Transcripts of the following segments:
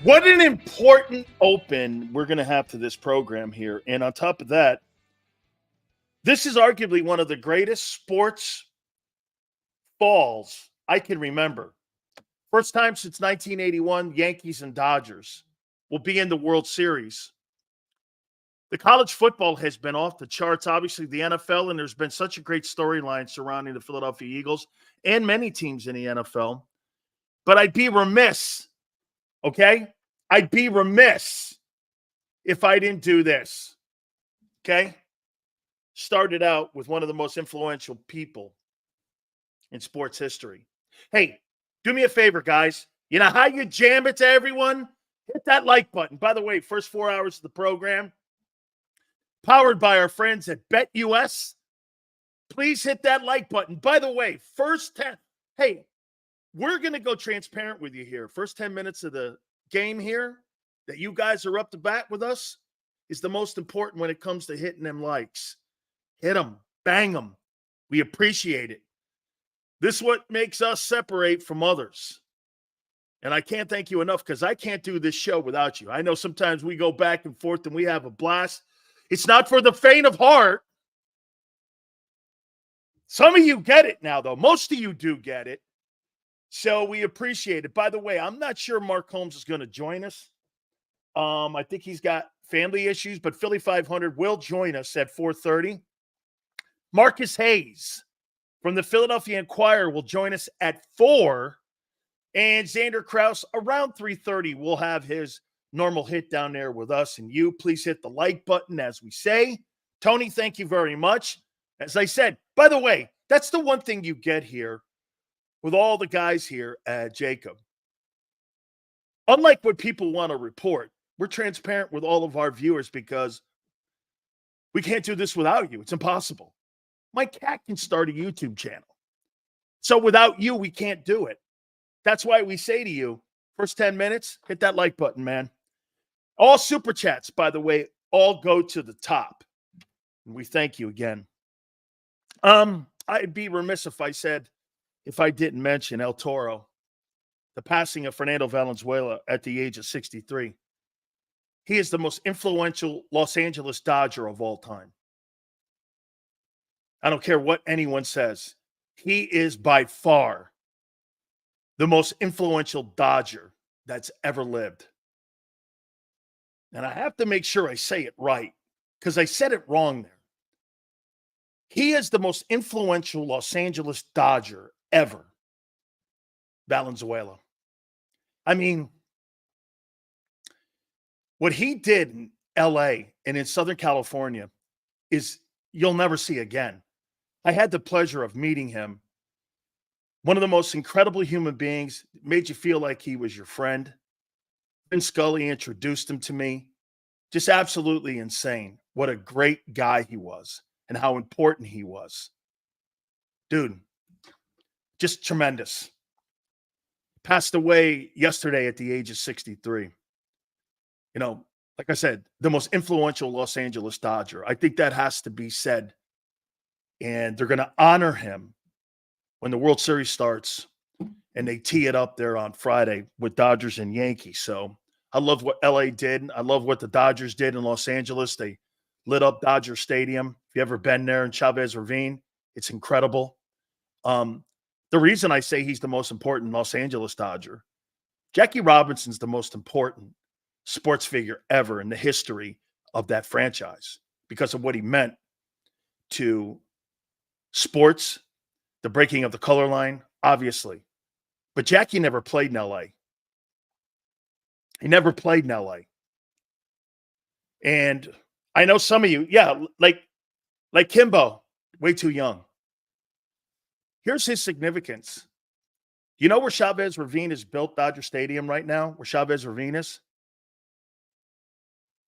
What an important open we're going to have to this program here. And on top of that, this is arguably one of the greatest sports falls I can remember. First time since 1981, Yankees and Dodgers will be in the World Series. The college football has been off the charts, obviously the NFL, and there's been such a great storyline surrounding the Philadelphia Eagles and many teams in the NFL. But I'd be remiss, okay? I'd be remiss if I didn't do this, okay? Started out with one of the most influential people in sports history. Hey, do me a favor, guys. You know how you jam it to everyone? Hit that like button. By the way, first 4 hours of the program, powered by our friends at BetUS. Please hit that like button. By the way, first 10. Hey, we're going to go transparent with you here. First 10 minutes of the game here that you guys are up to bat with us is the most important when it comes to hitting them likes. Hit them. Bang them. We appreciate it. This is what makes us separate from others. And I can't thank you enough because I can't do this show without you. I know sometimes we go back and forth and we have a blast. It's not for the faint of heart. Some of you get it now, though. Most of you do get it. So we appreciate it. By the way, I'm not sure Mark Holmes is going to join us. I think he's got family issues, but Philly 500 will join us at 4:30. Marcus Hayes from the Philadelphia Inquirer will join us at 4. And Xander Krauss around 3:30 will have his normal hit down there with us and you. Please hit the like button, as we say. Tony, thank you very much. As I said, by the way, that's the one thing you get here with all the guys here at JAKIB. Unlike what people want to report, we're transparent with all of our viewers because we can't do this without you. It's impossible. My cat can start a YouTube channel. So without you, we can't do it. That's why we say to you, first 10 minutes, hit that like button, man. All super chats, by the way, all go to the top. And we thank you again. I'd be remiss if I didn't mention El Toro, the passing of Fernando Valenzuela at the age of 63. He is the most influential Los Angeles Dodger of all time. I don't care what anyone says. He is by far the most influential Dodger that's ever lived. And I have to make sure I say it right because I said it wrong there. He is the most influential Los Angeles Dodger ever. Valenzuela. I mean, what he did in LA and in Southern California is you'll never see again. I had the pleasure of meeting him. One of the most incredible human beings, made you feel like he was your friend. Vin Scully introduced him to me. Just absolutely insane. What a great guy he was and how important he was. Dude, just tremendous. Passed away yesterday at the age of 63. You know, like I said, the most influential Los Angeles Dodger. I think that has to be said. And they're going to honor him when the World Series starts and they tee it up there on Friday with Dodgers and Yankees. So I love what LA did. I love what the Dodgers did in Los Angeles. They lit up Dodger Stadium. If you've ever been there in Chavez Ravine, it's incredible. The reason I say he's the most important Los Angeles Dodger, Jackie Robinson's the most important sports figure ever in the history of that franchise because of what he meant to sports, the breaking of the color line, obviously. But Jackie never played in LA. He never played in LA. And I know some of you, yeah, like Kimbo, way too young. Here's his significance. You know where Chavez Ravine is built, Dodger Stadium right now, where Chavez Ravine is?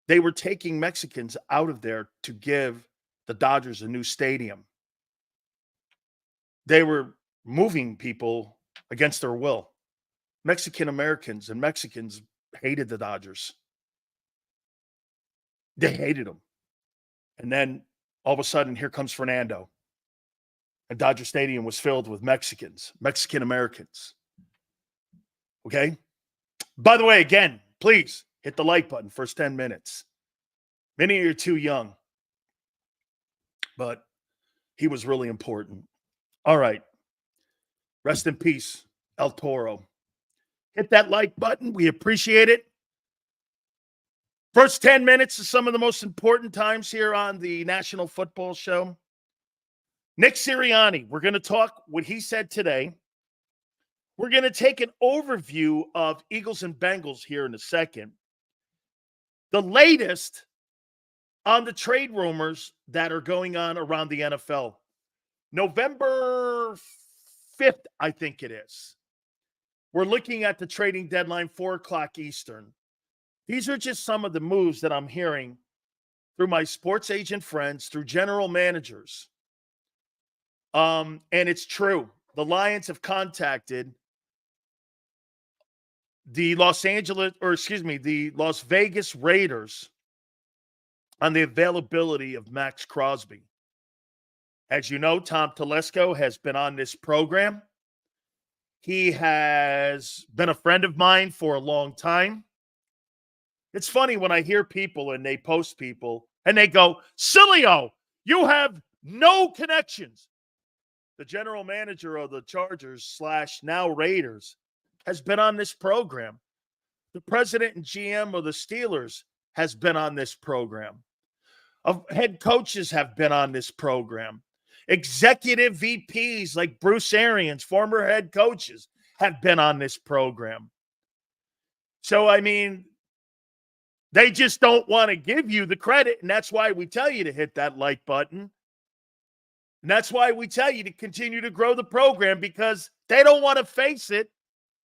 They were taking Mexicans out of there to give the Dodgers a new stadium. They were moving people against their will. Mexican Americans and Mexicans hated the Dodgers. They hated them. And then all of a sudden, here comes Fernando. And Dodger Stadium was filled with Mexicans, Mexican Americans. Okay? By the way, again, Please hit the like button first 10 minutes. Many of you are too young, but he was really important. All right. Rest in peace, El Toro. Hit that like button. We appreciate it. First 10 minutes is some of the most important times here on the National Football Show. Nick Sirianni, we're going to talk what he said today. We're going to take an overview of Eagles and Bengals here in a second. The latest on the trade rumors that are going on around the NFL. November 5th, I think it is. We're looking at the trading deadline, 4 o'clock Eastern. These are just some of the moves that I'm hearing through my sports agent friends, through general managers. And it's true. The Lions have contacted the Las Vegas Raiders on the availability of Max Crosby. As you know, Tom Telesco has been on this program. He has been a friend of mine for a long time. It's funny when I hear people and they post people and they go, Sileo, you have no connections. The general manager of the Chargers / now Raiders has been on this program. The president and GM of the Steelers has been on this program. Head coaches have been on this program. Executive VPs like Bruce Arians, former head coaches, have been on this program. So, I mean, they just don't want to give you the credit, and that's why we tell you to hit that like button. And that's why we tell you to continue to grow the program, because they don't want to face it.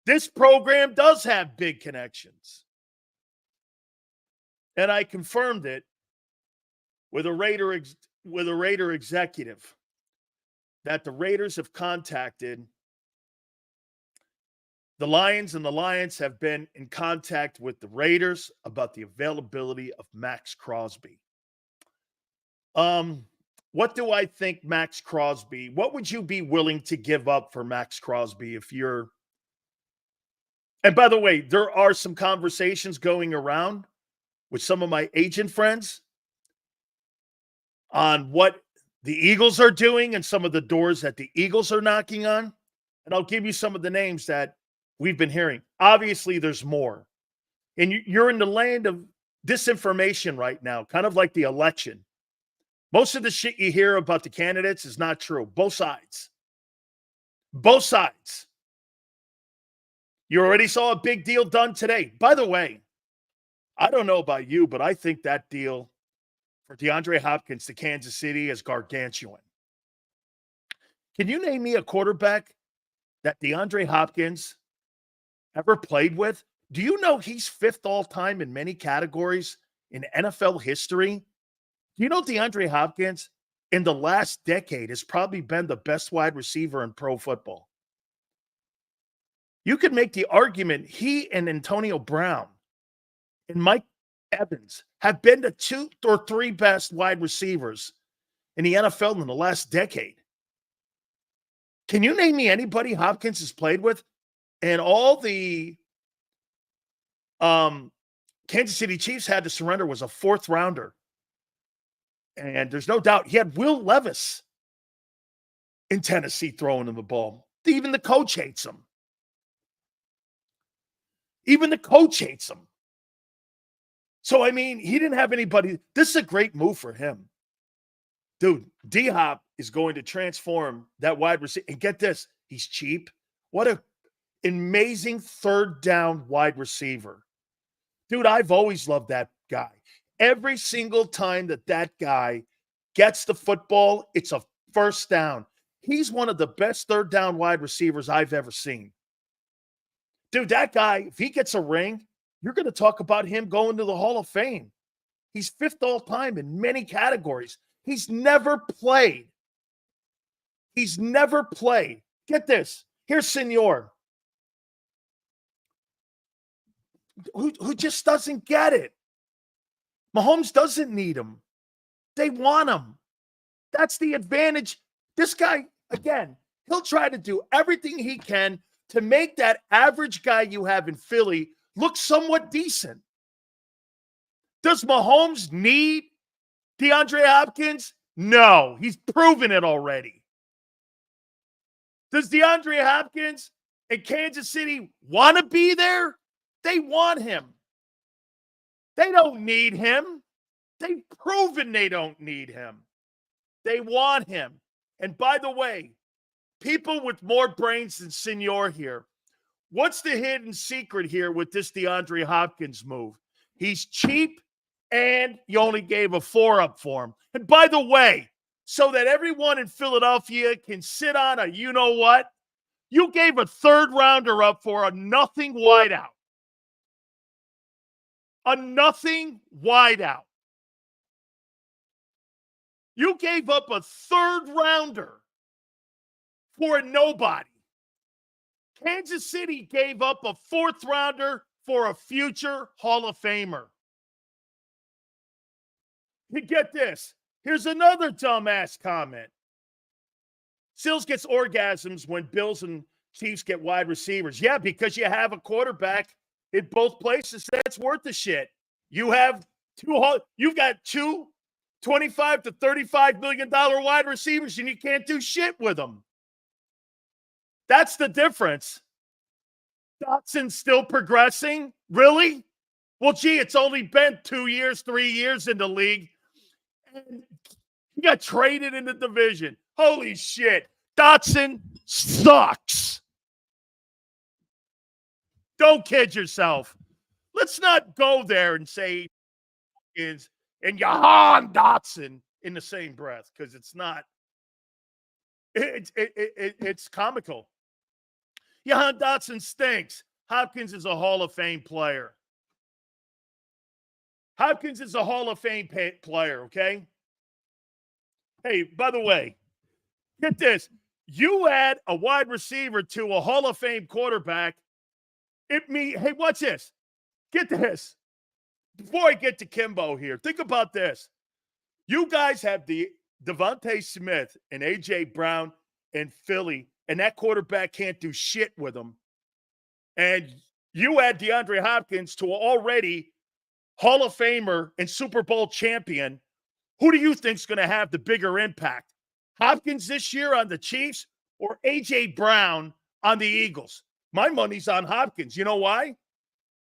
This program does have big connections. And I confirmed it with a Raider executive that the Raiders have contacted the Lions, and the Lions have been in contact with the Raiders about the availability of Max Crosby. What do I think Max Crosby, what would you be willing to give up for Max Crosby if you're, and by the way, there are some conversations going around with some of my agent friends on what the Eagles are doing and some of the doors that the Eagles are knocking on. And I'll give you some of the names that we've been hearing. Obviously, there's more. And you're in the land of disinformation right now, kind of like the election. Most of the shit you hear about the candidates is not true. Both sides. Both sides. You already saw a big deal done today. By the way, I don't know about you, but I think that deal for DeAndre Hopkins to Kansas City is gargantuan. Can you name me a quarterback that DeAndre Hopkins ever played with? Do you know he's 5th all-time in many categories in NFL history? Do you know DeAndre Hopkins in the last decade has probably been the best wide receiver in pro football? You could make the argument he and Antonio Brown and Mike Evans have been the 2 or 3 best wide receivers in the NFL in the last decade. Can you name me anybody Hopkins has played with? And all the Kansas City Chiefs had to surrender was a 4th rounder. And there's no doubt he had Will Levis in Tennessee throwing him the ball. Even the coach hates him. Even the coach hates him. So, I mean, he didn't have anybody. This is a great move for him. Dude, D-Hop is going to transform that wide receiver. And get this, he's cheap. What an amazing 3rd down wide receiver. Dude, I've always loved that guy. Every single time that guy gets the football, it's a 1st down. He's one of the best 3rd down wide receivers I've ever seen. Dude, that guy, if he gets a ring, you're going to talk about him going to the Hall of Fame. He's 5th all time in many categories. He's never played. Get this. Here's Senor, who just doesn't get it. Mahomes doesn't need him. They want him. That's the advantage. This guy, again, he'll try to do everything he can to make that average guy you have in Philly looks somewhat decent. Does Mahomes need DeAndre Hopkins? No, he's proven it already. Does DeAndre Hopkins and Kansas City want to be there? They want him. They don't need him. They've proven they don't need him. They want him. And by the way, people with more brains than Senor here, what's the hidden secret here with this DeAndre Hopkins move? He's cheap, and you only gave a 4-up for him. And by the way, so that everyone in Philadelphia can sit on a you-know-what, you gave a third-rounder up for a nothing wideout. A nothing wideout. You gave up a third-rounder for a nobody. Kansas City gave up a fourth-rounder for a future Hall of Famer. You get this. Here's another dumbass comment. Sills gets orgasms when Bills and Chiefs get wide receivers. Yeah, because you have a quarterback in both places that's worth the shit. You've got two $25 to $35 million wide receivers, and you can't do shit with them. That's the difference. Dotson's still progressing? Really? Well, gee, it's only been 2 years, 3 years in the league. And he got traded in the division. Holy shit. Dotson sucks. Don't kid yourself. Let's not go there and say is and Jahan Dotson in the same breath, because it's not. It's comical. Jahan Dotson stinks. Hopkins is a Hall of Fame player. Hopkins is a Hall of Fame player, okay? Hey, by the way, get this. You add a wide receiver to a Hall of Fame quarterback. Hey, watch this. Get this. Before I get to Kimbo here, think about this. You guys have the Devontae Smith and A.J. Brown in Philly, and that quarterback can't do shit with them. And you add DeAndre Hopkins to an already Hall of Famer and Super Bowl champion. Who do you think is going to have the bigger impact? Hopkins this year on the Chiefs or A.J. Brown on the Eagles? My money's on Hopkins. You know why?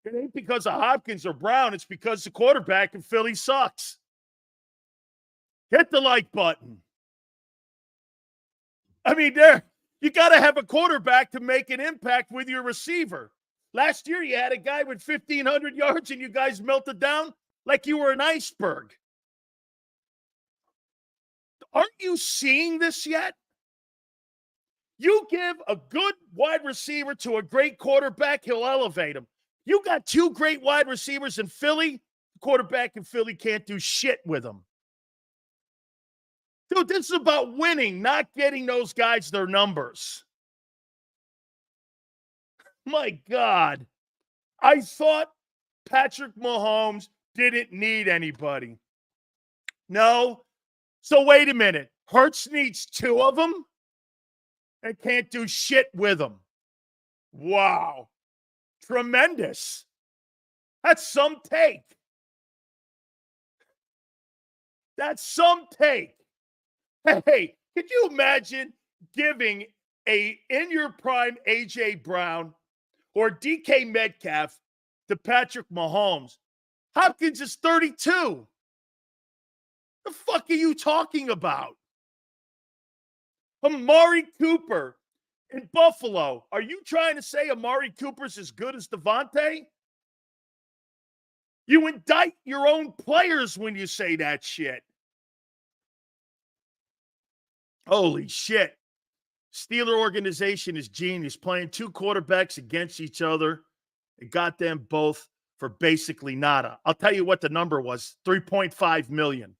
It ain't because of Hopkins or Brown. It's because the quarterback in Philly sucks. Hit the like button. I mean, you got to have a quarterback to make an impact with your receiver. Last year, you had a guy with 1,500 yards, and you guys melted down like you were an iceberg. Aren't you seeing this yet? You give a good wide receiver to a great quarterback, he'll elevate him. You got two great wide receivers in Philly. The quarterback in Philly can't do shit with them. Dude, this is about winning, not getting those guys their numbers. My God. I thought Patrick Mahomes didn't need anybody. No. So wait a minute. Hurts needs two of them and can't do shit with them. Wow. Tremendous. That's some take. That's some take. Hey, could you imagine giving a in-your-prime A.J. Brown or DK Metcalf to Patrick Mahomes? Hopkins is 32. The fuck are you talking about? Amari Cooper in Buffalo. Are you trying to say Amari Cooper's as good as Devontae? You indict your own players when you say that shit. Holy shit. Steeler organization is genius. Playing two quarterbacks against each other. It got them both for basically nada. I'll tell you what the number was. $3.5 million.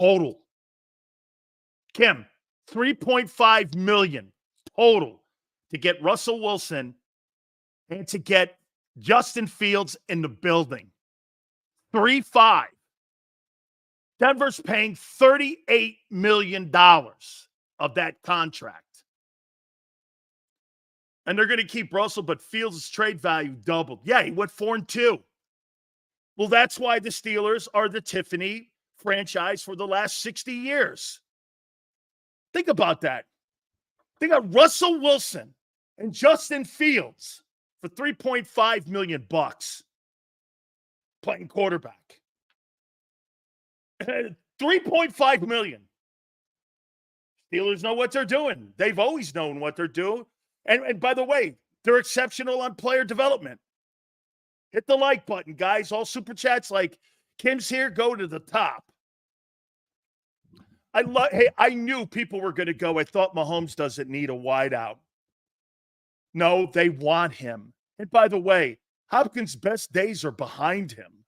Total. Kim, $3.5 million total to get Russell Wilson and to get Justin Fields in the building. 3.5. Denver's paying $38 million of that contract. And they're going to keep Russell, but Fields' trade value doubled. Yeah, he went 4-2. Well, that's why the Steelers are the Tiffany franchise for the last 60 years. Think about that. They got Russell Wilson and Justin Fields for $3.5 million playing quarterback. $3.5 million. Steelers know what they're doing. They've always known what they're doing. And by the way, they're exceptional on player development. Hit the like button, guys. All super chats like Kim's here, go to the top. I knew people were going to go. I thought Mahomes doesn't need a wideout. No, they want him. And by the way, Hopkins' best days are behind him.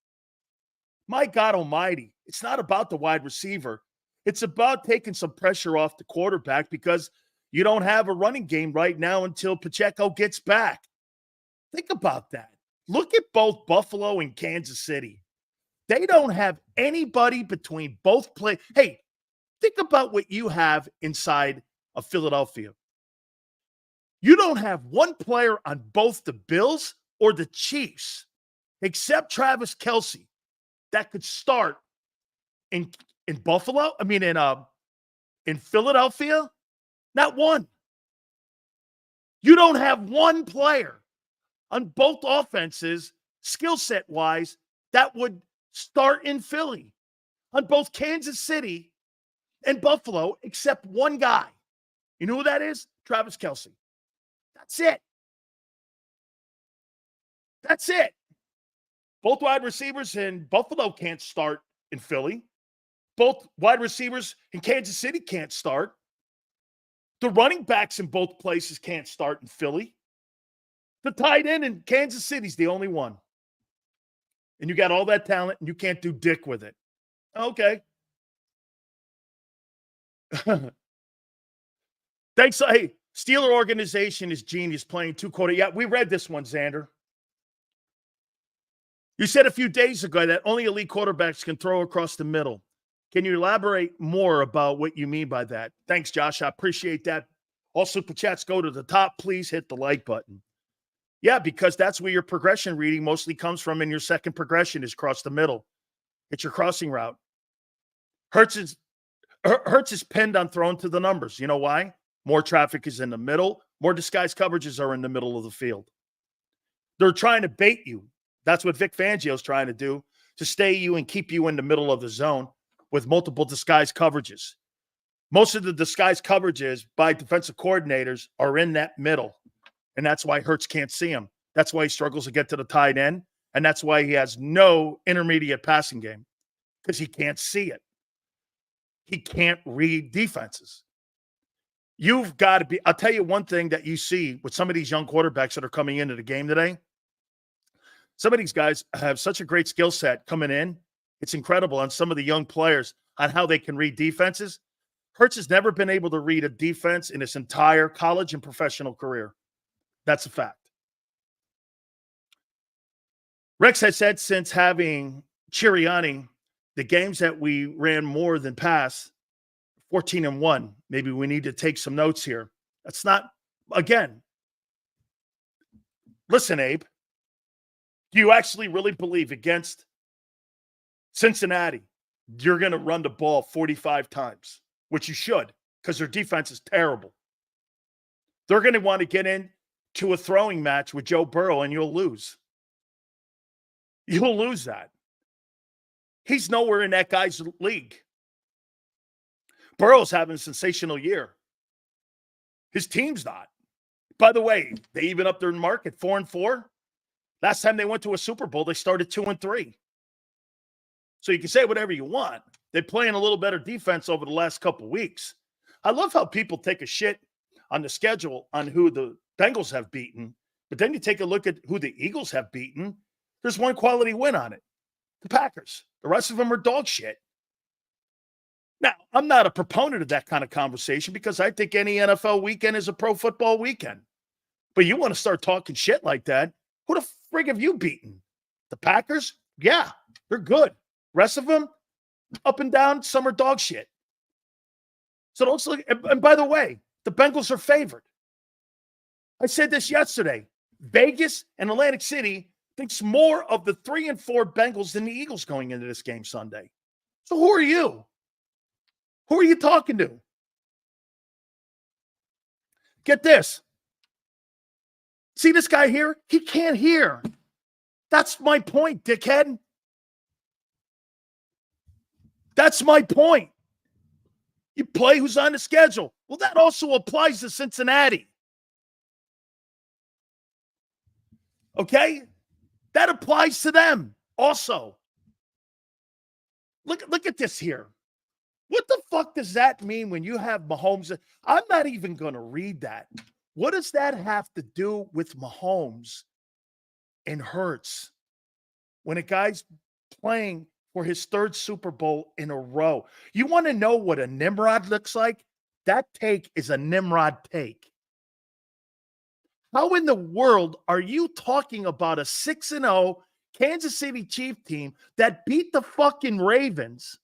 My God almighty, it's not about the wide receiver. It's about taking some pressure off the quarterback because you don't have a running game right now until Pacheco gets back. Think about that. Look at both Buffalo and Kansas City. They don't have anybody between both play. Hey, think about what you have inside of Philadelphia. You don't have one player on both the Bills or the Chiefs, except Travis Kelce, that could start in Buffalo. I mean, in Philadelphia, not one. You don't have one player on both offenses, skill set wise, that would start in Philly, on both Kansas City and Buffalo, except one guy. You know who that is? Travis Kelce. That's it. That's it. Both wide receivers in Buffalo can't start in Philly. Both wide receivers in Kansas City can't start. The running backs in both places can't start in Philly. The tight end in Kansas City's the only one. And you got all that talent, and you can't do dick with it. Okay. Thanks. Hey, Steeler organization is genius playing two quarter. Yeah, we read this one, Xander. You said a few days ago that only elite quarterbacks can throw across the middle. Can you elaborate more about what you mean by that? Thanks, Josh. I appreciate that. All super chats go to the top. Please hit the like button. Yeah, because that's where your progression reading mostly comes from, and your second progression is across the middle. It's your crossing route. Hurts is pinned on throwing to the numbers. You know why? More traffic is in the middle. More disguised coverages are in the middle of the field. They're trying to bait you. That's what Vic Fangio's trying to do, to stay you and keep you in the middle of the zone with multiple disguised coverages. Most of the disguised coverages by defensive coordinators are in that middle, and that's why Hurts can't see him. That's why he struggles to get to the tight end, and that's why he has no intermediate passing game, because he can't see it. He can't read defenses. You've got to be – I'll tell you one thing that you see with some of these young quarterbacks that are coming into the game today. Some of these guys have such a great skill set coming in. It's incredible on some of the young players on how they can read defenses. Hurts has never been able to read a defense in his entire college and professional career. That's a fact. Rex has said since having Chiriani, the games that we ran more than pass, 14-1. Maybe we need to take some notes here. That's not, again, listen, Abe, do you actually really believe against Cincinnati you're going to run the ball 45 times, which you should, because their defense is terrible? They're going to want to get into a throwing match with Joe Burrow, and you'll lose. You'll lose that. He's nowhere in that guy's league. Burrow's having a sensational year. His team's not. By the way, they even up their market 4-4. Last time they went to a Super Bowl, they started 2-3. So you can say whatever you want. They're playing a little better defense over the last couple of weeks. I love how people take a shit on the schedule on who the Bengals have beaten, but then you take a look at who the Eagles have beaten. There's one quality win on it. The Packers. The rest of them are dog shit. Now, I'm not a proponent of that kind of conversation because I think any NFL weekend is a pro football weekend. But you want to start talking shit like that, who the frig have you beaten? The Packers? Yeah, they're good. Rest of them, up and down, some are dog shit. So don't look. And by the way, the Bengals are favored. I said this yesterday. Vegas and Atlantic City thinks more of the 3 and 4 Bengals than the Eagles going into this game Sunday. So who are you? Who are you talking to? Get this. See this guy here? He can't hear. That's my point, dickhead. That's my point. You play who's on the schedule. Well, that also applies to Cincinnati. Okay? That applies to them also. Look at this here. What the fuck does that mean when you have Mahomes? I'm not even going to read that. What does that have to do with Mahomes and Hurts when a guy's playing for his 3rd Super Bowl in a row? You want to know what a Nimrod looks like? That take is a Nimrod take. How in the world are you talking about a 6-0 Kansas City Chiefs team that beat the fucking Ravens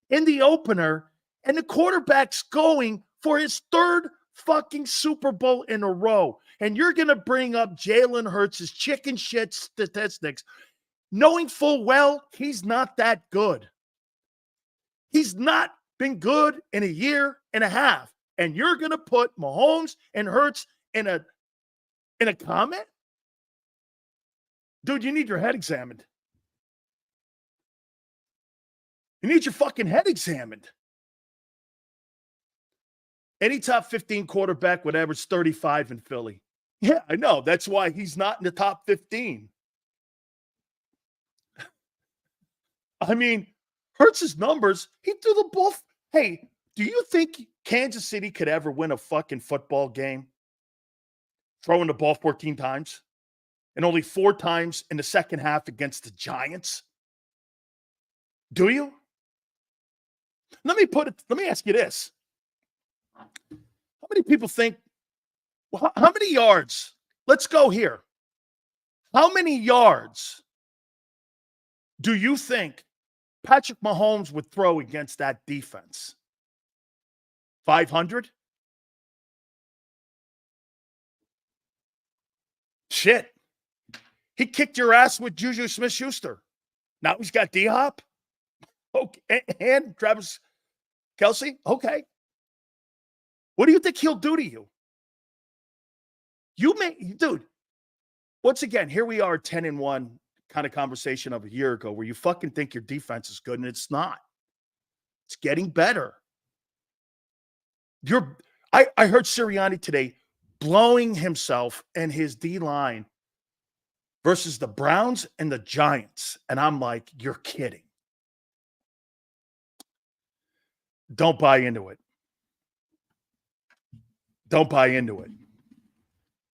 in the opener, and the quarterback's going for his 3rd fucking Super Bowl in a row, and you're going to bring up Jalen Hurts' chicken shit statistics, knowing full well he's not that good. He's not been good in a year and a half, and you're going to put Mahomes and Hurts in a comment? Dude, you need your head examined. You need your fucking head examined. Any top 15 quarterback would average 35 in Philly. Yeah, I know. That's why he's not in the top 15. I mean, Hurts' numbers, he threw the ball. Hey, do you think Kansas City could ever win a fucking football game throwing the ball 14 times and only 4 times in the second half against the Giants? Do you? Let me ask you this. How many people think, well, how many yards? Let's go here. How many yards do you think Patrick Mahomes would throw against that defense? 500? Shit. He kicked your ass with Juju Smith-Schuster. Now he's got D-Hop. Okay. And Travis Kelce. Okay. What do you think he'll do to you? Dude, once again, here we are 10-1 kind of conversation of a year ago where you fucking think your defense is good and it's not. It's getting better. I heard Sirianni today blowing himself and his D-line versus the Browns and the Giants. And I'm like, you're kidding. Don't buy into it. Don't buy into it.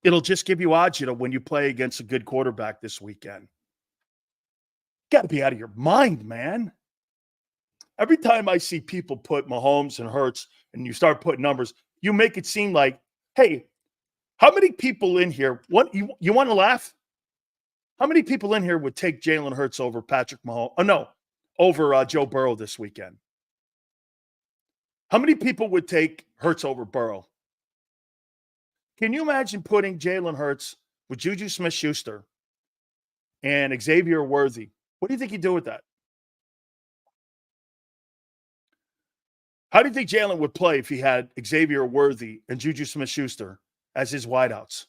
It'll just give you odds, when you play against a good quarterback this weekend. Got to be out of your mind, man. Every time I see people put Mahomes and Hurts and you start putting numbers, you make it seem like, hey, how many people in here, you want to laugh? How many people in here would take Jalen Hurts over Patrick Mahomes? Over Joe Burrow this weekend? How many people would take Hurts over Burrow? Can you imagine putting Jalen Hurts with Juju Smith-Schuster and Xavier Worthy? What do you think he'd do with that? How do you think Jalen would play if he had Xavier Worthy and Juju Smith-Schuster as his wideouts?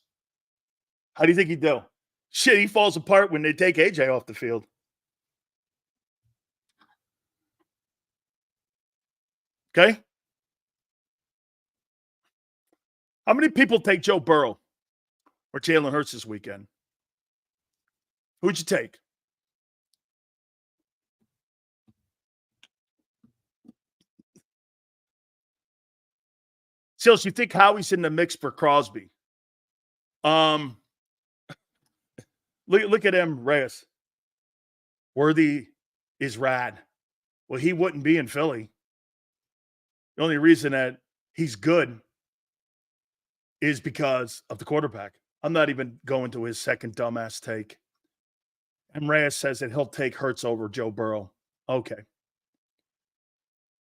How do you think he'd do? Shit, he falls apart when they take AJ off the field. Okay? How many people take Joe Burrow or Jalen Hurts this weekend? Who'd you take? Sales, you think Howie's in the mix for Crosby? Look at him, Reyes. Worthy is rad. Well, he wouldn't be in Philly. The only reason that he's good is because of the quarterback. I'm not even going to his second dumbass take. And Reyes says that he'll take Hurts over Joe Burrow. Okay.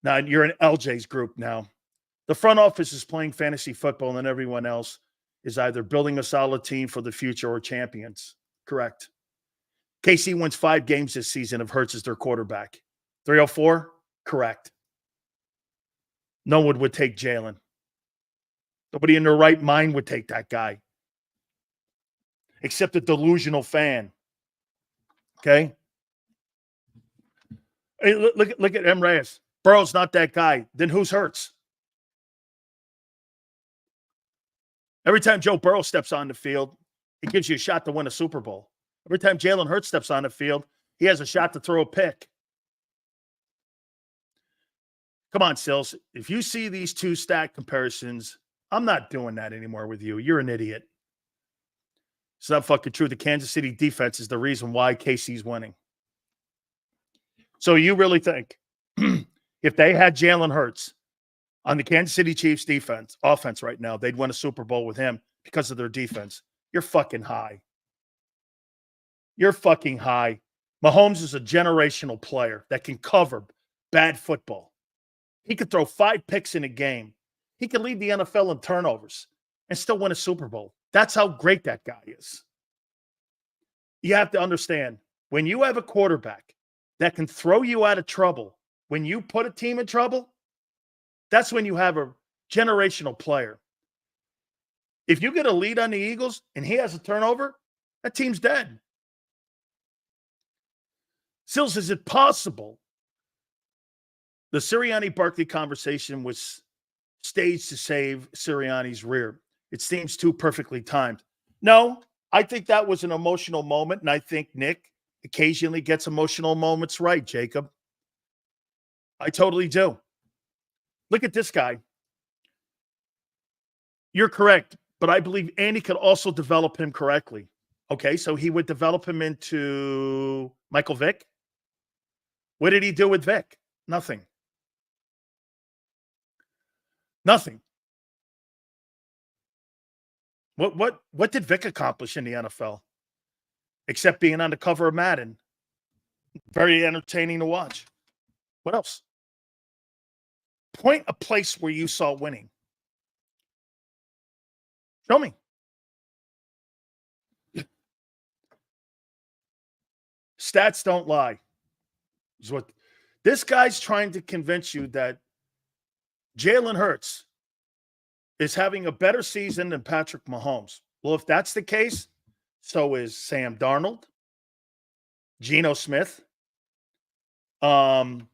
Now, you're in LJ's group now. The front office is playing fantasy football and everyone else is either building a solid team for the future or champions. Correct. KC wins 5 games this season if Hurts is their quarterback. 304? Correct. No one would take Jalen. Nobody in their right mind would take that guy. Except a delusional fan. Okay? Hey, look at M. Reyes. Burrow's not that guy. Then who's Hurts? Every time Joe Burrow steps on the field, he gives you a shot to win a Super Bowl. Every time Jalen Hurts steps on the field, he has a shot to throw a pick. Come on, Sills. If you see these two stat comparisons, I'm not doing that anymore with you. You're an idiot. It's not fucking true. The Kansas City defense is the reason why KC's winning. So you really think if they had Jalen Hurts on the Kansas City Chiefs offense right now, they'd win a Super Bowl with him because of their defense? You're fucking high. You're fucking high. Mahomes is a generational player that can cover bad football. He could throw 5 picks in a game. He could lead the NFL in turnovers and still win a Super Bowl. That's how great that guy is. You have to understand, when you have a quarterback that can throw you out of trouble, when you put a team in trouble, that's when you have a generational player. If you get a lead on the Eagles and he has a turnover, that team's dead. Sills, is it possible the Sirianni-Barkley conversation was staged to save Sirianni's rear? It seems too perfectly timed. No, I think that was an emotional moment, and I think Nick occasionally gets emotional moments right, Jacob. I totally do. Look at this guy. You're correct, but I believe Andy could also develop him correctly. Okay, so he would develop him into Michael Vick. What did he do with Vick? Nothing. Nothing. What did Vick accomplish in the NFL? Except being on the cover of Madden. Very entertaining to watch. What else? Point a place where you saw winning. Show me. Stats don't lie. Is what this guy's trying to convince you, that Jalen Hurts is having a better season than Patrick Mahomes. Well, if that's the case, so is Sam Darnold, Geno Smith. Sam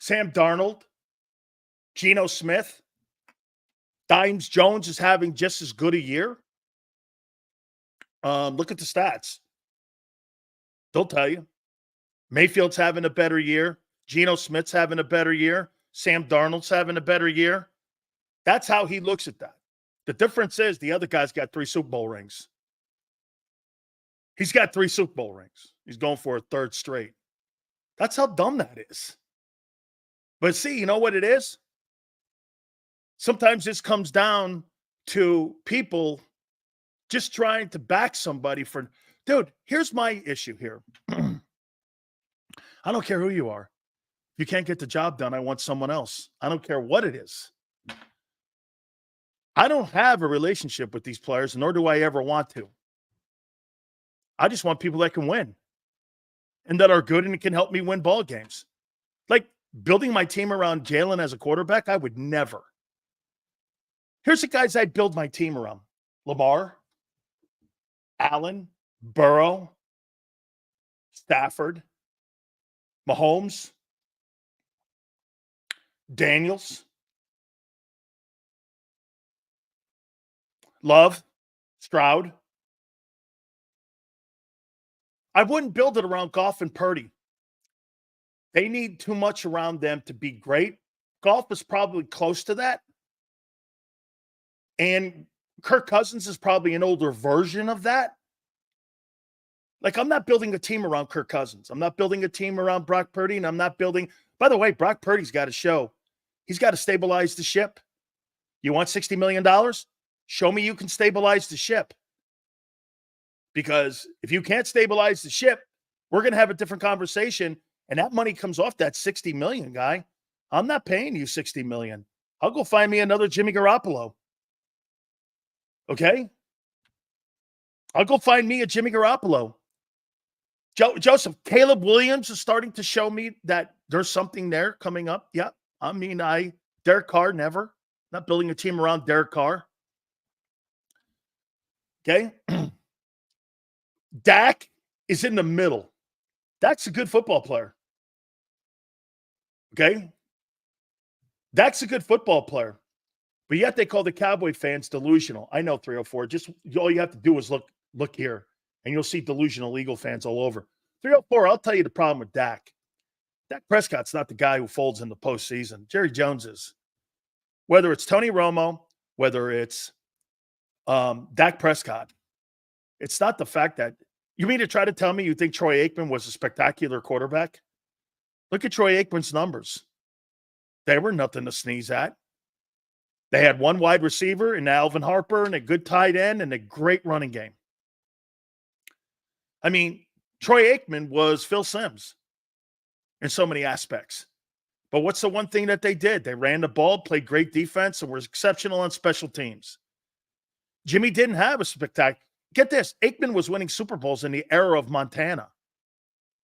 Darnold, Geno Smith. Dimes Jones is having just as good a year. Look at the stats. They'll tell you. Mayfield's having a better year. Geno Smith's having a better year. Sam Darnold's having a better year. That's how he looks at that. The difference is the other guy's got 3 Super Bowl rings. He's got 3 Super Bowl rings. He's going for a 3rd straight. That's how dumb that is. But see, you know what it is? Sometimes this comes down to people just trying to back somebody for, dude, here's my issue here. I don't care who you are. If you can't get the job done, I want someone else. I don't care what it is. I don't have a relationship with these players, nor do I ever want to. I just want people that can win and that are good and can help me win ball games. Like building my team around Jalen as a quarterback, I would never. Here's the guys I'd build my team around. Lamar, Allen, Burrow, Stafford, Mahomes, Daniels, Love, Stroud. I wouldn't build it around Goff and Purdy. They need too much around them to be great. Goff is probably close to that. And Kirk Cousins is probably an older version of that. Like, I'm not building a team around Kirk Cousins. I'm not building a team around Brock Purdy, and I'm not building – by the way, Brock Purdy's got to show. He's got to stabilize the ship. You want $60 million? Show me you can stabilize the ship. Because if you can't stabilize the ship, we're going to have a different conversation, and that money comes off that $60 million, guy. I'm not paying you $60 million. I'll go find me another Jimmy Garoppolo. Okay? I'll go find me a Jimmy Garoppolo. Joseph, Caleb Williams is starting to show me that there's something there coming up. Yeah. I mean, Derek Carr, never. Not building a team around Derek Carr. Okay? Dak is in the middle. Dak's a good football player. Okay? Dak's a good football player. But yet they call the Cowboy fans delusional. I know 304. Just all you have to do is look here, and you'll see delusional Eagle fans all over. 304, I'll tell you the problem with Dak. Dak Prescott's not the guy who folds in the postseason. Jerry Jones is. Whether it's Tony Romo, whether it's Dak Prescott, it's not the fact that you mean to try to tell me you think Troy Aikman was a spectacular quarterback? Look at Troy Aikman's numbers. They were nothing to sneeze at. They had one wide receiver in Alvin Harper and a good tight end and a great running game. I mean, Troy Aikman was Phil Simms in so many aspects. But what's the one thing that they did? They ran the ball, played great defense, and were exceptional on special teams. Jimmy didn't have a spectacular. Get this, Aikman was winning Super Bowls in the era of Montana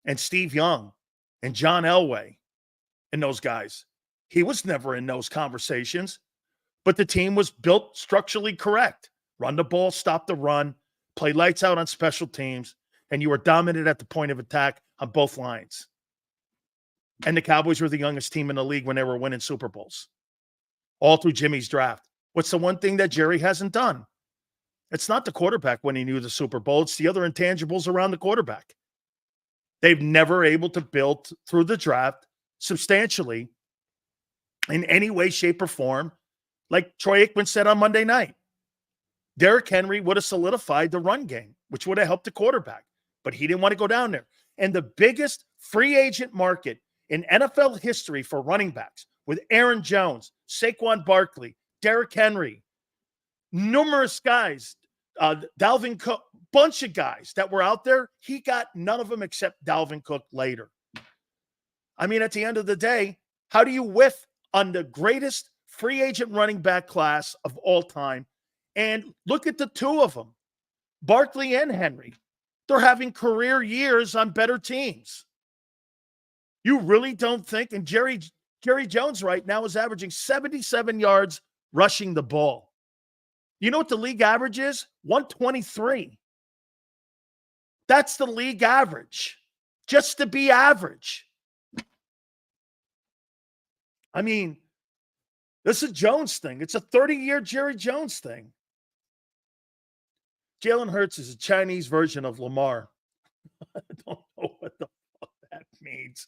and Steve Young and John Elway and those guys. He was never in those conversations, but the team was built structurally correct. Run the ball, stop the run, play lights out on special teams, and you were dominant at the point of attack on both lines. And the Cowboys were the youngest team in the league when they were winning Super Bowls, all through Jimmy's draft. What's the one thing that Jerry hasn't done? It's not the quarterback winning you the Super Bowl. It's the other intangibles around the quarterback. They've never able to build through the draft substantially in any way, shape, or form, like Troy Aikman said on Monday night. Derrick Henry would have solidified the run game, which would have helped the quarterback, but he didn't want to go down there. And the biggest free agent market in NFL history for running backs with Aaron Jones, Saquon Barkley, Derrick Henry, numerous guys, Dalvin Cook, bunch of guys that were out there. He got none of them except Dalvin Cook later. I mean, at the end of the day, how do you whiff on the greatest free agent running back class of all time? And look at the two of them, Barkley and Henry. They're having career years on better teams. You really don't think? And Jerry Jones right now is averaging 77 yards rushing the ball. You know what the league average is? 123. That's the league average, just to be average. I mean, this is a Jones thing. It's a 30-year Jerry Jones thing. Jalen Hurts is a Chinese version of Lamar. I don't know what the fuck that means.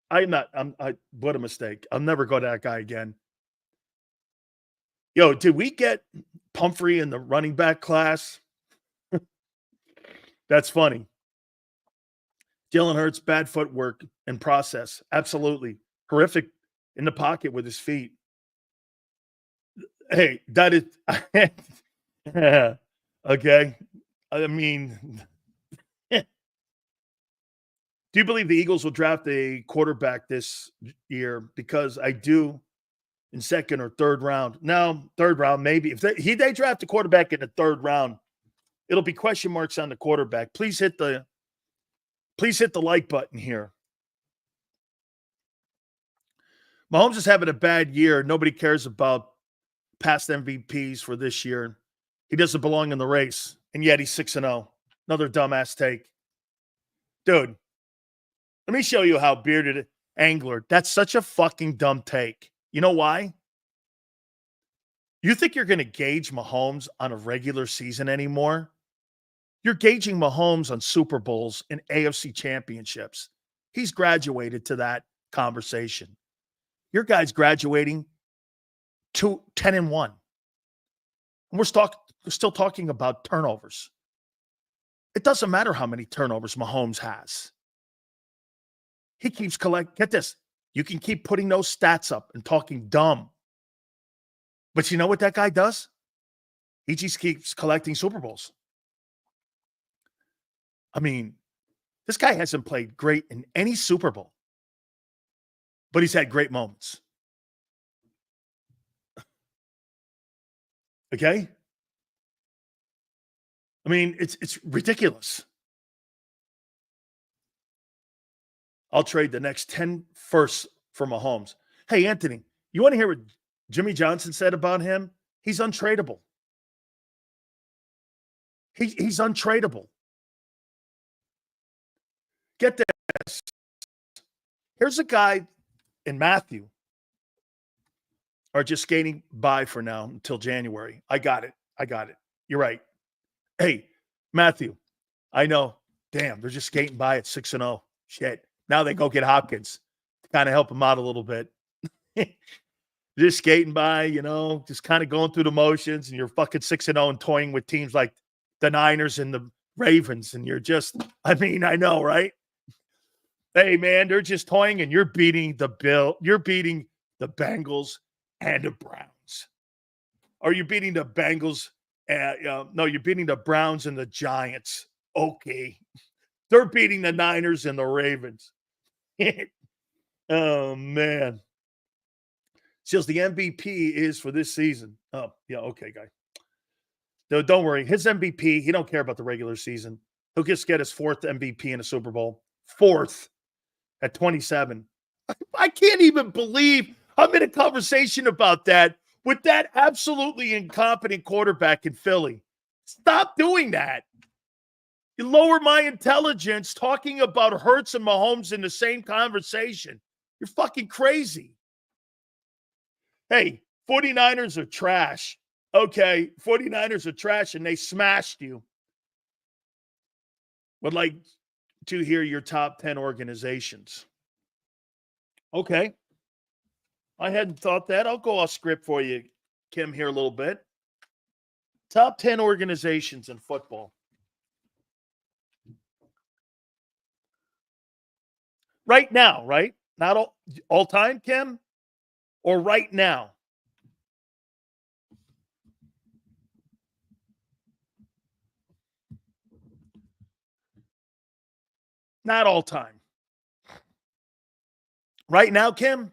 What a mistake. I'll never go to that guy again. Yo, did we get Pumphrey in the running back class? That's funny. Jalen Hurts, bad footwork and process. Absolutely. Horrific in the pocket with his feet. Hey, that is okay. I mean, do you believe the Eagles will draft a quarterback this year? Because I do in second or third round. No, third round, maybe. If they draft a quarterback in the third round, it'll be question marks on the quarterback. Please hit the like button here. Mahomes is having a bad year. Nobody cares about past MVPs for this year. He doesn't belong in the race, and yet he's 6-0. Another dumbass take. Dude, let me show you how bearded angler. That's such a fucking dumb take. You know why? You think you're going to gauge Mahomes on a regular season anymore? You're gauging Mahomes on Super Bowls and AFC championships. He's graduated to that conversation. Your guy's graduating to 10-1. And we're still talking about turnovers. It doesn't matter how many turnovers Mahomes has. He keeps get this. You can keep putting those stats up and talking dumb. But you know what that guy does? He just keeps collecting Super Bowls. I mean, this guy hasn't played great in any Super Bowl, but he's had great moments. Okay? I mean, it's ridiculous. I'll trade the next 10 firsts for Mahomes. Hey, Anthony, you want to hear what Jimmy Johnson said about him? He's untradeable. He's untradeable. Get this. Here's a guy in Matthew are just skating by for now until January. I got it. You're right. Hey, Matthew, I know. Damn, they're just skating by at 6-0. Shit. Now they go get Hopkins to kind of help him out a little bit. Just skating by, just kind of going through the motions, and you're fucking 6-0 and toying with teams like the Niners and the Ravens, and you're just, I know, right? Hey, man, they're just toying, and you're beating the Bengals and the Browns. Or you're beating the Bengals, no, you're beating the Browns and the Giants. Okay. They're beating the Niners and the Ravens. Oh, man. Says the MVP is for this season. Oh, yeah, okay, guy. No, don't worry. His MVP, he don't care about the regular season. He'll just get his 4th MVP in a Super Bowl. 4th at 27. I can't even believe I'm in a conversation about that with that absolutely incompetent quarterback in Philly. Stop doing that. You lower my intelligence talking about Hurts and Mahomes in the same conversation. You're fucking crazy. Hey, 49ers are trash. Okay, 49ers are trash and they smashed you. Would like to hear your top 10 organizations. Okay. I hadn't thought that. I'll go off script for you, Kim, here a little bit. Top 10 organizations in football. Right now, right? Not all time, Kim? Or right now? Not all time. Right now, Kim?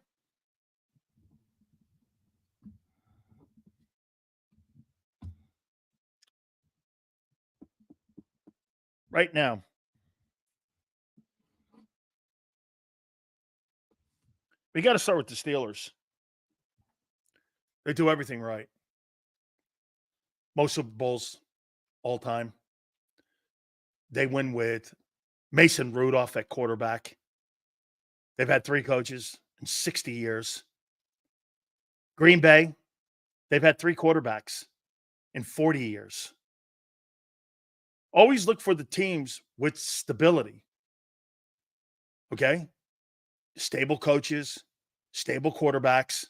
Right now. We got to start with the Steelers. They do everything right. Most Super Bowls all time. They win with Mason Rudolph at quarterback. They've had 3 coaches in 60 years. Green Bay, they've had 3 quarterbacks in 40 years. Always look for the teams with stability. Okay? Stable coaches, stable quarterbacks.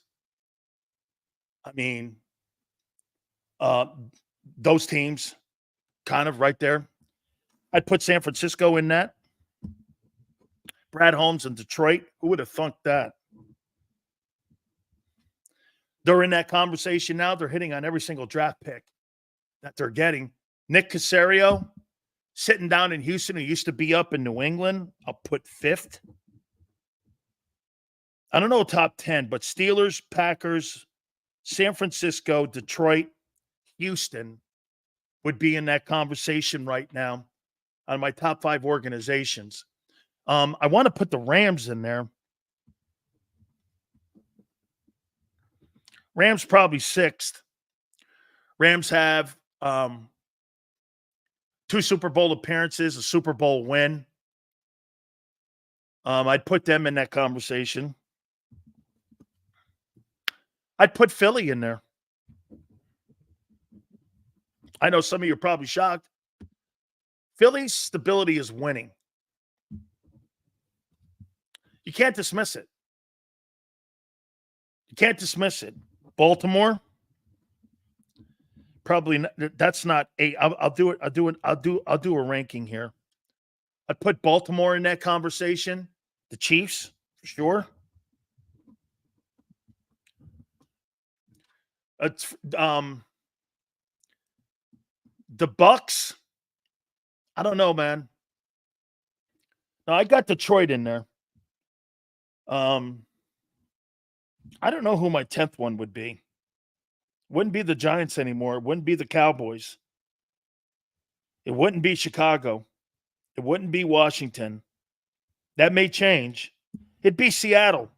I mean, those teams kind of right there. I'd put San Francisco in that. Brad Holmes in Detroit. Who would have thunk that? They're in that conversation now. They're hitting on every single draft pick that they're getting. Nick Caserio sitting down in Houston, who used to be up in New England. I'll put 5th. I don't know top 10, but Steelers, Packers, San Francisco, Detroit, Houston would be in that conversation right now on my top 5 organizations. I want to put the Rams in there. Rams probably 6th. Rams have 2 Super Bowl appearances, a Super Bowl win. I'd put them in that conversation. I'd put Philly in there. I know some of you are probably shocked. Philly's stability is winning. You can't dismiss it. You can't dismiss it. Baltimore, probably not, that's not a. I'll do it. I'll do a ranking here. I'd put Baltimore in that conversation. The Chiefs, for sure. It's the Bucks. I don't know, man. No, I got Detroit in there. I don't know who my 10th one would be. Wouldn't be the Giants anymore. Wouldn't be the Cowboys. It wouldn't be Chicago. It wouldn't be Washington. That may change. It'd be Seattle.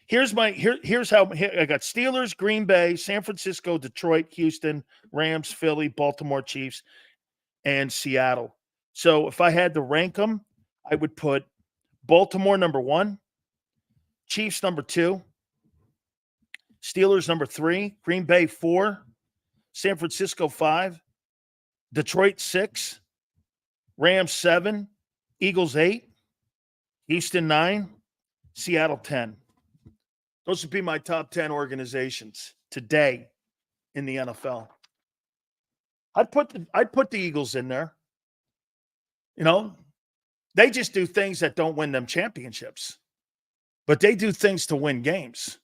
Here's how I got: Steelers, Green Bay, San Francisco, Detroit, Houston, Rams, Philly, Baltimore, Chiefs, and Seattle. So if I had to rank them, I would put Baltimore number 1, Chiefs number 2, Steelers number 3, Green Bay 4, San Francisco 5, Detroit 6, Rams 7, Eagles 8, Houston 9, Seattle 10. Those would be my top 10 organizations today in the NFL. I'd put the Eagles in there. You know, they just do things that don't win them championships, but they do things to win games.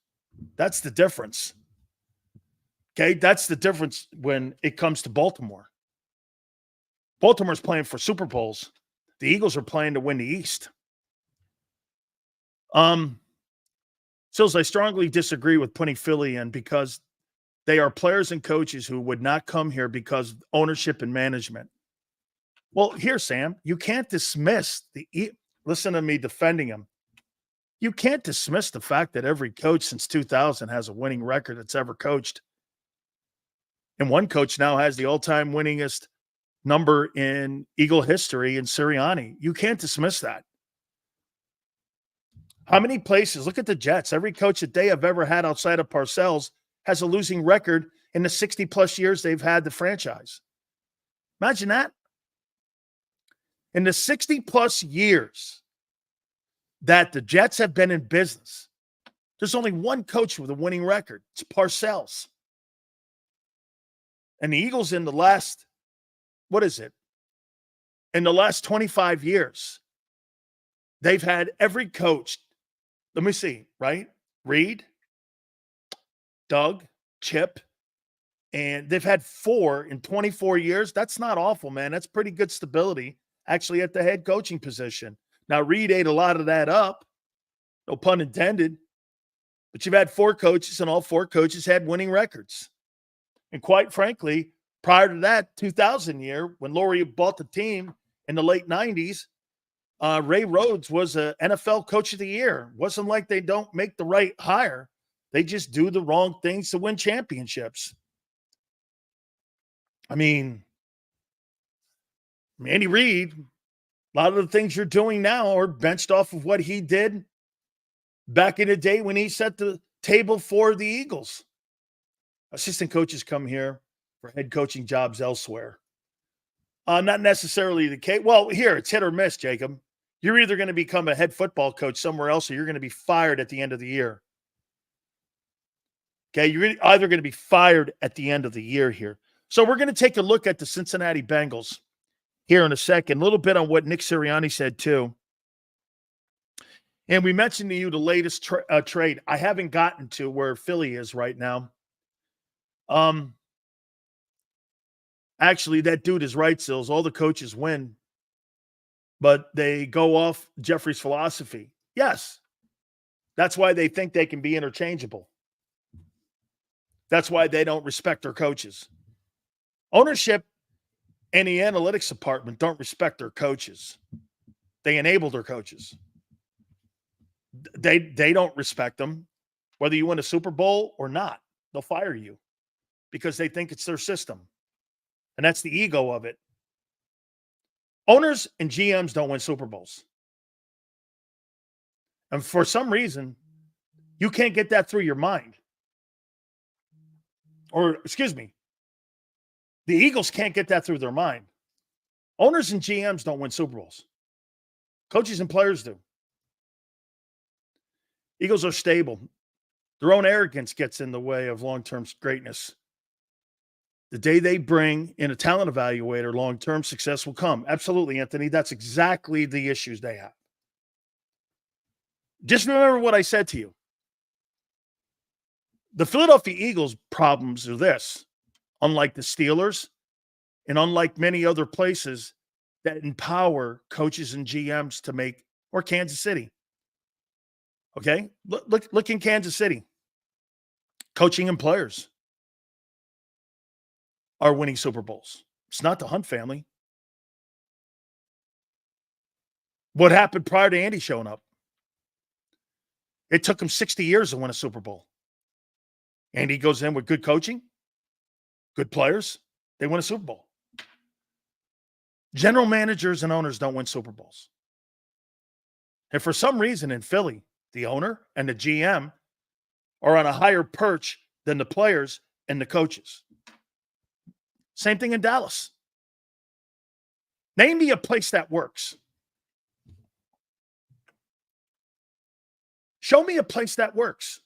That's the difference. Okay, that's the difference when it comes to Baltimore. Baltimore's playing for Super Bowls. The Eagles are playing to win the East. Sills, I strongly disagree with putting Philly in because they are players and coaches who would not come here because of ownership and management. Well, here, Sam, you can't dismiss listen to me defending him. You can't dismiss the fact that every coach since 2000 has a winning record that's ever coached. And one coach now has the all-time winningest number in Eagle history in Sirianni. You can't dismiss that. How many places? Look at the Jets. Every coach that they have ever had outside of Parcells has a losing record in the 60-plus years they've had the franchise. Imagine that. In the 60-plus years that the Jets have been in business, there's only one coach with a winning record. It's Parcells. And the Eagles in the last, in the last 25 years, they've had every coach. Let me see, right? Reed, Doug, Chip, and they've had 4 in 24 years. That's not awful, man. That's pretty good stability, actually, at the head coaching position. Now, Reed ate a lot of that up, no pun intended, but you've had 4 coaches, and all 4 coaches had winning records. And quite frankly, prior to that 2000 year, when Laurie bought the team in the late 90s, Ray Rhodes was an NFL Coach of the Year. It wasn't like they don't make the right hire. They just do the wrong things to win championships. I mean, Andy Reid, a lot of the things you're doing now are benched off of what he did back in the day when he set the table for the Eagles. Assistant coaches come here for head coaching jobs elsewhere. Not necessarily the case. Well, here, it's hit or miss, Jacob. You're either going to become a head football coach somewhere else or you're going to be fired at the end of the year. Okay, you're either going to be fired at the end of the year here. So we're going to take a look at the Cincinnati Bengals here in a second. A little bit on what Nick Sirianni said too. And we mentioned to you the latest trade. I haven't gotten to where Philly is right now. Actually, that dude is right, Sills. All the coaches win, but they go off Jeffrey's philosophy. Yes, that's why they think they can be interchangeable. That's why they don't respect their coaches. Ownership and the analytics department don't respect their coaches. They enable their coaches. They don't respect them. Whether you win a Super Bowl or not, they'll fire you because they think it's their system. And that's the ego of it. Owners and GMs don't win Super Bowls. And for some reason, you can't get that through your mind. Or, excuse me, the Eagles can't get that through their mind. Owners and GMs don't win Super Bowls. Coaches and players do. Eagles are stable. Their own arrogance gets in the way of long-term greatness. The day they bring in a talent evaluator, long-term success will come. Absolutely, Anthony. That's exactly the issues they have. Just remember what I said to you. The Philadelphia Eagles' problems are this. Unlike the Steelers and unlike many other places that empower coaches and GMs to make, or Kansas City. Okay? Look in Kansas City. Coaching and players. are winning Super Bowls. It's not the Hunt family. What happened prior to Andy showing up? It took him 60 years to win a Super Bowl. Andy goes in with good coaching, good players. They win a Super Bowl. General managers and owners don't win Super Bowls. And for some reason in Philly, the owner and the GM are on a higher perch than the players and the coaches. Same thing in Dallas. Name me a place that works. Show me a place that works.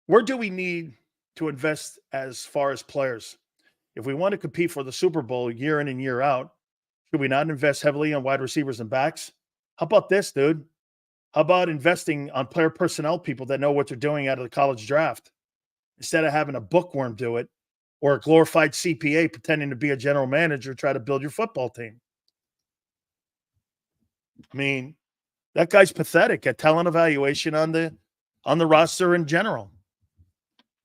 Where do we need to invest as far as players? If we want to compete for the Super Bowl year in and year out, should we not invest heavily on wide receivers and backs? How about this, dude? How about investing on player personnel people that know what they're doing out of the college draft instead of having a bookworm do it or a glorified CPA pretending to be a general manager try to build your football team? I mean, that guy's pathetic at talent evaluation on the roster in general.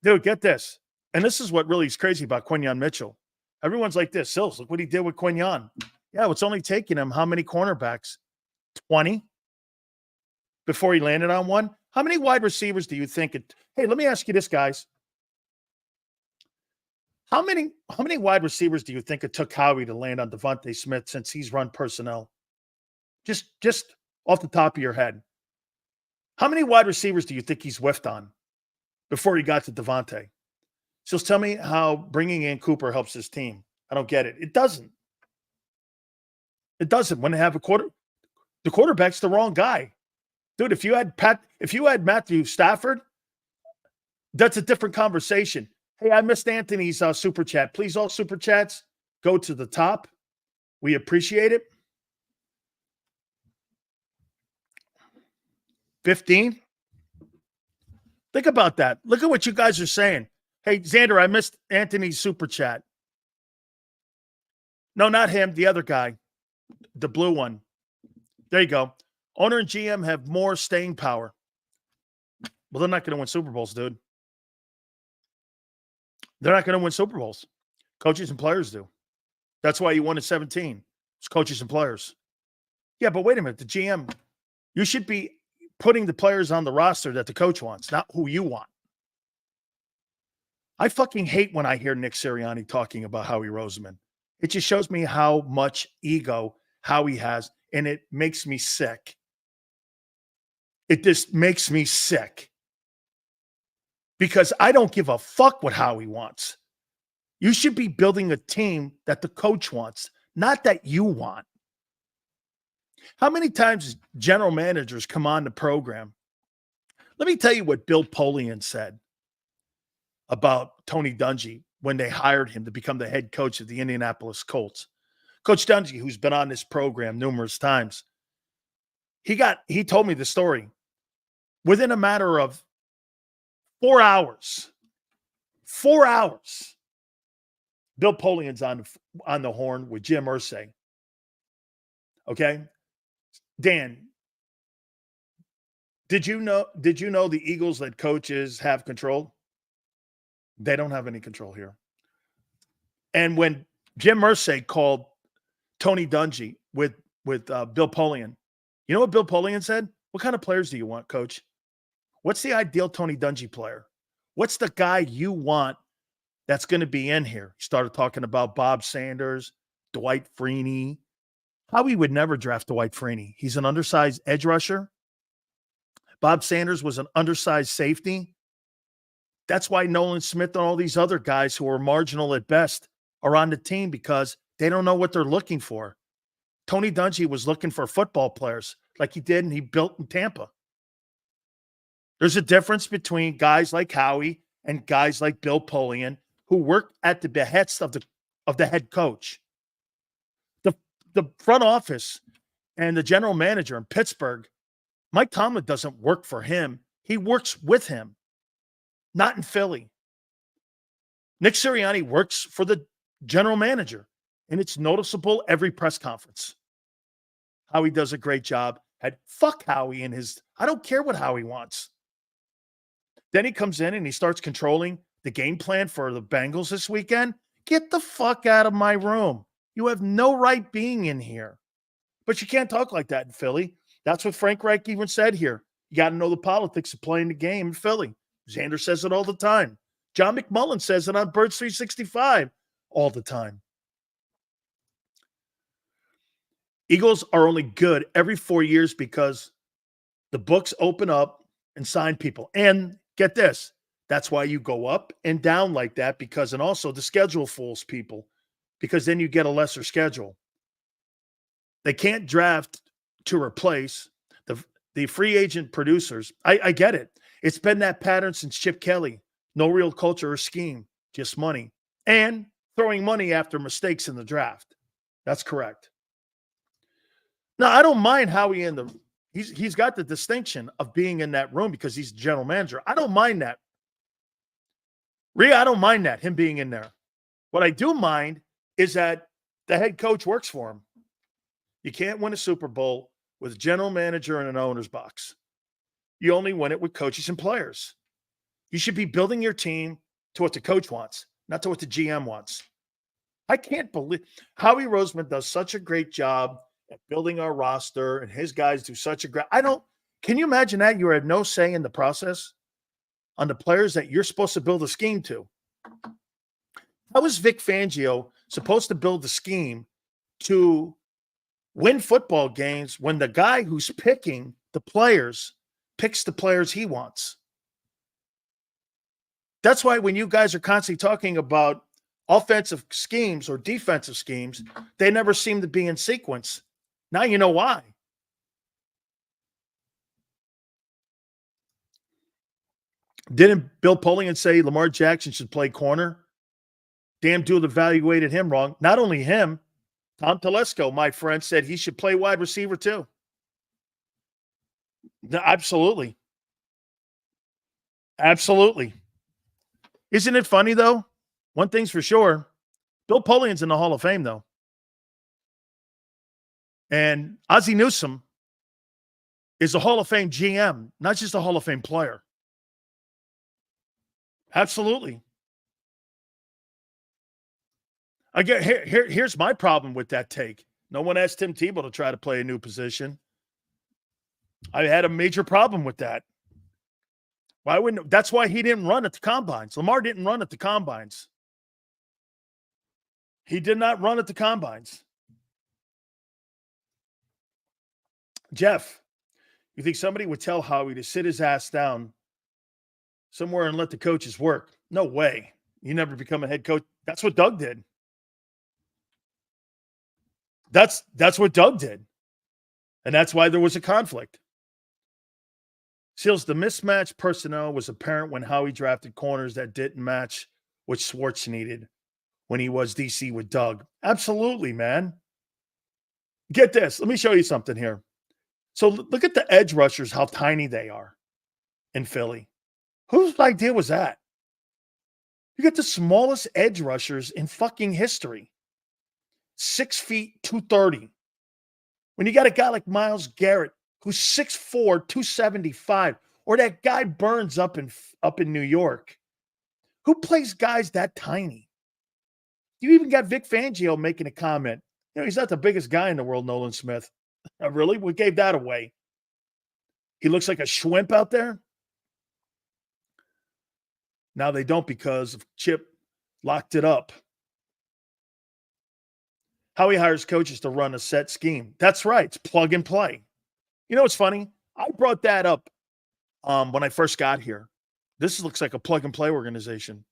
Dude, get this. And this is what really is crazy about Quinyon Mitchell. Everyone's like this. Sills, look what he did with Quinyon. Yeah, it's only taking him how many cornerbacks? 20 before he landed on one? How many wide receivers do you think it? Hey, let me ask you this, guys. How many wide receivers do you think it took Howie to land on Devontae Smith since he's run personnel? Just off the top of your head. How many wide receivers do you think he's whiffed on before he got to Devontae? So tell me how bringing in Cooper helps his team. I don't get it. It doesn't. It doesn't. When they have the quarterback's the wrong guy. Dude, if you had Matthew Stafford, that's a different conversation. Hey, I missed Anthony's super chat. Please, all super chats go to the top. We appreciate it. 15. Think about that. Look at what you guys are saying. Hey, Xander, I missed Anthony's super chat. No, not him. The other guy. The blue one. There you go. Owner and GM have more staying power. Well, they're not going to win Super Bowls, dude. They're not going to win Super Bowls. Coaches and players do. That's why you won at 17. It's coaches and players. Yeah, but wait a minute. The GM, you should be putting the players on the roster that the coach wants, not who you want. I fucking hate when I hear Nick Sirianni talking about Howie Roseman. It just shows me how much ego Howie has, and it makes me sick. It just makes me sick. Because I don't give a fuck what Howie wants. You should be building a team that the coach wants, not that you want. How many times general managers come on the program? Let me tell you what Bill Polian said about Tony Dungy when they hired him to become the head coach of the Indianapolis Colts. Coach Dungy, who's been on this program numerous times, he told me the story. Within a matter of 4 hours, Bill Polian's on the horn with Jim Irsay. Okay? Dan, did you know the Eagles that coaches have control? They don't have any control here. And when Jim Irsay called Tony Dungy with Bill Polian, you know what Bill Polian said? What kind of players do you want, coach? What's the ideal Tony Dungy player? What's the guy you want that's going to be in here? He started talking about Bob Sanders, Dwight Freeney. Howie would never draft Dwight Freeney. He's an undersized edge rusher. Bob Sanders was an undersized safety. That's why Nolan Smith and all these other guys who are marginal at best are on the team, because they don't know what they're looking for. Tony Dungy was looking for football players like he did and he built in Tampa. There's a difference between guys like Howie and guys like Bill Polian who work at the behest of the head coach. The front office and the general manager in Pittsburgh, Mike Tomlin doesn't work for him. He works with him, not in Philly. Nick Sirianni works for the general manager, and it's noticeable every press conference. Howie does a great job. Fuck Howie and I don't care what Howie wants. Then he comes in and he starts controlling the game plan for the Bengals this weekend, get the fuck out of my room. You have no right being in here. But you can't talk like that in Philly. That's what Frank Reich even said here. You got to know the politics of playing the game in Philly. Xander says it all the time. John McMullen says it on Birds 365 all the time. Eagles are only good every 4 years because the books open up and sign people. And get this, that's why you go up and down like that, because, and also the schedule fools people, because then you get a lesser schedule. They can't draft to replace the free agent producers. I get it. It's been that pattern since Chip Kelly. No real culture or scheme, just money. And throwing money after mistakes in the draft. That's correct. Now, I don't mind Howie in the he's got the distinction of being in that room because he's general manager. I don't mind that. I don't mind that, him being in there. What I do mind is that the head coach works for him. You can't win a Super Bowl with a general manager in an owner's box. You only win it with coaches and players. You should be building your team to what the coach wants, not to what the GM wants. I can't believe Howie Roseman does such a great job at building our roster, and his guys do such a great. Can you imagine that? You had no say in the process on the players that you're supposed to build a scheme to. How is Vic Fangio supposed to build the scheme to win football games when the guy who's picking the players picks the players he wants? That's why when you guys are constantly talking about offensive schemes or defensive schemes, they never seem to be in sequence. Now you know why. Didn't Bill Polian say Lamar Jackson should play corner? Damn dude evaluated him wrong. Not only him, Tom Telesco, my friend, said he should play wide receiver too. No, absolutely. Absolutely. Isn't it funny, though? One thing's for sure. Bill Polian's in the Hall of Fame, though. And Ozzie Newsome is a Hall of Fame GM, not just a Hall of Fame player. Absolutely. Again, here's my problem with that take. No one asked Tim Tebow to try to play a new position. I had a major problem with that. Why wouldn't? That's why he didn't run at the combines. Lamar didn't run at the combines. He did not run at the combines. Jeff, you think somebody would tell Howie to sit his ass down somewhere and let the coaches work? No way. You never become a head coach. That's what Doug did. That's what Doug did. And that's why there was a conflict. Seals, the mismatched personnel was apparent when Howie drafted corners that didn't match what Schwartz needed when he was DC with Doug. Absolutely, man. Get this. Let me show you something here. So look at the edge rushers, how tiny they are in Philly. Whose idea was that? You get the smallest edge rushers in fucking history. 6 feet, 230. When you got a guy like Myles Garrett, who's 6'4", 275, or that guy Burns up in New York. Who plays guys that tiny? You even got Vic Fangio making a comment. You know, he's not the biggest guy in the world, Nolan Smith. Really? We gave that away. He looks like a shrimp out there. Now they don't because Chip locked it up. Howie hires coaches to run a set scheme. That's right. It's plug and play. You know what's funny? I brought that up when I first got here. This looks like a plug and play organization.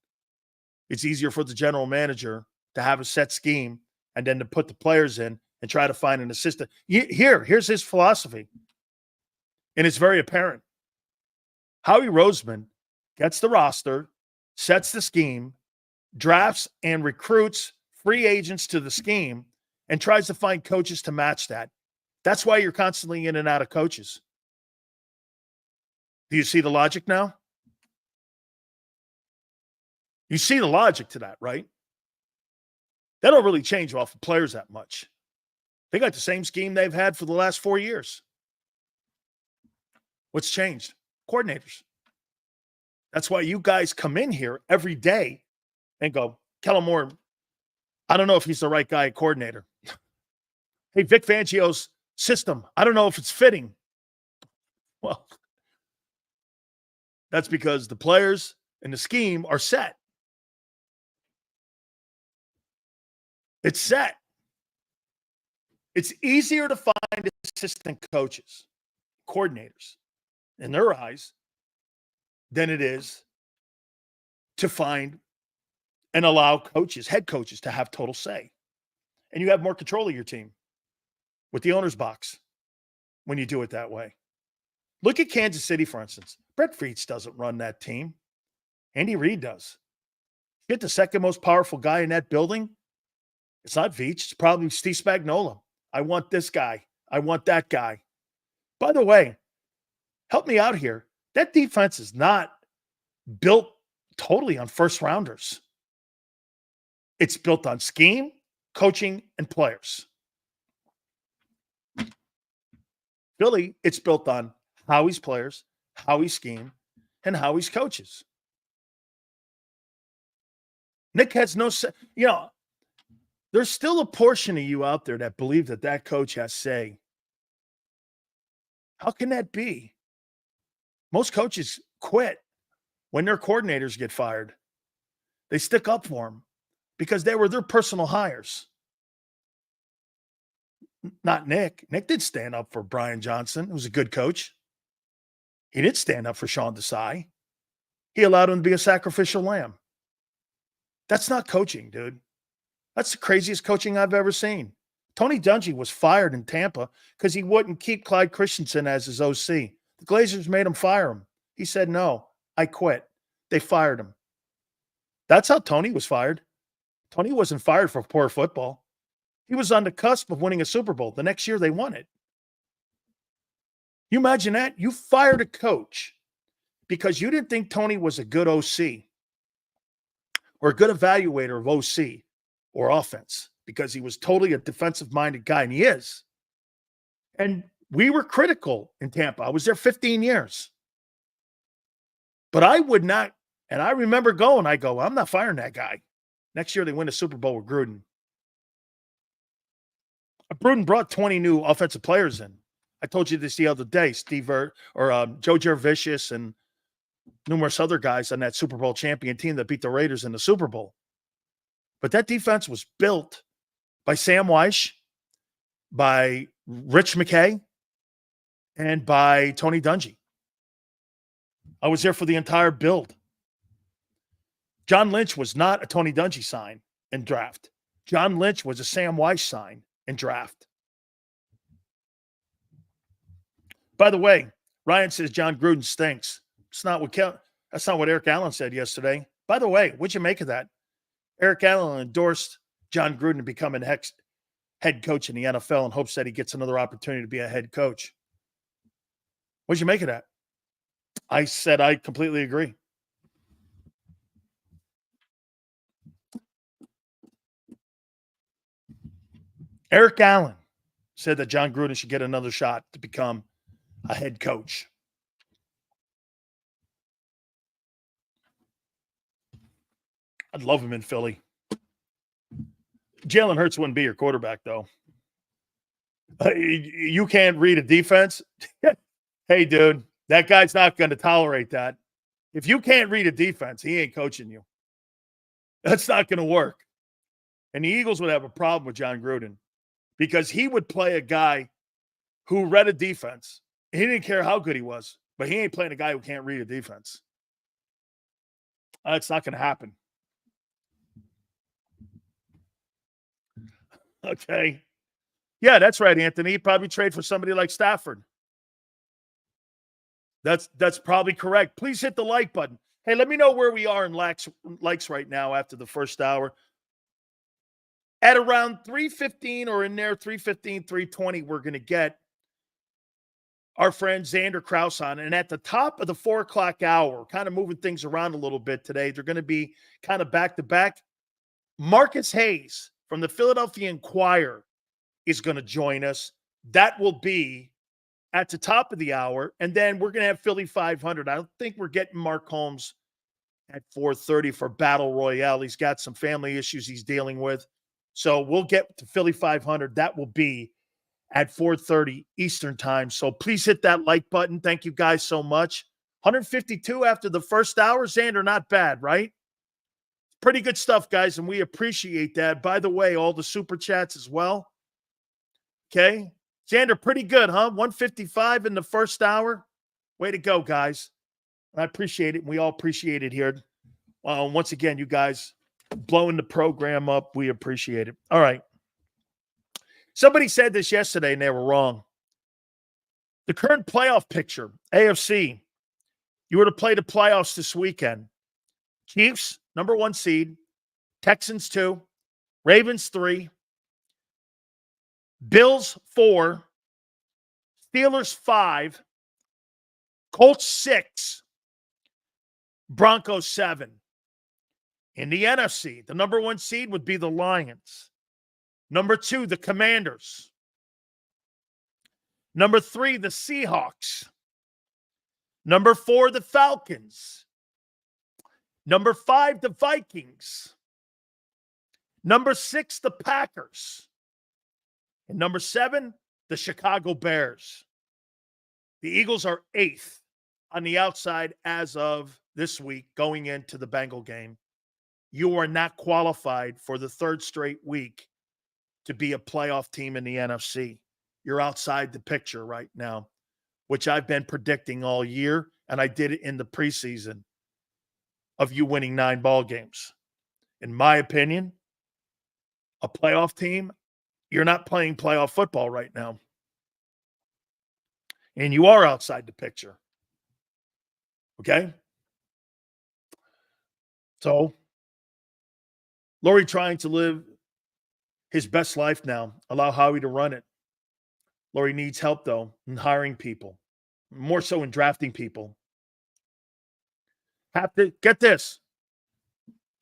It's easier for the general manager to have a set scheme and then to put the players in and try to find an assistant. Here's his philosophy. And it's very apparent. Howie Roseman gets the roster, sets the scheme, drafts and recruits free agents to the scheme, and tries to find coaches to match that. That's why you're constantly in and out of coaches. Do you see the logic now? You see the logic to that, right? They don't really change off of players that much. They got the same scheme they've had for the last 4 years. What's changed? Coordinators. That's why you guys come in here every day and go, Kellen Moore, I don't know if he's the right guy coordinator. Hey, Vic Fangio's system, I don't know if it's fitting. Well, that's because the players and the scheme are set. It's set. It's easier to find assistant coaches, coordinators, in their eyes, than it is to find and allow coaches, head coaches, to have total say. And you have more control of your team with the owner's box when you do it that way. Look at Kansas City, for instance. Brett Veach doesn't run that team. Andy Reid does. Get the second most powerful guy in that building. It's not Veach. It's probably Steve Spagnuolo. I want this guy. I want that guy. By the way, help me out here. That defense is not built totally on first rounders. It's built on scheme, coaching, and players. Philly, it's built on Howie's players, Howie's scheme, and Howie's coaches. Nick has no, there's still a portion of you out there that believe that that coach has say. How can that be? Most coaches quit when their coordinators get fired. They stick up for them because they were their personal hires. Not Nick. Nick did stand up for Brian Johnson, who was a good coach. He did stand up for Sean Desai. He allowed him to be a sacrificial lamb. That's not coaching, dude. That's the craziest coaching I've ever seen. Tony Dungy was fired in Tampa because he wouldn't keep Clyde Christensen as his OC. The Glazers made him fire him. He said, no, I quit. They fired him. That's how Tony was fired. Tony wasn't fired for poor football. He was on the cusp of winning a Super Bowl. The next year they won it. You imagine that? You fired a coach because you didn't think Tony was a good OC or a good evaluator of OC or offense because he was totally a defensive-minded guy, and he is. And we were critical in Tampa. I was there 15 years. But I would not, and I remember I'm not firing that guy. Next year they win a Super Bowl with Gruden. Gruden brought 20 new offensive players in. I told you this the other day, Joe Jervicius and numerous other guys on that Super Bowl champion team that beat the Raiders in the Super Bowl. But that defense was built by Sam Weish, by Rich McKay, and by Tony Dungy. I was there for the entire build. John Lynch was not a Tony Dungy sign in draft. John Lynch was a Sam Weish sign in draft. By the way, Ryan says John Gruden stinks. That's not what Eric Allen said yesterday. By the way, what'd you make of that? Eric Allen endorsed John Gruden to become a head coach in the NFL in hopes that he gets another opportunity to be a head coach. What'd you make of that? I said I completely agree. Eric Allen said that John Gruden should get another shot to become a head coach. I'd love him in Philly. Jalen Hurts wouldn't be your quarterback, though. You can't read a defense? Hey, dude, that guy's not going to tolerate that. If you can't read a defense, he ain't coaching you. That's not going to work. And the Eagles would have a problem with John Gruden because he would play a guy who read a defense. He didn't care how good he was, but he ain't playing a guy who can't read a defense. That's not going to happen. Okay. Yeah, that's right, Anthony. He'd probably trade for somebody like Stafford. That's probably correct. Please hit the like button. Hey, let me know where we are in likes right now after the first hour. At around 3:15 or in there, 3:15, 3:20, we're going to get our friend Xander Krauss on. And at the top of the 4 o'clock hour, kind of moving things around a little bit today, they're going to be kind of back-to-back. Marcus Hayes from the Philadelphia Inquirer is going to join us. That will be at the top of the hour. And then we're going to have Philly 500. I don't think we're getting Mark Holmes at 4:30 for Battle Royale. He's got some family issues he's dealing with. So we'll get to Philly 500. That will be at 4:30 Eastern time. So please hit that like button. Thank you guys so much. 152 after the first hour. Xander, not bad, right? Pretty good stuff, guys, and we appreciate that. By the way, all the super chats as well. Okay. Xander, pretty good, huh? 155 in the first hour. Way to go, guys. I appreciate it. We all appreciate it here. Once again, you guys blowing the program up. We appreciate it. All right. Somebody said this yesterday, and they were wrong. The current playoff picture, AFC, you were to play the playoffs this weekend. Chiefs, number 1 seed. Texans, 2. Ravens, 3. Bills, 4. Steelers, 5. Colts, 6. Broncos, 7. In the NFC, the number 1 seed would be the Lions. Number 2, the Commanders. Number 3, the Seahawks. Number 4, the Falcons. Number 5, the Vikings. Number 6, the Packers. And number 7, the Chicago Bears. The Eagles are 8th on the outside as of this week going into the Bengal game. You are not qualified for the 3rd straight week to be a playoff team in the NFC. You're outside the picture right now, which I've been predicting all year, and I did it in the preseason of you winning 9 ball games. In my opinion, a playoff team, you're not playing playoff football right now. And you are outside the picture. Okay? So, Laurie trying to live his best life now. Allow Howie to run it. Laurie needs help, though, in hiring people. More so in drafting people. Have to get this.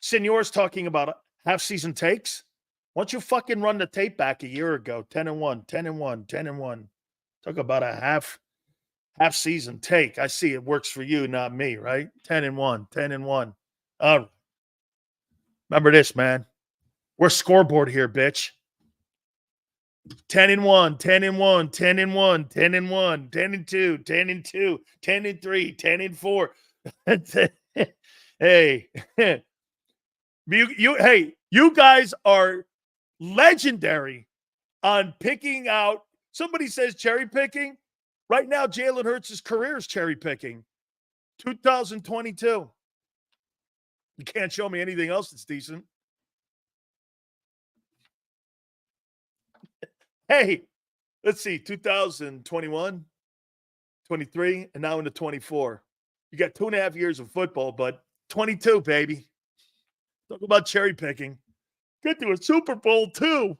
Senor's talking about half-season takes. Why don't you fucking run the tape back a year ago? 10-1, 10-1, 10-1. Talk about a half-season take. I see it works for you, not me, right? 10-1, 10-1. Remember this, man. We're scoreboard here, bitch. 10-1, 10-1, 10-1, 10-1, 10-2, 10-2, 10-3, 10-4. Hey, you guys are legendary on picking out. Somebody says cherry picking. Right now, Jalen Hurts' career is cherry picking. 2022. You can't show me anything else that's decent. Hey, let's see, 2021, 23, and now into 24. You got 2.5 years of football, but 22, baby. Talk about cherry picking. Get to a Super Bowl, too.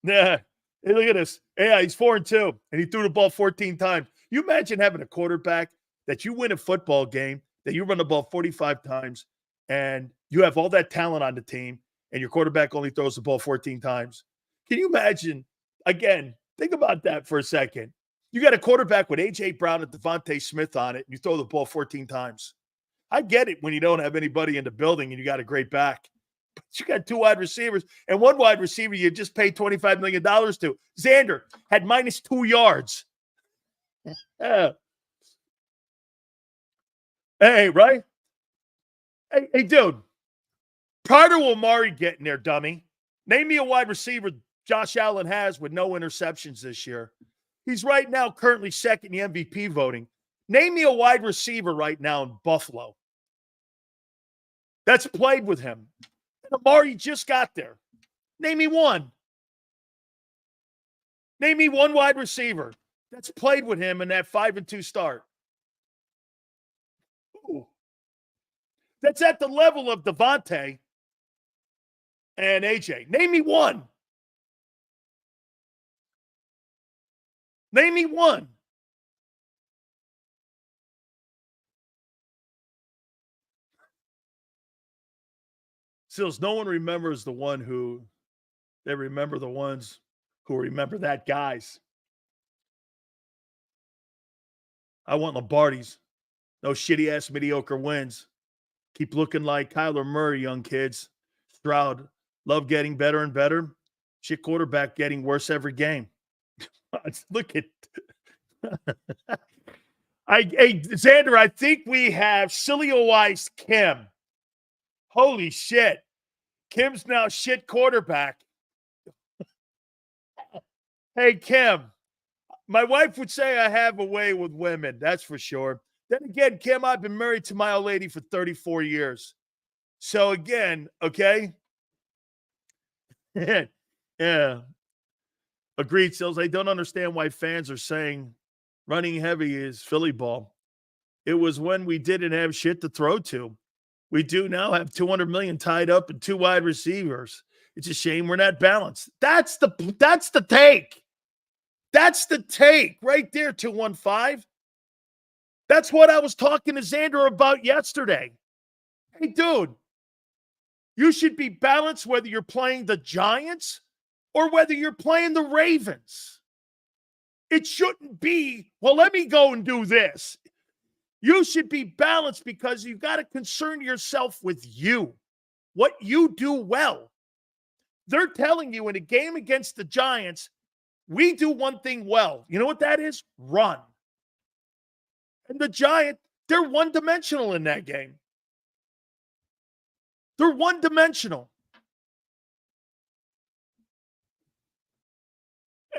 Yeah. Hey, look at this. Yeah, he's 4-2, and he threw the ball 14 times. You imagine having a quarterback that you win a football game, that you run the ball 45 times, and you have all that talent on the team, and your quarterback only throws the ball 14 times. Can you imagine? Again, think about that for a second. You got a quarterback with A.J. Brown and Devontae Smith on it, and you throw the ball 14 times. I get it when you don't have anybody in the building and you got a great back. But you got 2 wide receivers, and 1 wide receiver you just paid $25 million to. Xander had -2 yards. Yeah. Hey, right? Hey, dude. Prior to Omari getting there, dummy, name me a wide receiver Josh Allen has with no interceptions this year. He's right now currently second in the MVP voting. Name me a wide receiver right now in Buffalo that's played with him. And Omari just got there. Name me one. Name me one wide receiver that's played with him in that 5-2 start. Ooh. That's at the level of Devontae and AJ. Name me one. Name me one. Sills, no one remembers the one who, they remember the ones who remember that guys. I want Lombardi's. No shitty-ass mediocre wins. Keep looking like Kyler Murray, young kids. Stroud, love getting better and better. Shit quarterback getting worse every game. Look at hey, Xander, I think we have Sileo-wise Kim. Holy shit. Kim's now shit quarterback. Hey, Kim, my wife would say I have a way with women. That's for sure. Then again, Kim, I've been married to my old lady for 34 years. So again, okay. Yeah. Agreed, Sills. I don't understand why fans are saying running heavy is Philly ball. It was when we didn't have shit to throw to. We do now have 200 million tied up and 2 wide receivers. It's a shame we're not balanced. That's the take. That's the take right there, 215. That's what I was talking to Xander about yesterday. Hey, dude, you should be balanced whether you're playing the Giants or whether you're playing the Ravens. It shouldn't be, well, let me go and do this. You should be balanced because you've got to concern yourself with you, what you do well. They're telling you in a game against the Giants, we do one thing well. You know what that is? Run. And the Giants, they're one-dimensional in that game. They're one-dimensional.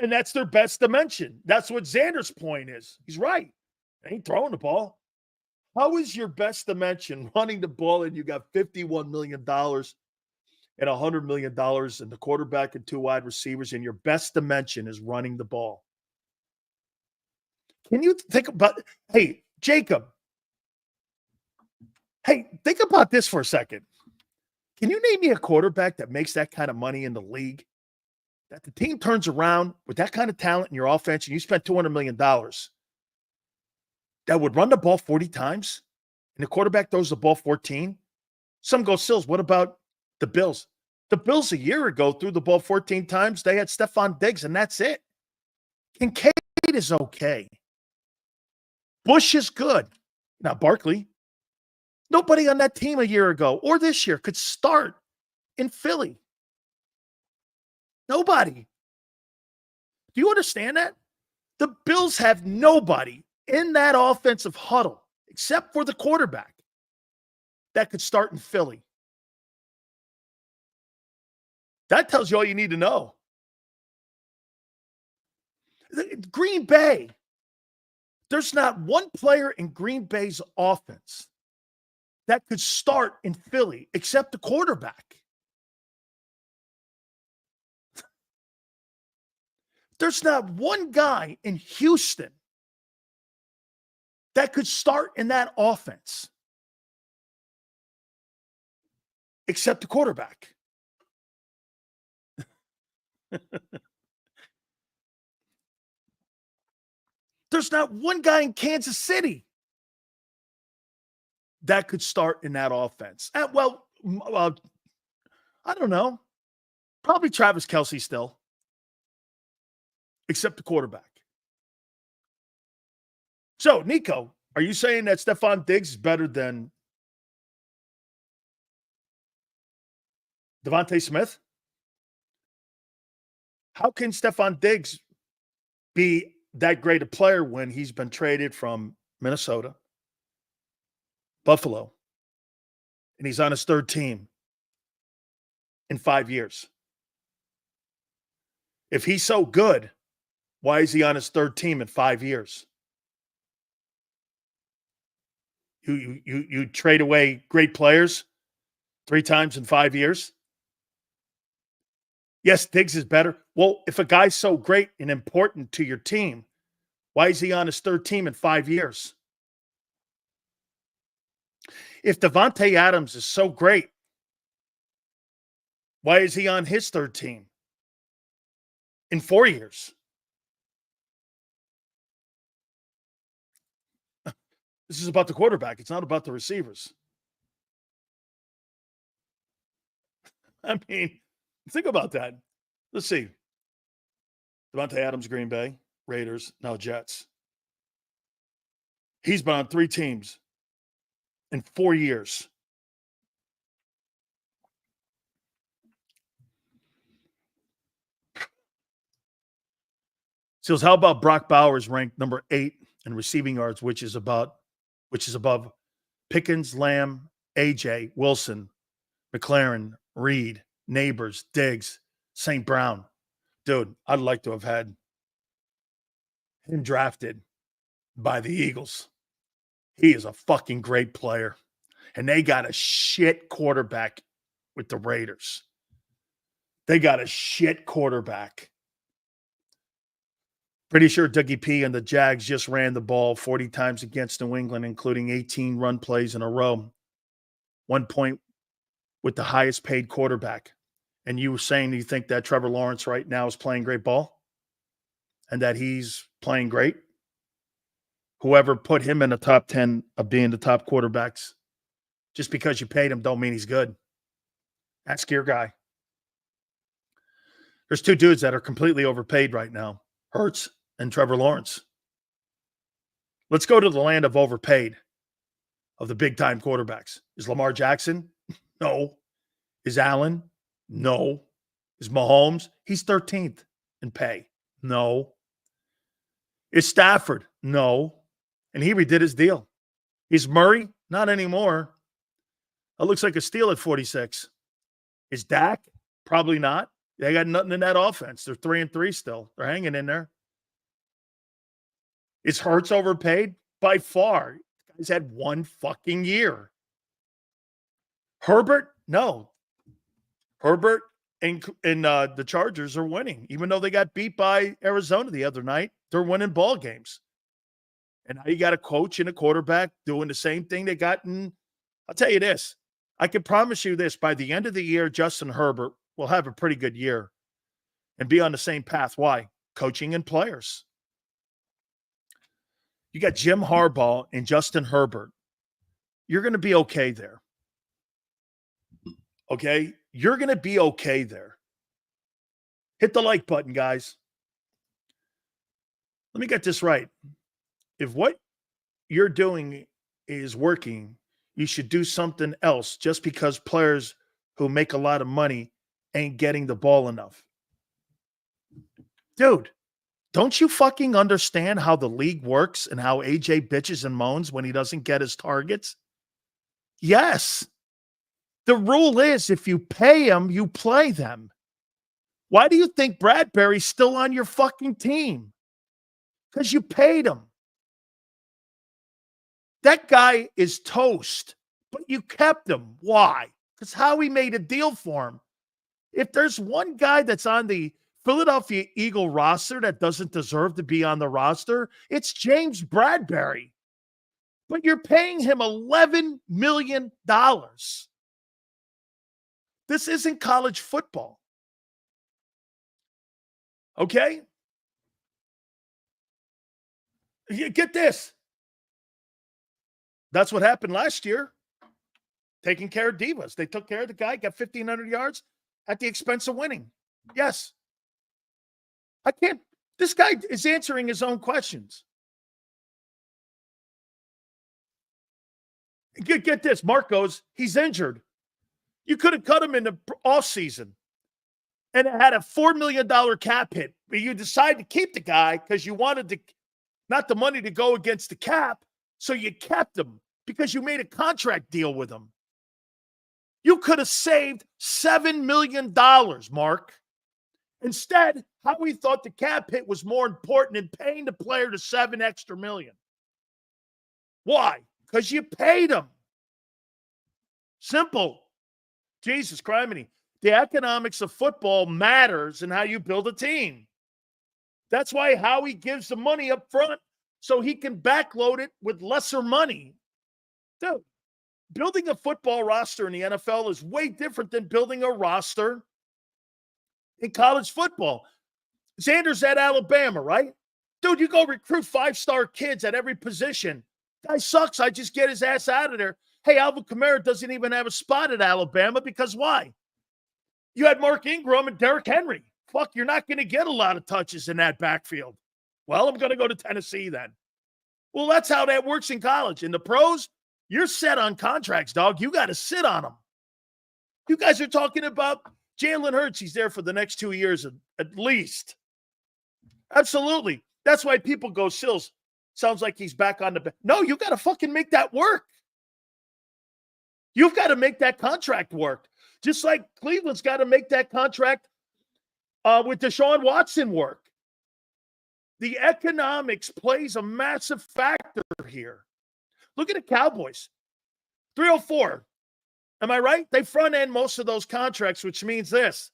And that's their best dimension. That's what Xander's point is. He's right. They ain't throwing the ball. How is your best dimension running the ball and you got $51 million and $100 million and the quarterback and 2 wide receivers, and your best dimension is running the ball? Can you think about, hey, JAKIB, hey, think about this for a second. Can you name me a quarterback that makes that kind of money in the league? That the team turns around with that kind of talent in your offense and you spent $200 million that would run the ball 40 times and the quarterback throws the ball 14? Some go, Sills, what about the Bills? The Bills a year ago threw the ball 14 times. They had Stephon Diggs, and that's it. Kincaid is okay. Bush is good. Now, Barkley, nobody on that team a year ago or this year could start in Philly. Nobody. Do you understand that? The Bills have nobody in that offensive huddle except for the quarterback that could start in Philly. That tells you all you need to know. Green Bay. There's not one player in Green Bay's offense that could start in Philly except the quarterback. There's not one guy in Houston that could start in that offense except the quarterback. There's not one guy in Kansas City that could start in that offense. I don't know. Probably Travis Kelce still, except the quarterback. So, Nico, are you saying that Stephon Diggs is better than Devontae Smith? How can Stephon Diggs be that great a player when he's been traded from Minnesota, Buffalo, and he's on his 3rd team in 5 years? If he's so good, why is he on his 3rd team in 5 years? You trade away great players 3 times in 5 years? Yes, Diggs is better. Well, if a guy's so great and important to your team, why is he on his 3rd team in 5 years? If Devontae Adams is so great, why is he on his 3rd team in 4 years? This is about the quarterback. It's not about the receivers. I mean, think about that. Let's see. Devontae Adams, Green Bay, Raiders, now Jets. He's been on 3 teams in 4 years. So how about Brock Bowers ranked number 8 in receiving yards, which is above Pickens, Lamb, AJ, Wilson, McLaren, Reed, Neighbors, Diggs, St. Brown. Dude, I'd like to have had him drafted by the Eagles. He is a fucking great player. And they got a shit quarterback with the Raiders. They got a shit quarterback. Pretty sure Dougie P and the Jags just ran the ball 40 times against New England, including 18 run plays in a row. 1 point with the highest paid quarterback. And you were saying you think that Trevor Lawrence right now is playing great ball? And that he's playing great? Whoever put him in the top 10 of being the top quarterbacks, just because you paid him don't mean he's good. Ask your guy. There's 2 dudes that are completely overpaid right now, Hurts and Trevor Lawrence. Let's go to the land of overpaid, of the big-time quarterbacks. Is Lamar Jackson? No. Is Allen? No. Is Mahomes? He's 13th in pay. No. Is Stafford? No. And he redid his deal. Is Murray? Not anymore. That looks like a steal at 46. Is Dak? Probably not. They got nothing in that offense. They're 3-3 still. They're hanging in there. Is Hurts overpaid? By far. He's had 1 fucking year. Herbert? No. Herbert and the Chargers are winning. Even though they got beat by Arizona the other night, they're winning ball games. And now you got a coach and a quarterback doing the same thing they got in. I'll tell you this. I can promise you this. By the end of the year, Justin Herbert will have a pretty good year and be on the same path. Why? Coaching and players. You got Jim Harbaugh and Justin Herbert. You're going to be okay there. Okay? You're going to be okay there. Hit the like button, guys. Let me get this right. If what you're doing is working, you should do something else just because players who make a lot of money ain't getting the ball enough. Dude, don't you fucking understand how the league works and how AJ bitches and moans when he doesn't get his targets? Yes. The rule is if you pay them, you play them. Why do you think Bradbury's still on your fucking team? Because you paid him. That guy is toast, but you kept him. Why? Because Howie made a deal for him. If there's one guy that's on the Philadelphia Eagle roster that doesn't deserve to be on the roster, it's James Bradbury. But you're paying him $11 million. This isn't college football. Okay? Get this. That's what happened last year. Taking care of divas. They took care of the guy, got 1,500 yards at the expense of winning. Yes. I can't. This guy is answering his own questions. Get this. Mark goes, he's injured. You could have cut him in the offseason and it had a $4 million cap hit. But you decided to keep the guy because you wanted to, not the money to go against the cap. So you kept him because you made a contract deal with him. You could have saved $7 million, Mark. Instead, Howie thought the cap hit was more important than paying the player the $7 extra million. Why? Because you paid him. Simple. Jesus criminy. The economics of football matters in how you build a team. That's why Howie gives the money up front so he can backload it with lesser money. Dude, building a football roster in the NFL is way different than building a roster in college football. Xander's at Alabama, right? Dude, you go recruit 5-star kids at every position. Guy sucks. I just get his ass out of there. Hey, Alvin Kamara doesn't even have a spot at Alabama because why? You had Mark Ingram and Derrick Henry. Fuck, you're not going to get a lot of touches in that backfield. Well, I'm going to go to Tennessee then. Well, that's how that works in college. In the pros, You're set on contracts, dog. You got to sit on them. You guys are talking about Jalen Hurts. He's there for the next 2 years at least. Absolutely. That's why people go, Sills, sounds like he's back on the bench. No, you got to fucking make that work. You've got to make that contract work. Just like Cleveland's got to make that contract with Deshaun Watson work. The economics plays a massive factor here. Look at the Cowboys. 304. Am I right? They front end most of those contracts, which means this.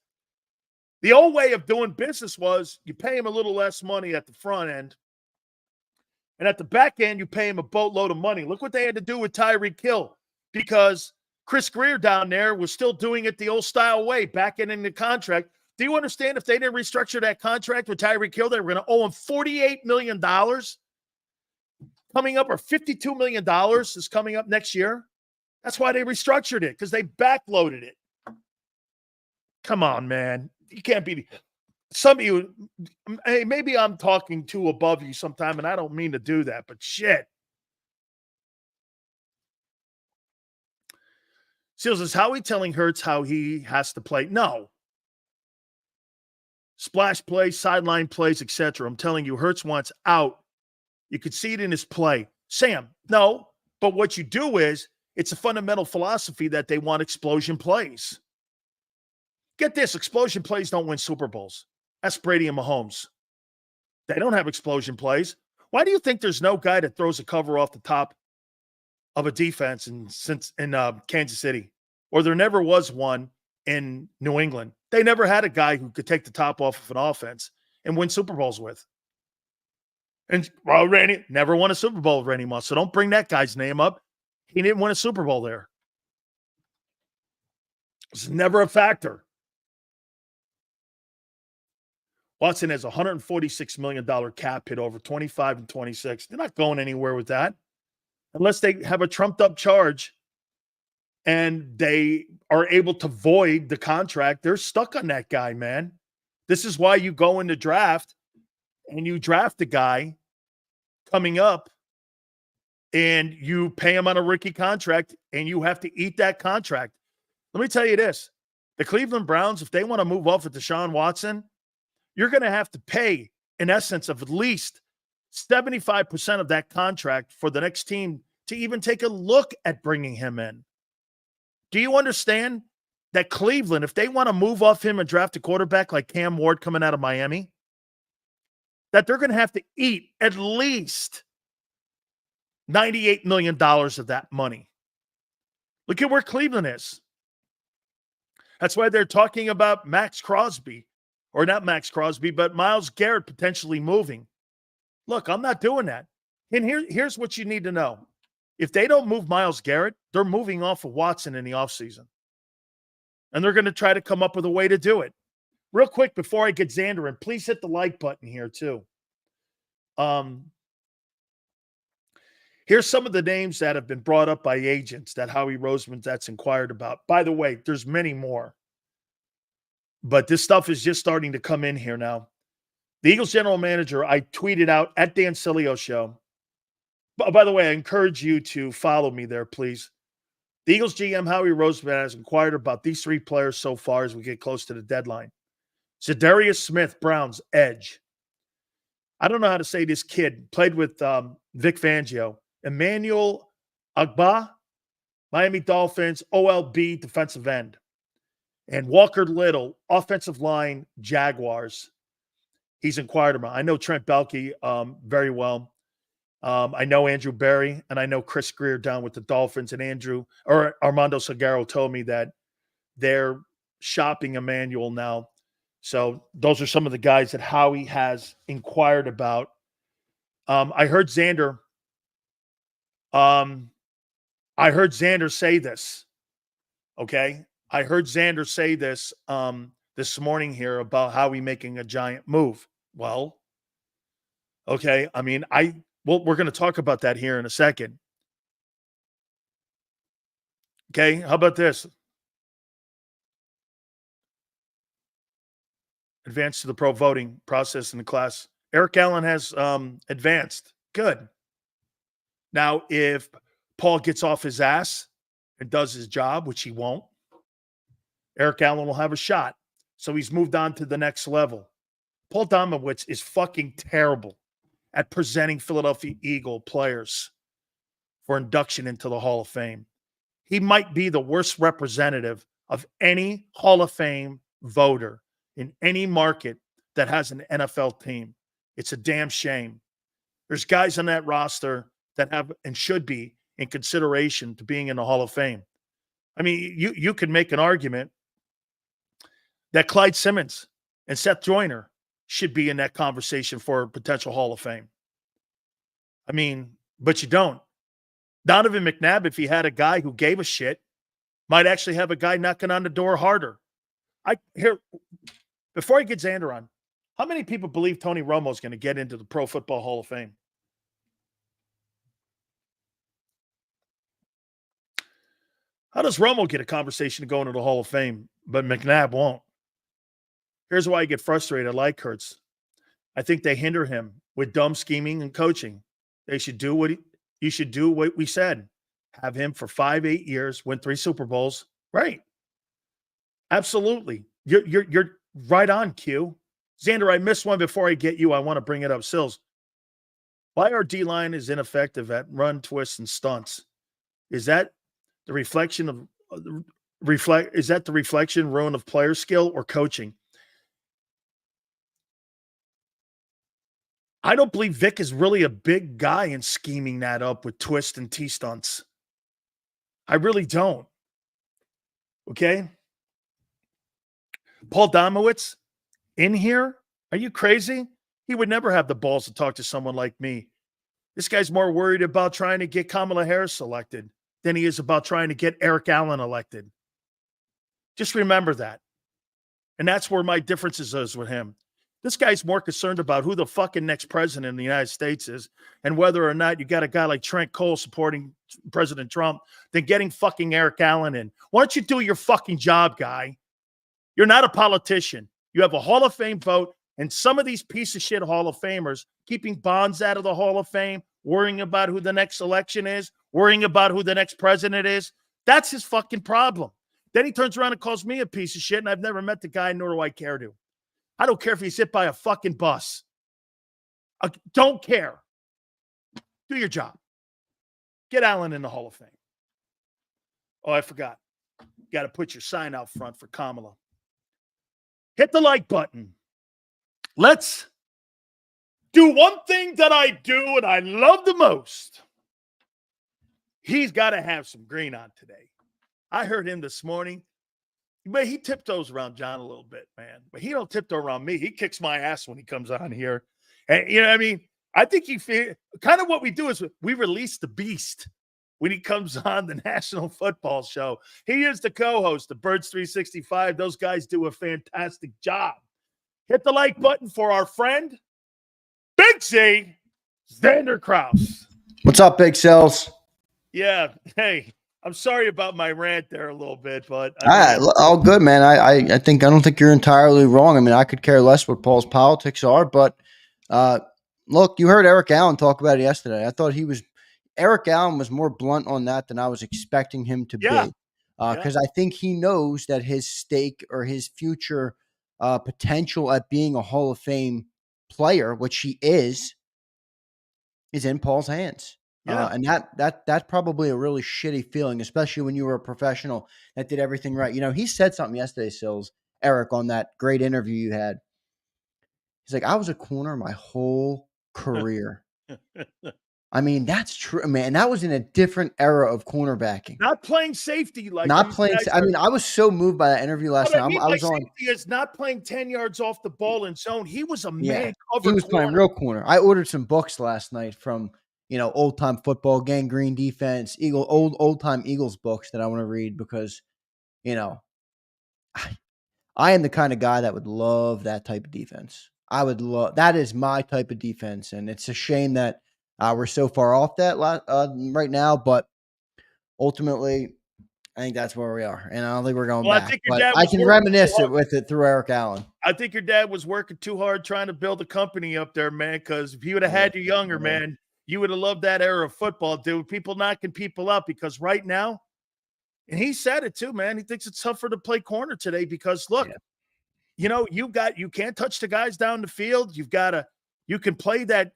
The old way of doing business was you pay him a little less money at the front end. And at the back end, you pay him a boatload of money. Look what they had to do with Tyreek Hill, because Chris Greer down there was still doing it the old style way, back ending the contract. Do you understand if they didn't restructure that contract with Tyreek Hill, they were going to owe him $48 million coming up, or $52 million is coming up next year? That's why they restructured it, because they backloaded it. Come on, man. You can't be – some of you – hey, maybe I'm talking too above you sometime, and I don't mean to do that, but shit. Seals, is Howie telling Hurts how he has to play? No. Splash plays, sideline plays, etc. I'm telling you, Hurts wants out. You could see it in his play. Sam, no. But what you do is, it's a fundamental philosophy that they want explosion plays. Get this, explosion plays don't win Super Bowls. That's Brady and Mahomes. They don't have explosion plays. Why do you think there's no guy that throws a cover off the top of a defense in Kansas City? Or there never was one in New England. They never had a guy who could take the top off of an offense and win Super Bowls with. And Randy never won a Super Bowl with Randy Moss, so don't bring that guy's name up. He didn't win a Super Bowl there. It's never a factor. Watson has a $146 million cap hit over 25 and 26. They're not going anywhere with that unless they have a trumped-up charge and they are able to void the contract. They're stuck on that guy, man. This is why you go in the draft and you draft a guy coming up and you pay him on a rookie contract and you have to eat that contract. Let me tell you this. The Cleveland Browns, if they want to move off of Deshaun Watson, you're going to have to pay, in essence, of at least 75% of that contract for the next team to even take a look at bringing him in. Do you understand that Cleveland, if they want to move off him and draft a quarterback like Cam Ward coming out of Miami, that they're going to have to eat at least $98 million of that money? Look at where Cleveland is. That's why they're talking about Max Crosby. Or not Max Crosby, but Myles Garrett potentially moving. Look, I'm not doing that. And here's what you need to know. If they don't move Myles Garrett, they're moving off of Watson in the offseason. And they're going to try to come up with a way to do it. Real quick, before I get Xander in, please hit the like button here too. Here's some of the names that have been brought up by agents that Howie Roseman that's inquired about. By the way, there's many more. But this stuff is just starting to come in here now. The Eagles general manager, I tweeted out at Dan Sileo show. By the way, I encourage you to follow me there, please. The Eagles GM, Howie Roseman, has inquired about these three players so far as we get close to the deadline. Za'Darius Smith, Browns, edge. I don't know how to say this kid. Played with Vic Fangio. Emmanuel Agba, Miami Dolphins, OLB, defensive end. And Walker Little, offensive line, Jaguars. He's inquired about. I know Trent Baalke very well. I know Andrew Berry, and I know Chris Greer down with the Dolphins. And Armando Salguero told me that they're shopping Emmanuel now. So those are some of the guys that Howie has inquired about. I heard Xander. Say this. Okay. I heard Xander say this this morning here about Howie making a giant move. Well, okay. I mean, we're going to talk about that here in a second. Okay. How about this? Advance to the pro voting process in the class. Eric Allen has advanced. Good. Now, if Paul gets off his ass and does his job, which he won't, Eric Allen will have a shot. So he's moved on to the next level. Paul Domowitz is fucking terrible at presenting Philadelphia Eagle players for induction into the Hall of Fame. He might be the worst representative of any Hall of Fame voter in any market that has an NFL team. It's a damn shame. There's guys on that roster that have and should be in consideration to being in the Hall of Fame. I mean, you could make an argument that Clyde Simmons and Seth Joyner should be in that conversation for potential Hall of Fame. I mean, but you don't. Donovan McNabb, if he had a guy who gave a shit, might actually have a guy knocking on the door harder. Before I get Xander on, how many people believe Tony Romo's going to get into the Pro Football Hall of Fame? How does Romo get a conversation to go into the Hall of Fame, but McNabb won't? Here's why I get frustrated. I like Hurts. I think they hinder him with dumb scheming and coaching. They should do what you should do what we said. Have him for 5-8 years, win 3 Super Bowls. Right. Absolutely. You're right on, Q. Xander, I missed one before I get you. I want to bring it up. Sills. Why our D-line is ineffective at run, twists, and stunts? Is that the reflection of is that the reflection, ruin of player skill or coaching? I don't believe Vic is really a big guy in scheming that up with twist and T-stunts. I really don't. Okay? Paul Domowitz in here? Are you crazy? He would never have the balls to talk to someone like me. This guy's more worried about trying to get Kamala Harris elected than he is about trying to get Eric Allen elected. Just remember that. And that's where my differences is with him. This guy's more concerned about who the fucking next president in the United States is and whether or not you got a guy like Trent Cole supporting President Trump than getting fucking Eric Allen in. Why don't you do your fucking job, guy? You're not a politician. You have a Hall of Fame vote, and some of these piece of shit Hall of Famers keeping Bonds out of the Hall of Fame, worrying about who the next election is, worrying about who the next president is. That's his fucking problem. Then he turns around and calls me a piece of shit, and I've never met the guy, nor do I care to. I don't care if he's hit by a fucking bus. I don't care. Do your job. Get Allen in the Hall of Fame. Oh, I forgot. You got to put your sign out front for Kamala. Hit the like button. Let's do one thing that I do and I love the most. He's got to have some green on today. I heard him this morning. But he tiptoes around John a little bit, man. But he don't tiptoe around me. He kicks my ass when he comes on here. And, you know what I mean? I think he feel kind of what we do is we release the beast when he comes on the National Football Show. He is the co-host of Birds 365. Those guys do a fantastic job. Hit the like button for our friend, Big Z, Xander Krauss. What's up, Big Cells? Yeah. Hey. I'm sorry about my rant there a little bit, but all good, man. I don't think you're entirely wrong. I mean, I could care less what Paul's politics are, but look, you heard Eric Allen talk about it yesterday. I thought Eric Allen was more blunt on that than I was expecting him to be, because I think he knows that his stake or his future potential at being a Hall of Fame player, which he is in Paul's hands. Yeah. And that's probably a really shitty feeling, especially when you were a professional that did everything right. You know, he said something yesterday, Sills, Eric, on that great interview you had. He's like, I was a corner my whole career. I mean, that's true, man. That was in a different era of cornerbacking. Not playing safety. Not playing. I mean, I was so moved by that interview last night. I was on. Safety is not playing 10 yards off the ball in zone. He was a man cover. He was playing real corner. I ordered some books last night from old time football, gangrene defense, old time Eagles books that I want to read because, I am the kind of guy that would love that type of defense. That is my type of defense. And it's a shame that we're so far off that right now, but ultimately I think that's where we are. And I don't think we're going back, but I can reminisce with it through Eric Allen. I think your dad was working too hard trying to build a company up there, man. Cause if he would have had you younger, man, you would have loved that era of football, dude. People knocking people up because right now, and he said it too, man. He thinks it's tougher to play corner today because look, you can't touch the guys down the field. You can play that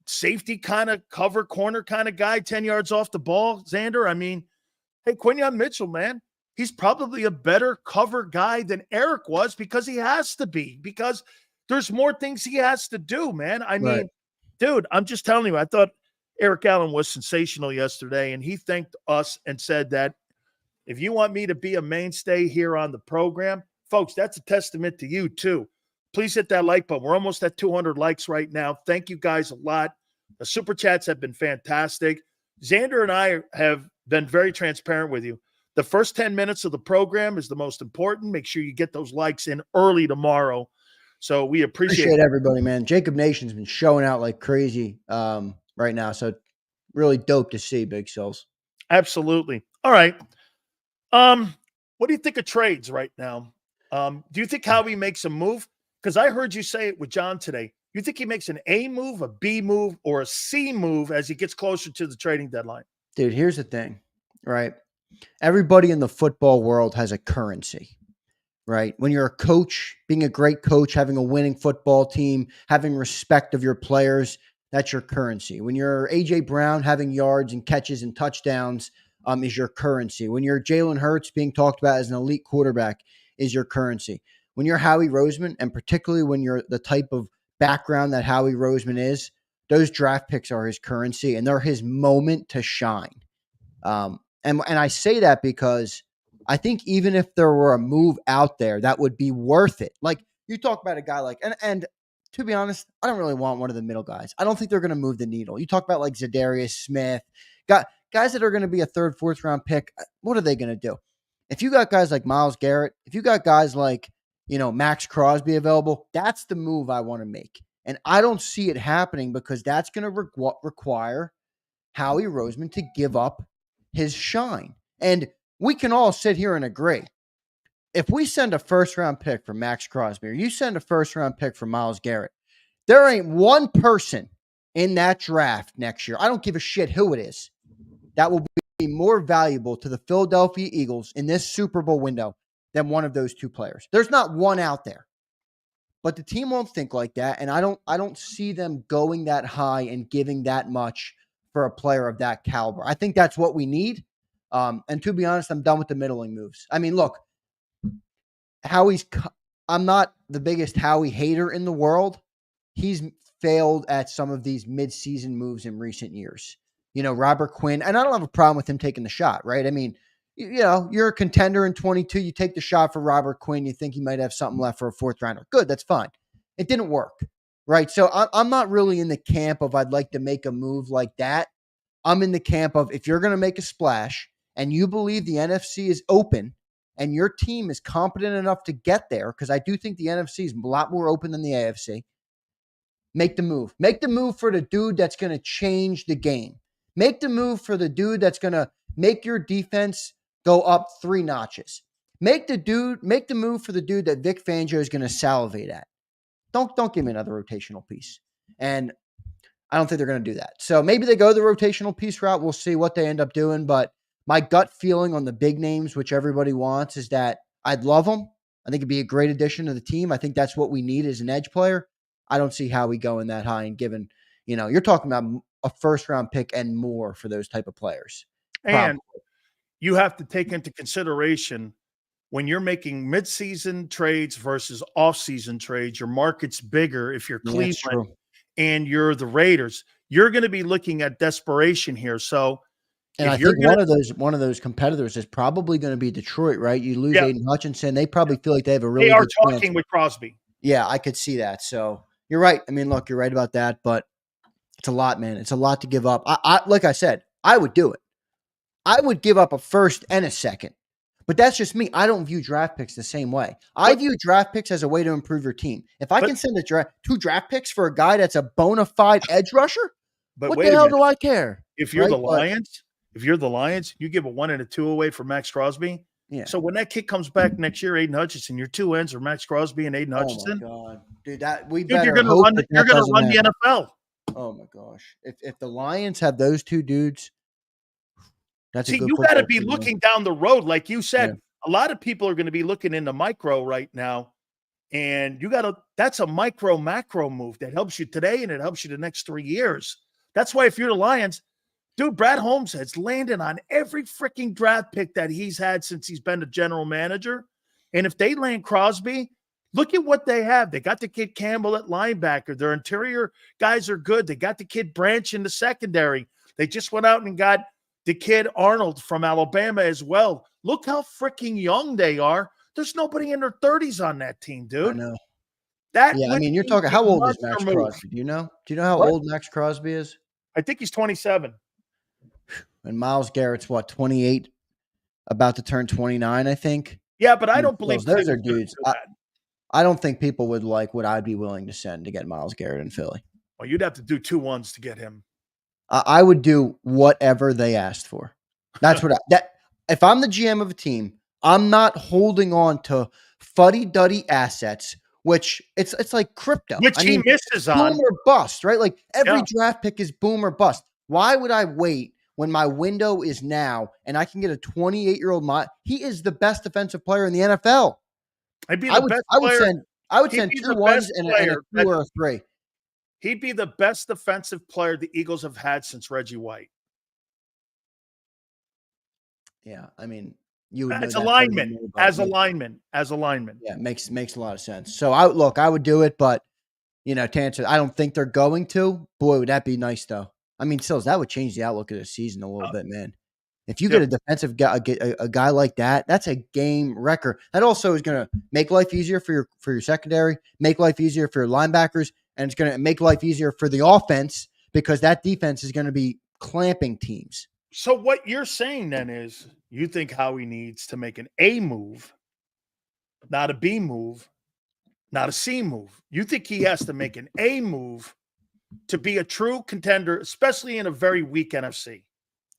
safety kind of cover corner kind of guy 10 yards off the ball, Xander. I mean, hey, Quinyon Mitchell, man, he's probably a better cover guy than Eric was because he has to be, because there's more things he has to do, man. I mean, dude, I'm just telling you, I thought Eric Allen was sensational yesterday, and he thanked us and said that if you want me to be a mainstay here on the program, folks, that's a testament to you too. Please hit that like button. We're almost at 200 likes right now. Thank you guys a lot. The super chats have been fantastic. Xander and I have been very transparent with you. The first 10 minutes of the program is the most important. Make sure you get those likes in early tomorrow. So we appreciate everybody, man. JAKIB Nation's been showing out like crazy right now. So really dope to see, Big Sills. Absolutely. All right. What do you think of trades right now? Do you think Howie makes a move? Because I heard you say it with John today. You think he makes an A move, a B move, or a C move as he gets closer to the trading deadline? Dude, here's the thing, right? Everybody in the football world has a currency, right? When you're a coach, being a great coach, having a winning football team, having respect of your players, that's your currency. When you're A.J. Brown, having yards and catches and touchdowns is your currency. When you're Jalen Hurts, being talked about as an elite quarterback, is your currency. When you're Howie Roseman, and particularly when you're the type of background that Howie Roseman is, those draft picks are his currency, and they're his moment to shine. And I say that because I think even if there were a move out there that would be worth it, like you talk about a guy like, and to be honest, I don't really want one of the middle guys. I don't think they're going to move the needle. You talk about like Zadarius Smith, guys that are going to be a third, fourth round pick. What are they going to do? If you got guys like Myles Garrett, if you got guys like, Max Crosby available, that's the move I want to make. And I don't see it happening because that's going to require Howie Roseman to give up his shine. And we can all sit here and agree. If we send a first-round pick for Max Crosby, or you send a first-round pick for Myles Garrett, there ain't one person in that draft next year, I don't give a shit who it is, that will be more valuable to the Philadelphia Eagles in this Super Bowl window than one of those two players. There's not one out there. But the team won't think like that, and I don't see them going that high and giving that much for a player of that caliber. I think that's what we need. And to be honest, I'm done with the middling moves. I mean, look, I'm not the biggest Howie hater in the world. He's failed at some of these mid-season moves in recent years. Robert Quinn, and I don't have a problem with him taking the shot, right? I mean, you're a contender in 22. You take the shot for Robert Quinn. You think he might have something left for a fourth rounder. Good. That's fine. It didn't work, right? So I'm not really in the camp of I'd like to make a move like that. I'm in the camp of if you're going to make a splash and you believe the NFC is open and your team is competent enough to get there, because I do think the NFC is a lot more open than the AFC, make the move. Make the move for the dude that's going to change the game. Make the move for the dude that's going to make your defense go up 3 notches. Make the move for the dude that Vic Fangio is going to salivate at. Don't give me another rotational piece. And I don't think they're going to do that. So maybe they go the rotational piece route. We'll see what they end up doing. But my gut feeling on the big names, which everybody wants, is that I'd love them. I think it'd be a great addition to the team. I think that's what we need as an edge player. I don't see how we go in that high and given, you're talking about a first round pick and more for those type of players. And you have to take into consideration when you're making midseason trades versus offseason trades, your market's bigger. If you're Cleveland and you're the Raiders, you're going to be looking at desperation here. So, and I think one of those competitors is probably going to be Detroit, right? You lose Aiden Hutchinson, they probably feel like they have a really. They are good talking chance with Crosby. Yeah, I could see that. So you're right. I mean, look, you're right about that, but it's a lot, man. It's a lot to give up. I like I said, I would do it. I would give up a first and a second. But that's just me. I don't view draft picks the same way. I view draft picks as a way to improve your team. If I can send 2 draft picks for a guy that's a bona fide edge rusher, what the hell do I care? If you're the Lions, you give a 1 and a 2 away for Max Crosby. Yeah. So when that kid comes back next year, Aiden Hutchinson, your 2 ends are Max Crosby and Aiden Hutchinson. Oh my God, dude, you're going to run the NFL. Oh my gosh. If the Lions have those two dudes, that's a See, good you got to football be team, man. looking down the road. Like you Yeah. said, a lot of people are going to be looking into micro right now. And that's a micro macro move that helps you today and it helps you the next 3 years. That's why if you're the Lions, dude, Brad Holmes has landed on every freaking draft pick that he's had since he's been the general manager. And if they land Crosby, look at what they have. They got the kid Campbell at linebacker. Their interior guys are good. They got the kid Branch in the secondary. They just went out and got the kid Arnold from Alabama as well. Look how freaking young they are. There's nobody in their 30s on that team, I dude. know. That Yeah, I would mean, you're be talking a how old is monster Max move. Crosby? Do you know? Do you know how What? old Max Crosby is? I think he's 27. And Miles Garrett's what, 28, about to turn 29, I think. Yeah, but I And don't believe those are Cleveland's gonna dudes. do that. I don't think people would like what I'd be willing to send to get Miles Garrett in Philly. Well, you'd have to do 2 ones to get him. I would do whatever they asked for. That's what if I'm the GM of a team, I'm not holding on to fuddy-duddy assets, which it's like crypto. Which I he mean, misses boom on. or bust, right? Like every Yeah. draft pick is boom or bust. Why would I wait when my window is now and I can get a 28-year-old? He is the best defensive player in the NFL. I'd be the best player. I would He'd send be 2 the ones best and a player 2 or a 3. He'd be the best defensive player the Eagles have had since Reggie White. Yeah, I mean, you would know As that a better than lineman, anybody. as a lineman, as a lineman. Yeah, makes a lot of sense. So I would do it, but to answer, I don't think they're going to. Boy, would that be nice though. I mean, Sills, that would change the outlook of the season a little bit, man. If you get a defensive guy, a guy like that, that's a game wrecker. That also is going to make life easier for your secondary, make life easier for your linebackers, and it's going to make life easier for the offense because that defense is going to be clamping teams. So what you're saying then is you think Howie needs to make an A move, not a B move, not a C move. You think he has to make an A move to be a true contender, especially in a very weak NFC.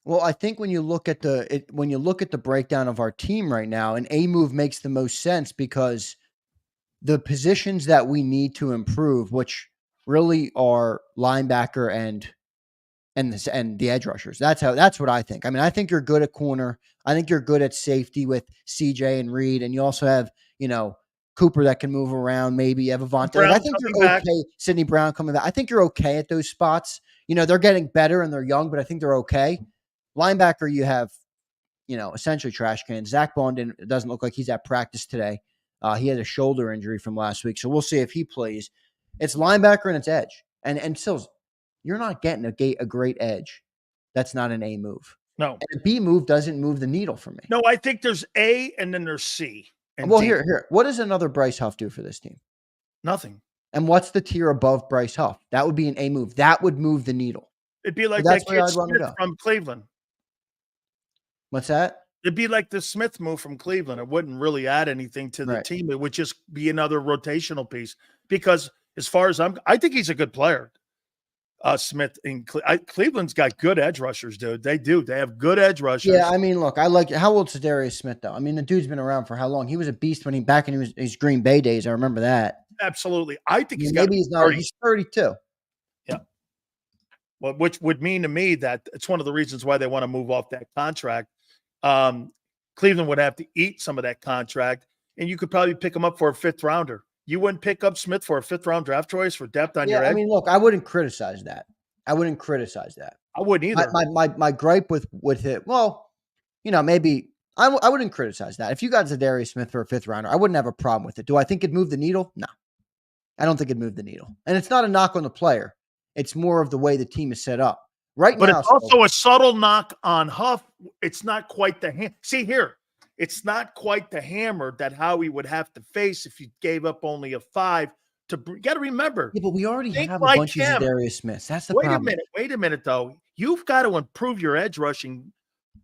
Well, I think when you look at the breakdown of our team right now, an A move makes the most sense because the positions that we need to improve, which really are linebacker and the edge rushers. That's what I think. I mean, I think you're good at corner. I think you're good at safety with CJ and Reed, and you also have Cooper that can move around. Maybe you have Avante. Like, I think you're okay. Back. Sidney Brown coming back. I think you're okay at those spots. They're getting better and they're young, but I think they're okay. Linebacker, you have, essentially trash cans. Zach Bond doesn't look like he's at practice today. He had a shoulder injury from last week, so we'll see if he plays. It's linebacker and it's edge. And Sills, you're not getting a great edge. That's not an A move. No. And a B move doesn't move the needle for me. No, I think there's A and then there's C. And well, D. Here. What does another Bryce Huff do for this team? Nothing. And what's the tier above Bryce Huff? That would be an A move. That would move the needle. It'd be like that kid Smith from Cleveland. What's that? It'd be like the Smith move from Cleveland. It wouldn't really add anything to the team. It would just be another rotational piece. Because as far as I think he's a good player. Smith in Cleveland's got good edge rushers, dude. They do. They have good edge rushers. Yeah, I mean, look, I like how old's Darius Smith though? I mean, the dude's been around for how long? He was a beast when back in his Green Bay days. I remember that. Absolutely. I think he's 32. Yeah. Well, which would mean to me that it's one of the reasons why they want to move off that contract. Cleveland would have to eat some of that contract, and you could probably pick him up for a 5th rounder. You wouldn't pick up Smith for a 5th round draft choice for depth on your edge? I mean, look, I wouldn't criticize that. I wouldn't either. My gripe with it, well, maybe I wouldn't criticize that. If you got Zadarius Smith for a 5th rounder, I wouldn't have a problem with it. Do I think it'd move the needle? No. I don't think it'd move the needle. And it's not a knock on the player. It's more of the way the team is set up. Right but now. But it's also a subtle knock on Huff. It's not quite the see here. It's not quite the hammer that Howie would have to face if you gave up only a 5. You got to remember. Yeah, but we already have a bunch of Darius Smiths. That's the problem. Wait a minute, though. You've got to improve your edge rushing.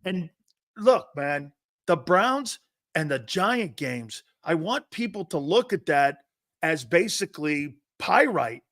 And look, man, the Browns and the Giant games, I want people to look at that as basically pyrite.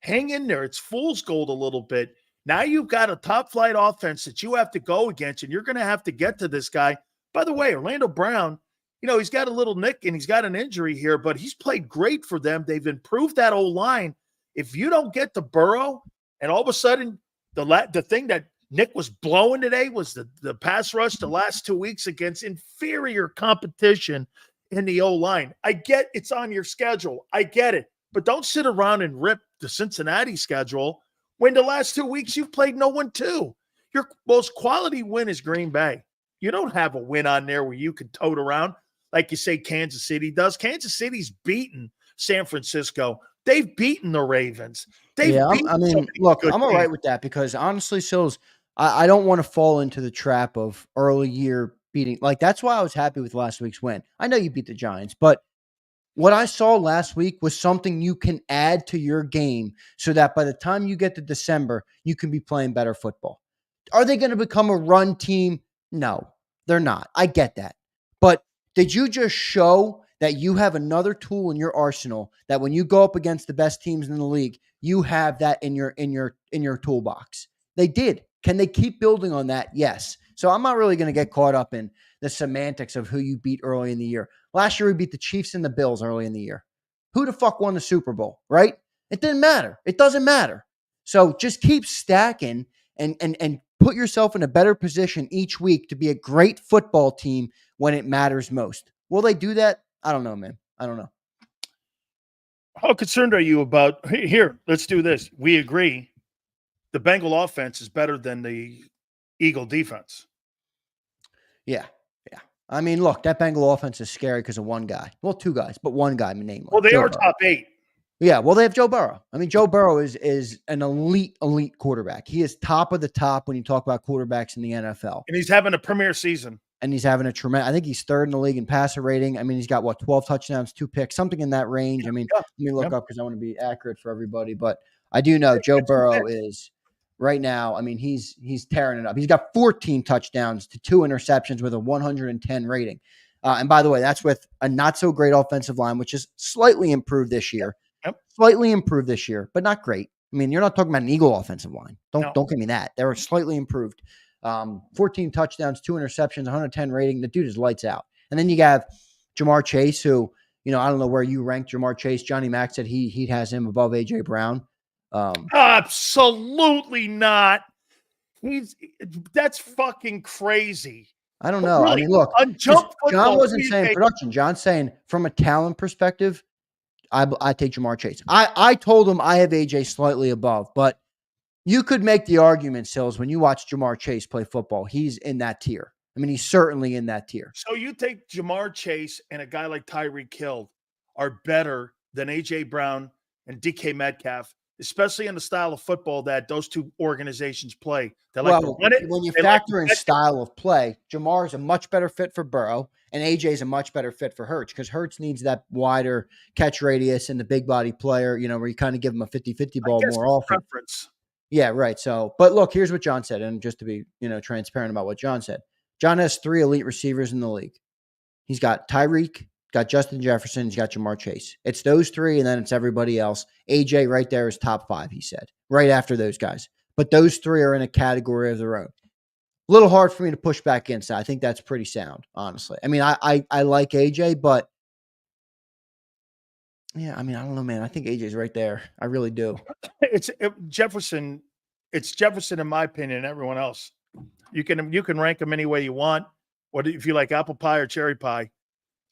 Hang in there. It's fool's gold a little bit. Now you've got a top-flight offense that you have to go against, and you're going to have to get to this guy. By the way, Orlando Brown, he's got a little nick and he's got an injury here, but he's played great for them. They've improved that O-line. If you don't get to Burrow, And all of a sudden, the thing that Nick was blowing today was the pass rush the last 2 weeks against inferior competition in the O-line. I get it's on your schedule. I get it. But don't sit around and rip the Cincinnati schedule when the last 2 weeks you've played no one too. Your most quality win is Green Bay. You don't have a win on there where you can tote around like you say Kansas City does. Kansas City's beaten San Francisco. They've beaten the Ravens. Look, I'm all right with that because honestly, Sills, I don't want to fall into the trap of early year beating. Like, that's why I was happy with last week's win. I know you beat the Giants, but what I saw last week was something you can add to your game so that by the time you get to December, you can be playing better football. Are they going to become a run team? No, they're not. I get that. But did you just show that you have another tool in your arsenal that when you go up against the best teams in the league, you have that in your toolbox? They did. Can they keep building on that? Yes. So I'm not really going to get caught up in the semantics of who you beat early in the year. Last year, we beat the Chiefs and the Bills early in the year. Who the fuck won the Super Bowl, right? It didn't matter. It doesn't matter. So just keep stacking and put yourself in a better position each week to be a great football team when it matters most. Will they do that? I don't know, man. I don't know. How concerned are you about here? Let's do this. We agree. The Bengal offense is better than the Eagle defense. Yeah. I mean, look, that Bengal offense is scary because of one guy. Well, two guys, but one guy, namely. Well, they are top 8. Yeah, well, they have Joe Burrow. I mean, Joe Burrow is an elite quarterback. He is top of the top when you talk about quarterbacks in the NFL. And he's having a premier season. And he's having a tremendous – I think he's third in the league in passer rating. I mean, he's got, 12 touchdowns, 2 picks, something in that range. I mean, let me look up because I want to be accurate for everybody. But I do know Joe Burrow is right now – I mean, he's tearing it up. He's got 14 touchdowns to 2 interceptions with a 110 rating. And by the way, that's with a not-so-great offensive line, which is slightly improved this year. Slightly improved this year, but not great. I mean, you're not talking about an Eagle offensive line. Don't give me that. They were slightly improved. 14 touchdowns, 2 interceptions, 110 rating. The dude is lights out. And then you have Jamar Chase, who, I don't know where you ranked Jamar Chase. Johnny Mack said he has him above AJ Brown. Absolutely not. That's fucking crazy. I don't know. Really, I mean, look, John wasn't saying production. John's saying from a talent perspective, I take Jamar Chase. I told him I have AJ slightly above, but you could make the argument, Sills, when you watch Jamar Chase play football, he's in that tier. I mean, he's certainly in that tier. So you think Jamar Chase and a guy like Tyreek Hill are better than AJ Brown and DK Metcalf, especially in the style of football that those two organizations play? When you factor in style of play, Jamar is a much better fit for Burrow, and AJ is a much better fit for Hurts because Hurts needs that wider catch radius and the big body player, where you kind of give him a 50-50 ball more often. Preference. Yeah, right. So, but look, here's what John said, and just to be, transparent about what John said. John has 3 elite receivers in the league. He's got Tyreek, got Justin Jefferson, he's got Jamar Chase. It's those 3, and then it's everybody else. AJ right there is top 5, he said, right after those guys. But those 3 are in a category of their own. A little hard for me to push back against that. I think that's pretty sound, honestly. I mean, I like AJ, but yeah, I mean, I don't know, man. I think AJ's right there. I really do. It's Jefferson. It's Jefferson, in my opinion, and everyone else. You can rank them any way you want, or if you like apple pie or cherry pie.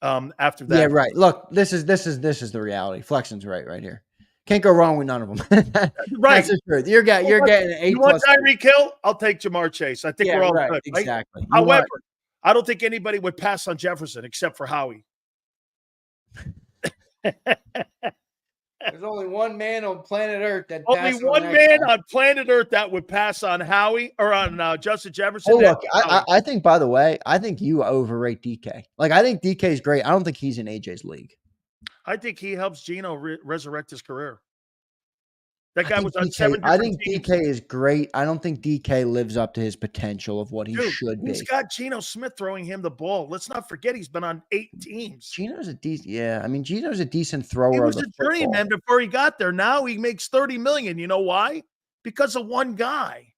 After that, yeah, right. Look, this is the reality. Flexion's right here. Can't go wrong with none of them. Right. That's the truth. You're getting an A+. You want Tyreek Hill? I'll take Jamar Chase. I think we're all good. Right? Exactly. However, I don't think anybody would pass on Jefferson except for Howie. There's only one man on planet Earth that on planet Earth that would pass on Howie or on Justin Jefferson. Oh, look, I think, by the way, I think you overrate DK. Like, I think DK is great. I don't think he's in AJ's league. I think he helps Geno resurrect his career. That guy was on 7 I think DK is great. I don't think DK lives up to his potential of what he should be. He's got Geno Smith throwing him the ball. Let's not forget he's been on 8 teams. Geno's a decent thrower. He was a journeyman before he got there. Now he makes $30 million. You know why? Because of one guy.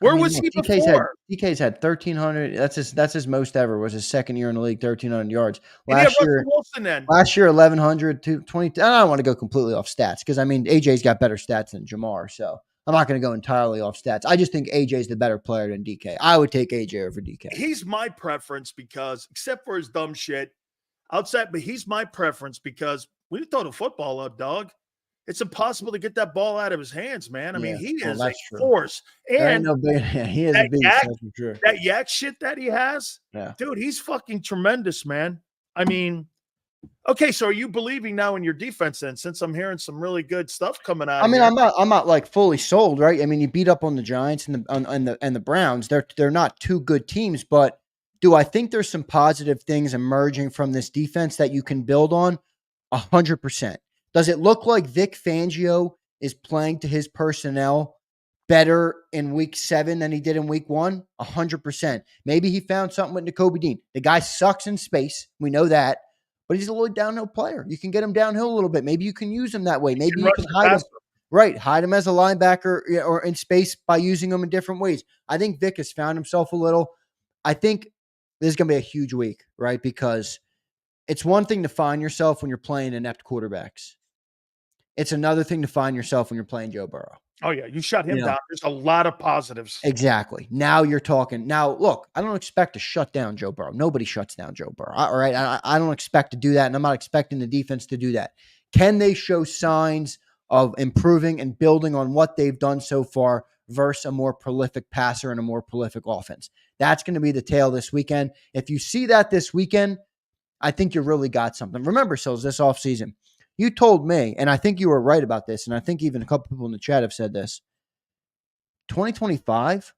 I Where mean, was look, he before? DK's had 1,300. That's his most ever. Was his second year in the league, 1,300 yards. And he had Russell Wilson then. Last year, 1,100 to 20. I don't want to go completely off stats because I mean AJ's got better stats than Jamar, so I'm not going to go entirely off stats. I just think AJ's the better player than DK. I would take AJ over DK. He's my preference because, except for his dumb shit, outside, but he's my preference because when you throw the football up, dog, it's impossible to get that ball out of his hands, man. I mean, he is a force. And he is a beast, that's for sure. That yak shit that he has, dude, he's fucking tremendous, man. I mean, okay, so are you believing now in your defense then? Since I'm hearing some really good stuff coming out. I mean, I'm not like fully sold, right? I mean, you beat up on the Giants and the Browns. They're not two good teams, but do I think there's some positive things emerging from this defense that you can build on? 100%. Does it look like Vic Fangio is playing to his personnel better in week 7 than he did in week 1? 100%. Maybe he found something with Nakobe Dean. The guy sucks in space. We know that. But he's a little downhill player. You can get him downhill a little bit. Maybe you can use him that way. Maybe you can hide him. Right. Hide him as a linebacker or in space by using him in different ways. I think Vic has found himself a little. I think this is going to be a huge week, right? Because it's one thing to find yourself when you're playing inept quarterbacks. It's another thing to find yourself when you're playing Joe Burrow. Oh, yeah. You shut him down. There's a lot of positives. Exactly. Now you're talking. Now, look, I don't expect to shut down Joe Burrow. Nobody shuts down Joe Burrow. All right. I don't expect to do that, and I'm not expecting the defense to do that. Can they show signs of improving and building on what they've done so far versus a more prolific passer and a more prolific offense? That's going to be the tale this weekend. If you see that this weekend, I think you really got something. Remember, Sills, this offseason, you told me, and I think you were right about this, and I think even a couple people in the chat have said this, 2025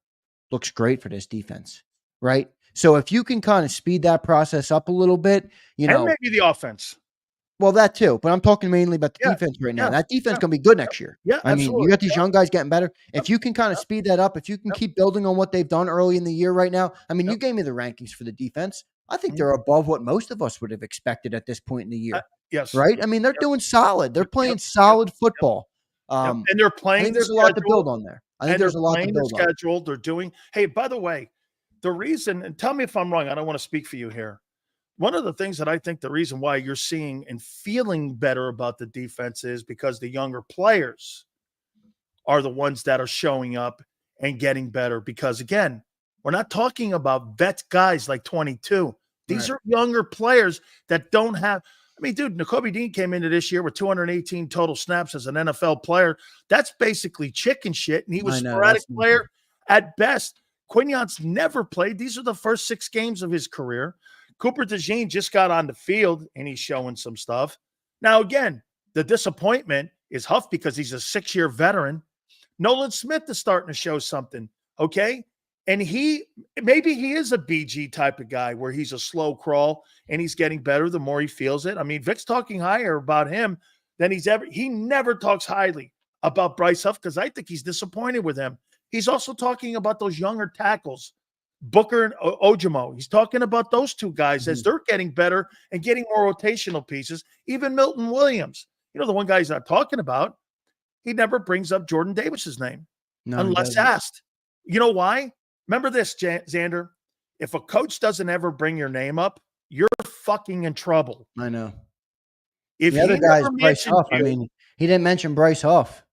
looks great for this defense, right? So if you can kind of speed that process up a little bit, and maybe the offense. Well, that too, but I'm talking mainly about the defense right now. That defense is going to be good next year. Yeah, I mean, you got these young guys getting better. If you can kind of speed that up, if you can keep building on what they've done early in the year right now, I mean, you gave me the rankings for the defense. I think they're above what most of us would have expected at this point in the year. Yes. Right? I mean, they're doing solid. They're playing solid football. And they're playing. I think there's a lot to build on there. I think there's a lot to build on. Schedule. They're doing. Hey, by the way, the reason, and tell me if I'm wrong, I don't want to speak for you here. One of the things that I think the reason why you're seeing and feeling better about the defense is because the younger players are the ones that are showing up and getting better. Because again, we're not talking about vet guys like 22. These are younger players that don't have. I mean, dude, Nakobe Dean came into this year with 218 total snaps as an NFL player. That's basically chicken shit, and he was a sporadic player at best. Quignon's never played. These are the first 6 games of his career. Cooper DeJean just got on the field, and he's showing some stuff. Now, again, the disappointment is Huff because he's a 6-year veteran. Nolan Smith is starting to show something, okay? And maybe he is a BG type of guy where he's a slow crawl and he's getting better the more he feels it. I mean, Vic's talking higher about him than he never talks highly about Bryce Huff because I think he's disappointed with him. He's also talking about those younger tackles, Booker and Ojimo. He's talking about those 2 guys as they're getting better and getting more rotational pieces. Even Milton Williams, the one guy he's not talking about, he never brings up Jordan Davis's name unless asked. You know why? Remember this, Xander. If a coach doesn't ever bring your name up, you're fucking in trouble. I know. If the other guy's Bryce Huff, I mean, he didn't mention Bryce Huff.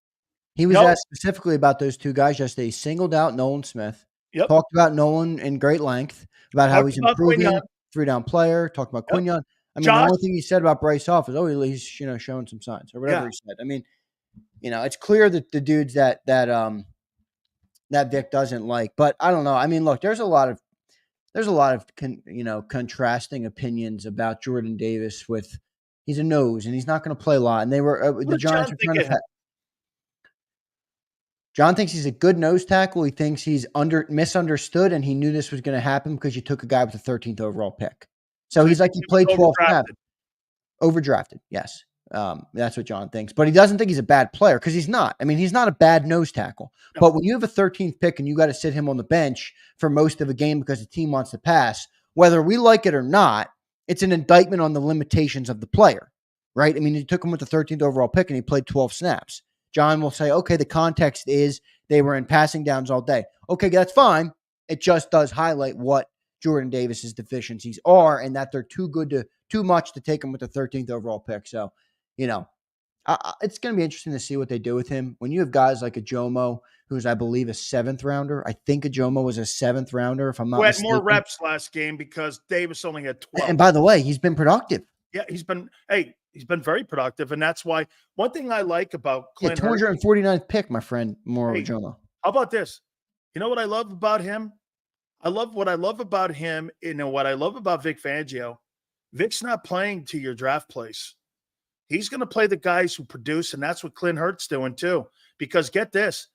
He was asked specifically about those 2 guys yesterday. He singled out Nolan Smith. Talked about Nolan in great length, about how he's improving, 3-down player. Talked about Quignon. I mean, the only thing he said about Bryce Huff is, he's showing some signs or whatever he said. I mean, it's clear that the dudes that Vic doesn't like, but I don't know. I mean, look, there's a lot of contrasting opinions about Jordan Davis. With he's a nose and he's not going to play a lot, and they were the Giants are trying to. John thinks he's a good nose tackle. He thinks he's misunderstood, and he knew this was going to happen because you took a guy with the 13th overall pick. So he's like he played 12 snaps. Overdrafted, yes. That's what John thinks. But he doesn't think he's a bad player because he's not. I mean, he's not a bad nose tackle. No. But when you have a 13th pick and you got to sit him on the bench for most of a game because the team wants to pass, whether we like it or not, it's an indictment on the limitations of the player, right? I mean, you took him with the 13th overall pick and he played 12 snaps. John will say, okay, the context is they were in passing downs all day. Okay, that's fine. It just does highlight what Jordan Davis's deficiencies are and that they're too much to take him with the 13th overall pick. So, it's going to be interesting to see what they do with him. When you have guys like a Jomo, who's, I believe, a 7th rounder. I think a Jomo was a 7th rounder, if I'm not Who had mistaken. more reps last game because Davis only had 12. And by the way, he's been productive. Yeah, he's been very productive. And that's why one thing I like about Clint 249th pick, my friend, Jomo. How about this? You know what I love about him? What I love about him, what I love about Vic Fangio. Vic's not playing to your draft place. He's going to play the guys who produce, and that's what Clint Hurts doing too. Because get this,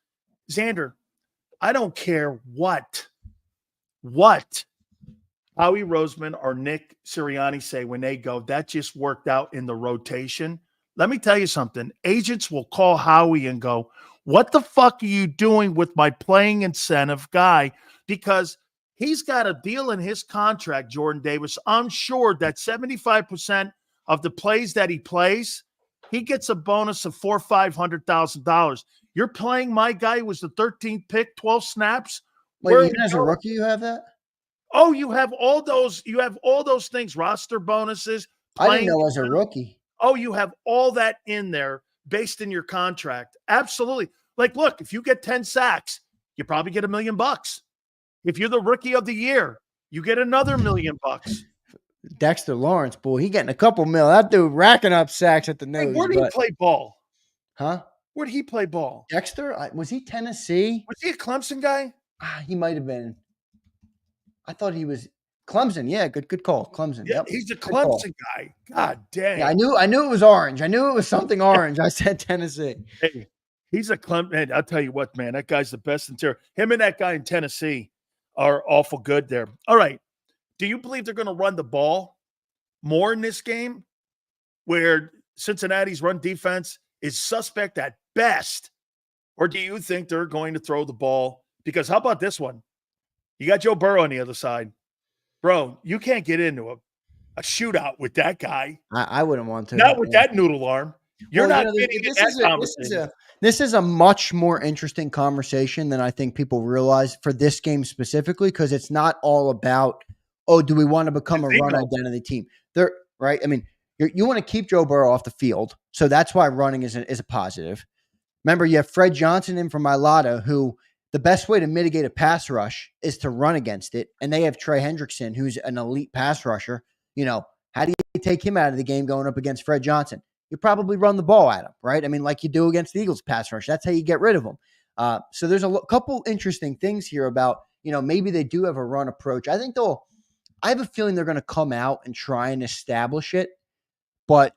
Xander, I don't care what Howie Roseman or Nick Sirianni say when they go, that just worked out in the rotation. Let me tell you something. Agents will call Howie and go, what the fuck are you doing with my playing incentive guy? Because he's got a deal in his contract, Jordan Davis. I'm sure that 75% of the plays that he plays, he gets a bonus of $400,000 or $500,000. You're playing my guy who was the 13th pick, 12 snaps. Wait, even as a rookie, you have that? Oh, you have all those. You have all those things, roster bonuses. I didn't know as a rookie. Oh, you have all that in there based in your contract. Absolutely. Like, look, if you get 10 sacks, you probably get $1 million. If you're the rookie of the year, you get another $1 million. Dexter Lawrence, boy, he getting a couple mil. That dude racking up sacks at the nose. Hey, where did he play ball? Huh? Where did he play ball? Dexter? Was he Tennessee? Was he a Clemson guy? He might have been. I thought he was Clemson. Yeah, good call. Clemson. Yeah, yep. He's a Clemson guy. God dang. Yeah, I knew it was orange. I knew it was something orange. I said Tennessee. Hey, he's a Clemson. I'll tell you what, man, that guy's the best in terror. Him and that guy in Tennessee are awful good there. All right. Do you believe they're going to run the ball more in this game where Cincinnati's run defense is suspect at best? Or do you think they're going to throw the ball? Because how about this one? You got Joe Burrow on the other side. Bro, you can't get into a shootout with that guy. I wouldn't want to. Not with that noodle arm. You're not getting in that conversation. This is a much more interesting conversation than I think people realize for this game specifically, because it's not all about, do we want to become a run identity team? Right? I mean, you want to keep Joe Burrow off the field, so that's why running is a positive. Remember, you have Fred Johnson in from Ilata, who the best way to mitigate a pass rush is to run against it, and they have Trey Hendrickson, who's an elite pass rusher. How do you take him out of the game going up against Fred Johnson? You probably run the ball at him, right? I mean, like you do against the Eagles pass rush. That's how you get rid of them. So there's a couple interesting things here about, maybe they do have a run approach. I have a feeling they're going to come out and try and establish it, but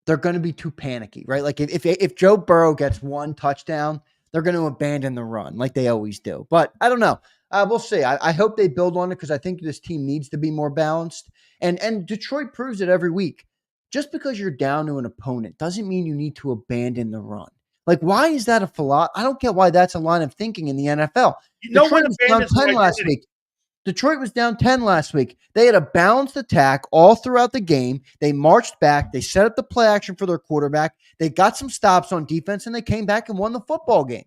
they're going to be too panicky, right? Like if Joe Burrow gets one touchdown, they're going to abandon the run like they always do. But I don't know. We'll see. I hope they build on it because I think this team needs to be more balanced. And Detroit proves it every week. Just because you're down to an opponent doesn't mean you need to abandon the run. Like, why is that a philosophy? I don't get why that's a line of thinking in the NFL. Detroit was down 10 last week. Detroit was down 10 last week. They had a balanced attack all throughout the game. They marched back. They set up the play action for their quarterback. They got some stops on defense, and they came back and won the football game.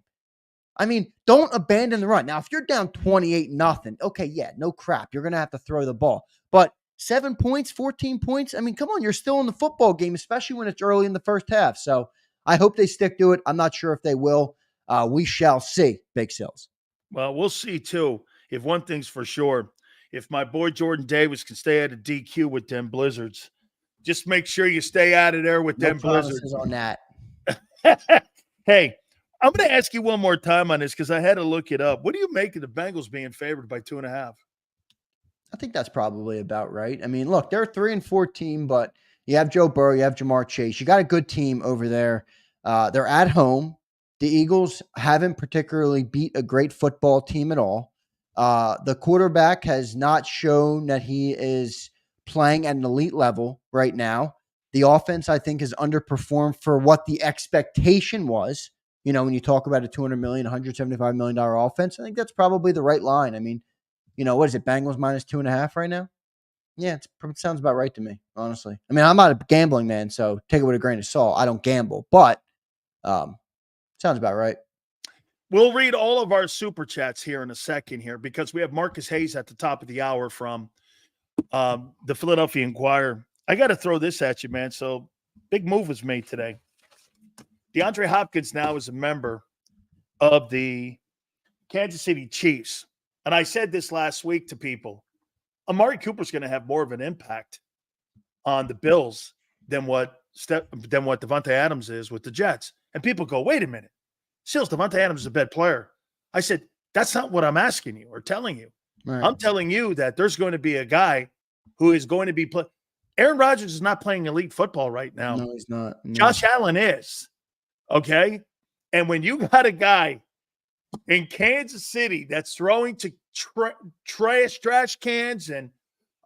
I mean, don't abandon the run. Now, if you're down 28-0, okay, yeah, no crap. You're going to have to throw the ball. But 7 points, 14 points, I mean, come on, you're still in the football game, especially when it's early in the first half. So I hope they stick to it. I'm not sure if they will. We shall see, Big Sills. Well, we'll see, too. If one thing's for sure, if my boy Jordan Davis can stay out of DQ with them Blizzards, just make sure you stay out of there with them Blizzards. On that. Hey, I'm going to ask you one more time on this because I had to look it up. What do you make of the Bengals being favored by 2.5? I think that's probably about right. I mean, look, they're a 3-4 team, but you have Joe Burrow, you have Jamar Chase. You got a good team over there. They're at home. The Eagles haven't particularly beat a great football team at all. The quarterback has not shown that he is playing at an elite level right now. The offense, I think, has underperformed for what the expectation was. When you talk about a $200 million, $175 million offense, I think that's probably the right line. I mean, what is it? Bengals minus 2.5 right now? Yeah, it sounds about right to me, honestly. I mean, I'm not a gambling man, so take it with a grain of salt. I don't gamble, but Sounds about right. We'll read all of our super chats here in a second here because we have Marcus Hayes at the top of the hour from the Philadelphia Inquirer. I got to throw this at you, man. So big move was made today. DeAndre Hopkins now is a member of the Kansas City Chiefs. And I said this last week to people. Amari Cooper's going to have more of an impact on the Bills than what Devontae Adams is with the Jets. And people go, wait a minute. Sills, Devontae Adams is a bad player. I said, that's not what I'm asking you or telling you. Right. I'm telling you that there's going to be a guy who is going to be playing. Aaron Rodgers is not playing elite football right now. No, he's not. No. Josh Allen is. Okay? And when you got a guy in Kansas City that's throwing to trash cans and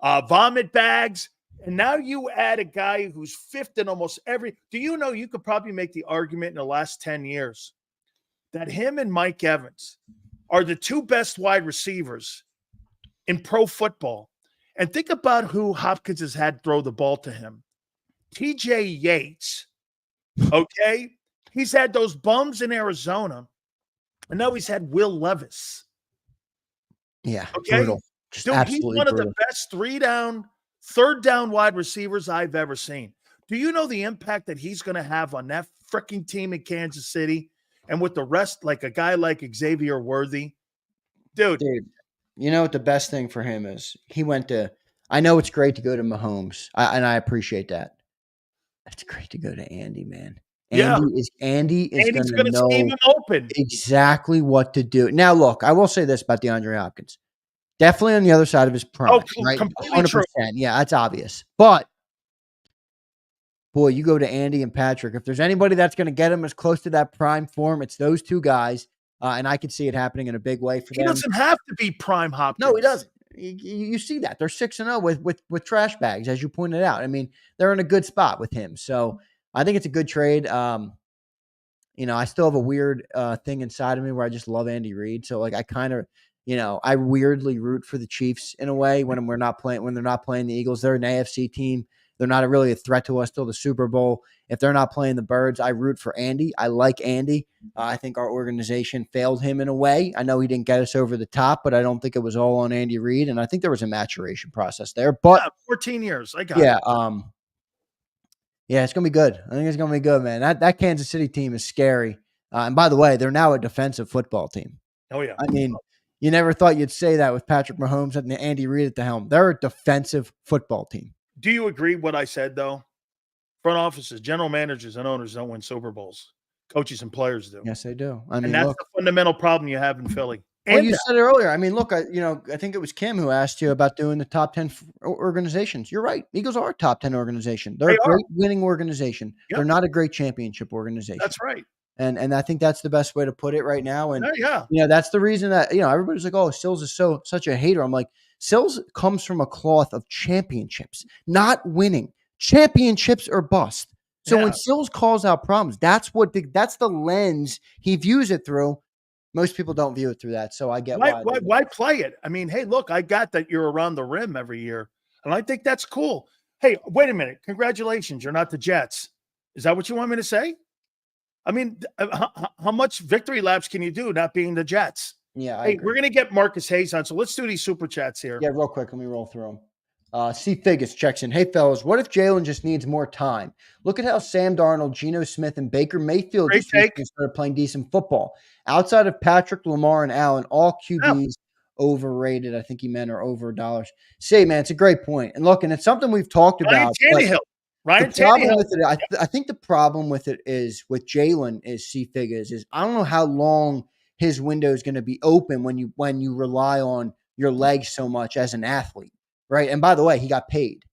vomit bags, and now you add a guy who's fifth in almost every – do you know you could probably make the argument in the last 10 years that him and Mike Evans are the two best wide receivers in pro football. And think about who Hopkins has had throw the ball to him. T.J. Yates, okay? He's had those bums in Arizona, and now he's had Will Levis. Yeah, okay? Brutal. Just Dude, he's one brutal. of the best third down wide receivers I've ever seen. Do you know the impact that he's going to have on that freaking team in Kansas City? And with the rest, like a guy like Xavier Worthy, dude. You know what the best thing for him is? He went to – I know it's great to go to Mahomes, and I appreciate that. It's great to go to Andy, man. Andy is going to know scheme him open. Exactly what to do. Now, look, I will say this about DeAndre Hopkins. Definitely on the other side of his prime. Right? Completely 100%. True. Yeah, that's obvious. But boy, you go to Andy and Patrick. If there's anybody that's going to get him as close to that prime form, it's those two guys. And I could see it happening in a big way for them. He doesn't have to be prime Hopkins. No, he doesn't. You see that. They're 6-0 with trash bags, as you pointed out. I mean, they're in a good spot with him. So I think it's a good trade. I still have a weird thing inside of me where I just love Andy Reid. So, like, I kind of, I weirdly root for the Chiefs in a way when they're not playing the Eagles. They're an AFC team. They're not really a threat to us till the Super Bowl. If they're not playing the Birds, I root for Andy. I like Andy. I think our organization failed him in a way. I know he didn't get us over the top, but I don't think it was all on Andy Reid. And I think there was a maturation process there. But 14 years. I got it. Yeah, it's going to be good. I think it's going to be good, man. That Kansas City team is scary. And by the way, they're now a defensive football team. Oh, yeah. I mean, you never thought you'd say that with Patrick Mahomes and Andy Reid at the helm. They're a defensive football team. Do you agree what I said, though? Front offices, general managers, and owners don't win Super Bowls. Coaches and players do. Yes, they do. And that's the fundamental problem you have in Philly. Well, you said it earlier. I mean, look, I think it was Kim who asked you about doing the top 10 organizations. You're right. Eagles are a top 10 organization. They're a great winning organization. Yep. They're not a great championship organization. That's right. And I think that's the best way to put it right now. And yeah. That's the reason that everybody's like, oh, Sills is such a hater. I'm like, Sills comes from a cloth of championships, not winning. Championships or bust. So when Sills calls out problems, that's the lens he views it through. Most people don't view it through that. So I get why play it? I mean, hey, look, I got that you're around the rim every year, and I think that's cool. Hey, wait a minute. Congratulations. You're not the Jets. Is that what you want me to say? I mean, how much victory laps can you do not being the Jets? Yeah. Hey, we're going to get Marcus Hayes on, so let's do these super chats here. Yeah, real quick. Let me roll through them. C. Figgis checks in. Hey, fellas, what if Jalen just needs more time? Look at how Sam Darnold, Geno Smith, and Baker Mayfield just started playing decent football. Outside of Patrick, Lamar, and Allen, all QBs overrated. I think he meant are over dollars. Say, man, it's a great point. And look, and it's something we've talked about. Ryan Tannehill. I think the problem with it is with Jalen is C. Figgis is I don't know how long his window is going to be open when you rely on your legs so much as an athlete. Right. And by the way, he got paid.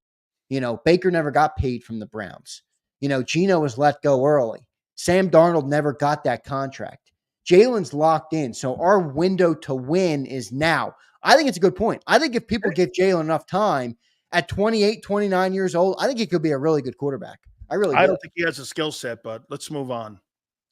Baker never got paid from the Browns. Geno was let go early. Sam Darnold never got that contract. Jalen's locked in. So our window to win is now. I think it's a good point. I think if people give Jalen enough time at 28, 29 years old, I think he could be a really good quarterback. I don't think he has a skill set, but let's move on.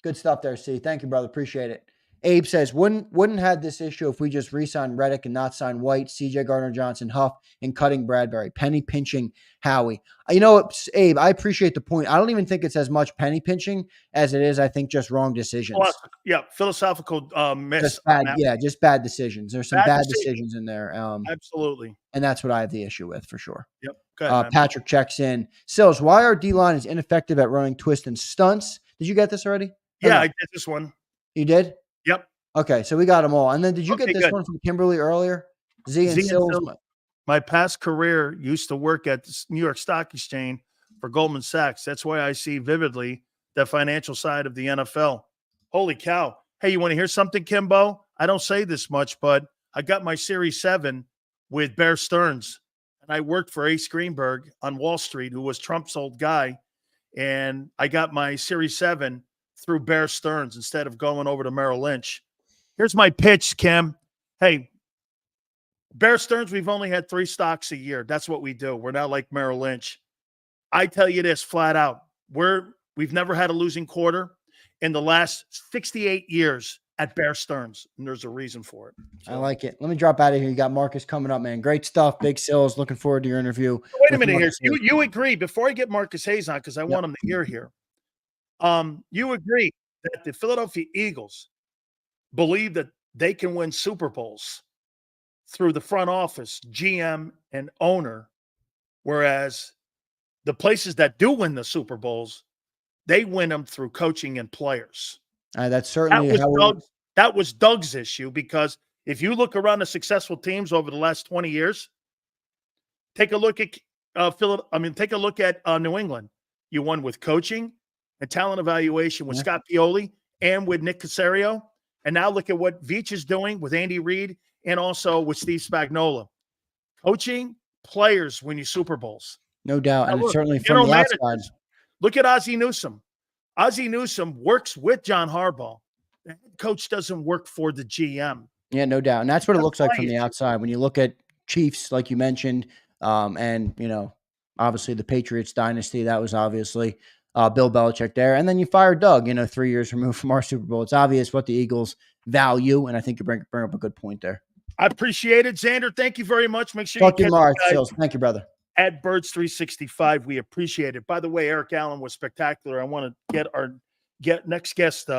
Good stuff there, C. Thank you, brother. Appreciate it. Abe says, wouldn't have this issue if we just re-signed Reddick and not signed White, CJ Gardner-Johnson, Huff, and cutting Bradbury. Penny pinching Howie. You know what, Abe, I appreciate the point. I don't even think it's as much penny pinching as it is, I think, just wrong decisions. Yeah, philosophical miss. Just bad, just bad decisions. There's some bad decisions in there. Absolutely. And that's what I have the issue with for sure. Yep. Go ahead, Patrick checks in. Sills, why our D-line is ineffective at running twists and stunts? Did you get this already? Yeah, I did this one. You did? Yep. Okay, so we got them all. And then did you get this one from Kimberly earlier? Z and Sills. My past career used to work at the New York Stock Exchange for Goldman Sachs. That's why I see vividly the financial side of the NFL. Holy cow. Hey, you want to hear something, Kimbo? I don't say this much, but I got my Series 7 with Bear Stearns. And I worked for Ace Greenberg on Wall Street, who was Trump's old guy. And I got my Series 7 through Bear Stearns instead of going over to Merrill Lynch. Here's my pitch, Kim. Hey, Bear Stearns, we've only had 3 stocks a year. That's what we do. We're not like Merrill Lynch. I tell you this flat out. We've never had a losing quarter in the last 68 years at Bear Stearns, and there's a reason for it. So, I like it. Let me drop out of here. You got Marcus coming up, man. Great stuff. Big Sills. Looking forward to your interview. Wait a minute here. You agree, before I get Marcus Hayes on, because I want him to hear here. You agree that the Philadelphia Eagles believe that they can win Super Bowls through the front office, GM, and owner, whereas the places that do win the Super Bowls, they win them through coaching and players. That's certainly that was Doug's issue, because if you look around the successful teams over the last 20 years, take a look at New England. You won with coaching and talent evaluation with Scott Pioli and with Nick Caserio. And now look at what Veach is doing with Andy Reid and also with Steve Spagnuolo. Coaching, players win you Super Bowls. No doubt. And certainly from the outside. Look at Ozzie Newsome. Ozzie Newsome works with John Harbaugh. The head coach doesn't work for the GM. Yeah, no doubt. And that's what it looks like from the outside. When you look at Chiefs, like you mentioned, and, obviously the Patriots dynasty, that was obviously Bill Belichick there. And then you fire Doug, 3 years removed from our Super Bowl. It's obvious what the Eagles value, and I think you bring up a good point there. I appreciate it, Xander. Thank you very much. Make sure you catch tomorrow, Sills. Thank you, brother. At Birds365, we appreciate it. By the way, Eric Allen was spectacular. I want to get our next guest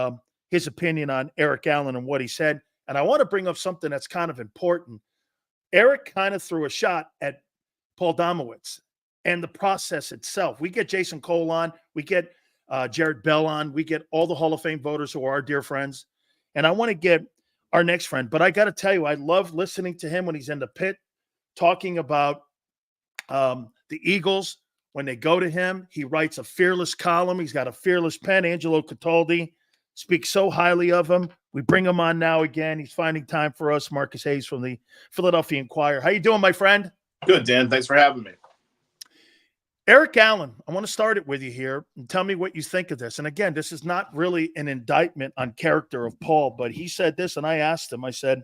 his opinion on Eric Allen and what he said. And I want to bring up something that's kind of important. Eric kind of threw a shot at Paul Domowitz and the process itself. We get Jason Cole on. We get Jared Bell on. We get all the Hall of Fame voters who are our dear friends. And I want to get our next friend. But I got to tell you, I love listening to him when he's in the pit talking about the Eagles. When they go to him, he writes a fearless column. He's got a fearless pen. Angelo Cataldi speaks so highly of him. We bring him on now again. He's finding time for us. Marcus Hayes from the Philadelphia Inquirer. How you doing, my friend? Good, Dan. Thanks for having me. Eric Allen, I want to start it with you here and tell me what you think of this. And again, this is not really an indictment on character of Paul, but he said this, and I asked him, I said,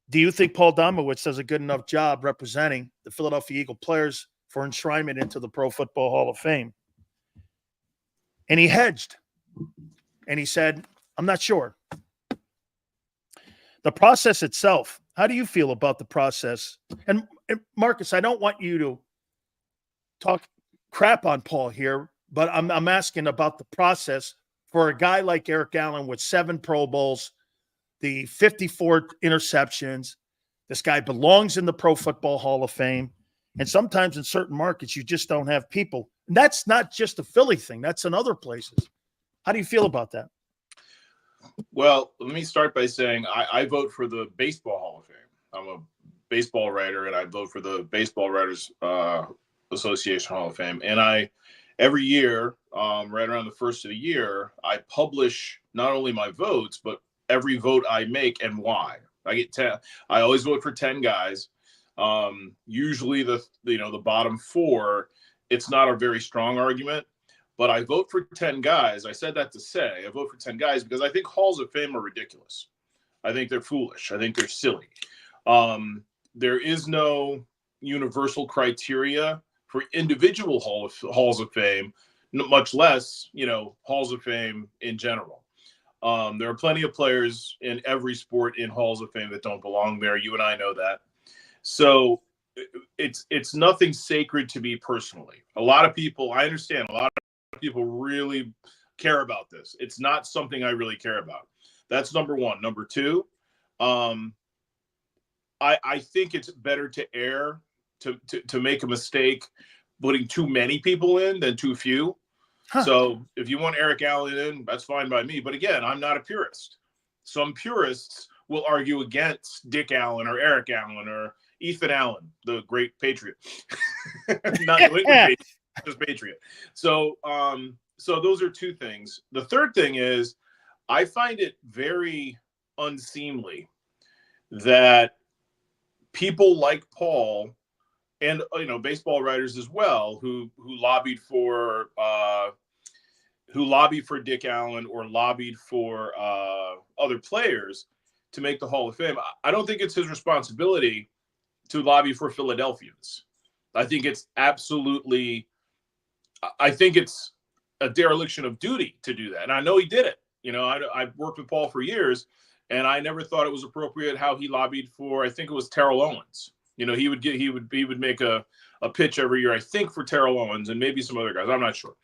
do you think Paul Domowitz does a good enough job representing the Philadelphia Eagle players for enshrinement into the Pro Football Hall of Fame? And he hedged. And he said, I'm not sure. The process itself, how do you feel about the process? And Marcus, I don't want you to talk crap on Paul here, but I'm asking about the process for a guy like Eric Allen with 7 Pro Bowls, the 54 interceptions. This guy belongs in the Pro Football Hall of Fame. And sometimes in certain markets, you just don't have people. And that's not just a Philly thing. That's in other places. How do you feel about that? Well, let me start by saying I vote for the Baseball Hall of Fame. I'm a baseball writer, and I vote for the Baseball Writers Association Hall of Fame. And every year, right around the first of the year, I publish not only my votes, but every vote I make and why. I get 10. I always vote for 10 guys. Usually the bottom 4, it's not a very strong argument, but I vote for 10 guys. I said that to say I vote for 10 guys because I think Halls of Fame are ridiculous. I think they're foolish. I think they're silly. There is no universal criteria for individual Halls of Fame, much less, Halls of Fame in general. There are plenty of players in every sport in halls of fame that don't belong there. You and I know that. So it's nothing sacred to me personally. A lot of people, I understand, a lot of people really care about this. It's not something I really care about. That's number one. Number two, I think it's better to err, to make a mistake putting too many people in than too few. So if you want Eric Allen in, that's fine by me. But again, I'm not a purist. Some purists will argue against Dick Allen or Eric Allen or Ethan Allen, the great Patriot. Not New England Patriot, just Patriot. So so those are two things. The third thing is I find it very unseemly that people like Paul and baseball writers as well who lobbied for Dick Allen or lobbied for other players to make the Hall of Fame. I don't think it's his responsibility to lobby for Philadelphians. I think it's a dereliction of duty to do that. And I know he did it. I've worked with Paul for years, and I never thought it was appropriate how he lobbied for, I think it was Terrell Owens. He would make a pitch every year, I think, for Terrell Owens and maybe some other guys. I'm not sure.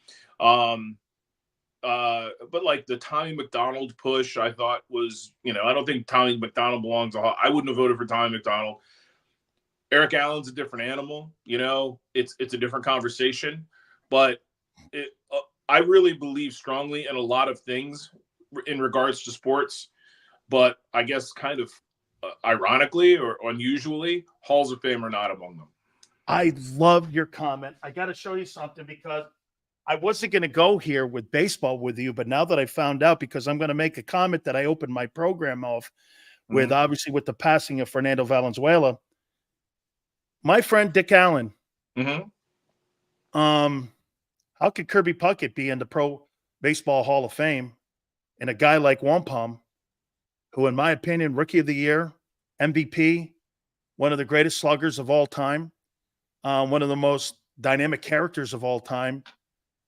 But like the Tommy McDonald push, I thought was, I don't think Tommy McDonald belongs. I wouldn't have voted for Tommy McDonald. Eric Allen's a different animal. It's a different conversation. But I really believe strongly in a lot of things in regards to sports. But I guess kind of ironically or unusually, Halls of Fame are not among them. I love your comment. I got to show you something because I wasn't going to go here with baseball with you, but now that I found out, because I'm going to make a comment that I opened my program off with, obviously with the passing of Fernando Valenzuela, my friend Dick Allen. How could Kirby Puckett be in the Pro Baseball Hall of Fame and a guy like Wampum, who, in my opinion, Rookie of the Year, MVP, one of the greatest sluggers of all time, one of the most dynamic characters of all time?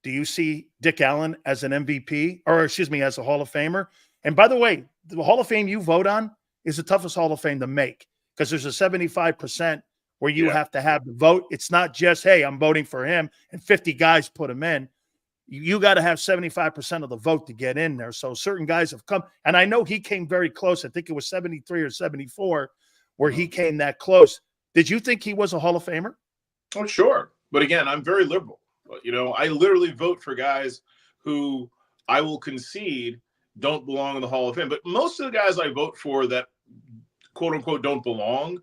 Do you see Dick Allen as an MVP, or excuse me, as a Hall of Famer? And by the way, the Hall of Fame you vote on is the toughest Hall of Fame to make because there's a 75% where you have to have the vote. It's not just, hey, I'm voting for him and 50 guys put him in. You got to have 75% of the vote to get in there. So certain guys have come, and I know he came very close. I think it was 73 or 74 where he came that close. Did you think he was a Hall of Famer? Oh, sure. But again, I'm very liberal. I literally vote for guys who I will concede don't belong in the Hall of Fame. But most of the guys I vote for that, quote unquote, don't belong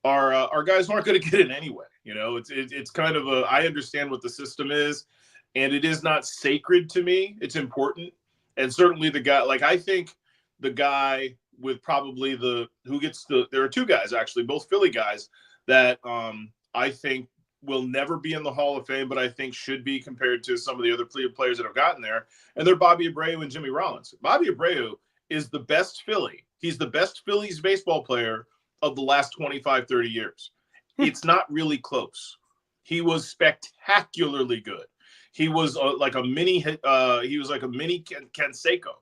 are guys who aren't going to get in anyway. It's kind of I understand what the system is, and it is not sacred to me. It's important. And certainly the guy, I think the guy with probably there are two guys, actually, both Philly guys that I think will never be in the Hall of Fame, but I think should be compared to some of the other players that have gotten there. And they're Bobby Abreu and Jimmy Rollins. Bobby Abreu is the best Philly. He's the best Phillies baseball player of the last 25, 30 years. It's not really close. He was spectacularly good. He was like a mini Canseco,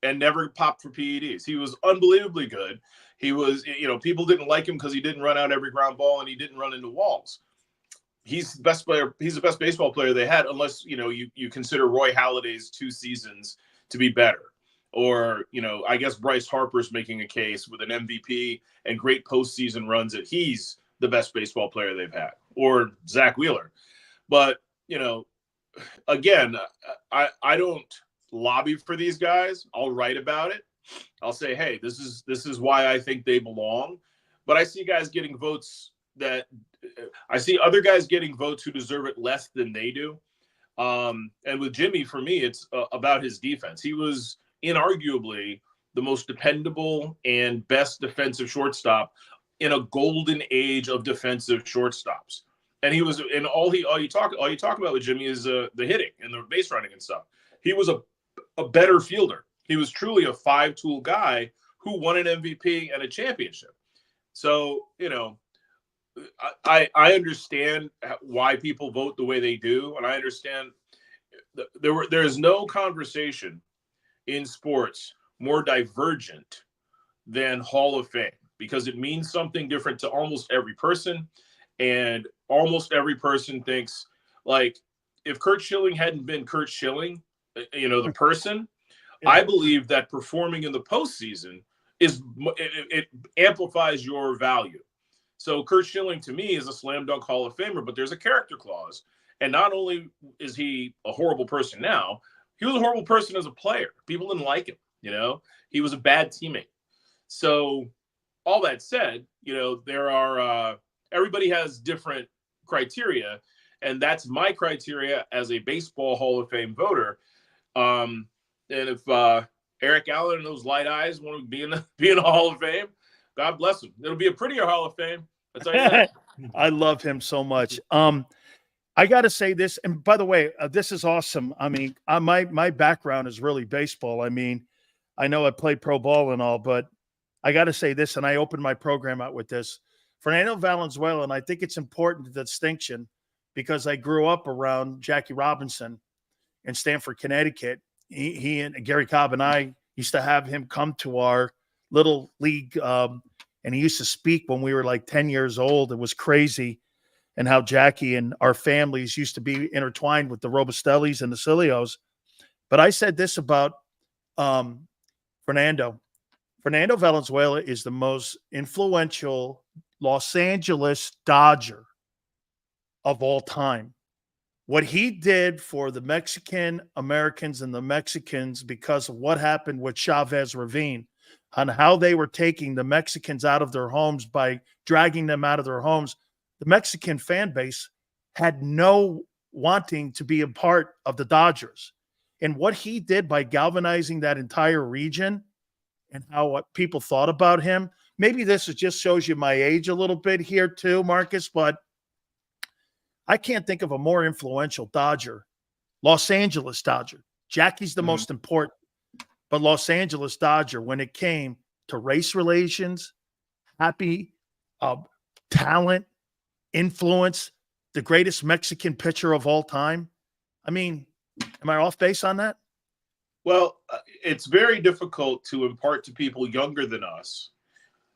and never popped for PEDs. He was unbelievably good. He was, people didn't like him because he didn't run out every ground ball and he didn't run into walls. He's the best player. He's the best baseball player they had, unless, you consider Roy Halladay's 2 seasons to be better. Or, I guess Bryce Harper's making a case with an MVP and great postseason runs that he's the best baseball player they've had, or Zach Wheeler. But, again, I don't lobby for these guys. I'll write about it. I'll say, hey, this is why I think they belong. But I see guys getting votes I see other guys getting votes who deserve it less than they do. And with Jimmy, for me, it's about his defense. He was inarguably the most dependable and best defensive shortstop in a golden age of defensive shortstops. And he was, and all you talk about with Jimmy is the hitting and the base running and stuff. He was a better fielder. He was truly a 5-tool guy who won an MVP and a championship. So, I understand why people vote the way they do, and I understand there is no conversation in sports more divergent than Hall of Fame, because it means something different to almost every person. And almost every person thinks, like, if Curt Schilling hadn't been Curt Schilling, the person, Yeah. I believe that performing in the postseason it amplifies your value. So Curt Schilling to me is a slam dunk Hall of Famer, but there's a character clause. And not only is he a horrible person now, he was a horrible person as a player. People didn't like him. He was a bad teammate. So all that said, there are everybody has different criteria, and that's my criteria as a baseball Hall of Fame voter. And if Eric Allen and those light eyes want to be in the Hall of Fame, God bless him. It'll be a prettier Hall of Fame. I'll tell you that. I love him so much. I got to say this, and by the way, this is awesome. I mean, my background is really baseball. I mean, I know I played pro ball and all, but I got to say this, and I opened my program out with this. Fernando Valenzuela, and I think it's important, the distinction, because I grew up around Jackie Robinson in Stamford, Connecticut. He and Gary Cobb and I used to have him come to our little league, and he used to speak when we were like 10 years old. It was crazy, and how Jackie and our families used to be intertwined with the Robustellis and the Sileos. But I said this about Fernando. Fernando Valenzuela is the most influential Los Angeles Dodger of all time. What he did for the Mexican Americans and the Mexicans because of what happened with Chavez Ravine, on how they were taking the Mexicans out of their homes by dragging them out of their homes, the Mexican fan base had no wanting to be a part of the Dodgers. And what he did by galvanizing that entire region and how what people thought about him, maybe this just shows you my age a little bit here too, Marcus, but I can't think of a more influential Dodger, Los Angeles Dodger. Jackie's the most important, but Los Angeles Dodger, when it came to race relations, happy, talent, influence, the greatest Mexican pitcher of all time. I mean, am I off base on that? Well, it's very difficult to impart to people younger than us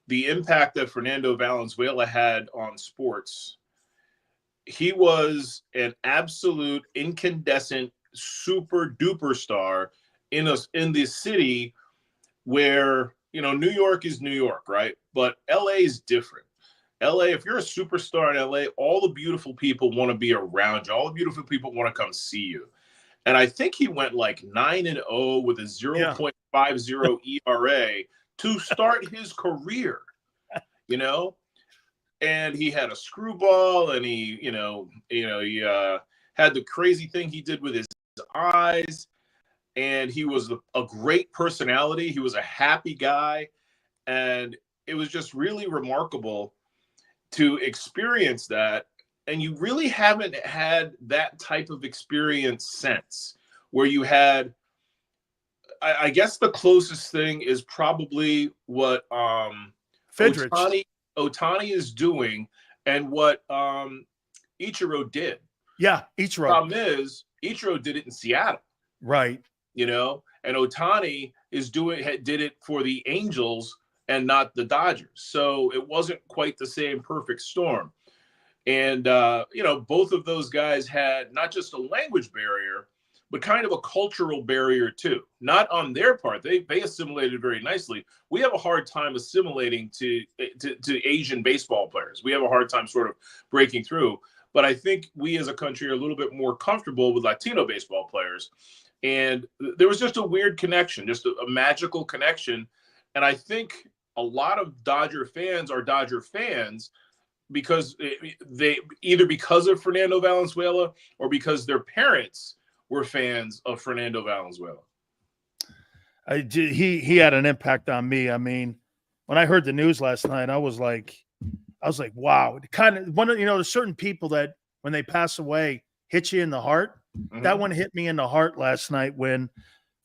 the impact that Fernando Valenzuela had on sports. He was an absolute incandescent, super duper star in the city where, New York is New York, right? But LA is different. LA, if you're a superstar in LA, all the beautiful people want to be around you. All the beautiful people want to come see you. And I think he went like 9-0 with a 0.50 ERA to start his career, And he had a screwball, and he had the crazy thing he did with his eyes. And he was a great personality. He was a happy guy. And it was just really remarkable to experience that. And you really haven't had that type of experience since, where you had, I guess the closest thing is probably what Ohtani is doing and what Ichiro did. Yeah, Ichiro. Problem is, Ichiro did it in Seattle. Right. And Ohtani did it for the Angels and not the Dodgers. So it wasn't quite the same perfect storm. And, both of those guys had not just a language barrier, but kind of a cultural barrier too. Not on their part. They assimilated very nicely. We have a hard time assimilating to Asian baseball players. We have a hard time sort of breaking through. But I think we as a country are a little bit more comfortable with Latino baseball players. And there was just a weird connection, just a magical connection. And I think a lot of Dodger fans are Dodger fans because because of Fernando Valenzuela or because their parents were fans of Fernando Valenzuela. He had an impact on me. I mean, when I heard the news last night, I was like, wow. Kind of one of there's certain people that when they pass away hit you in the heart. Mm-hmm. That one hit me in the heart last night when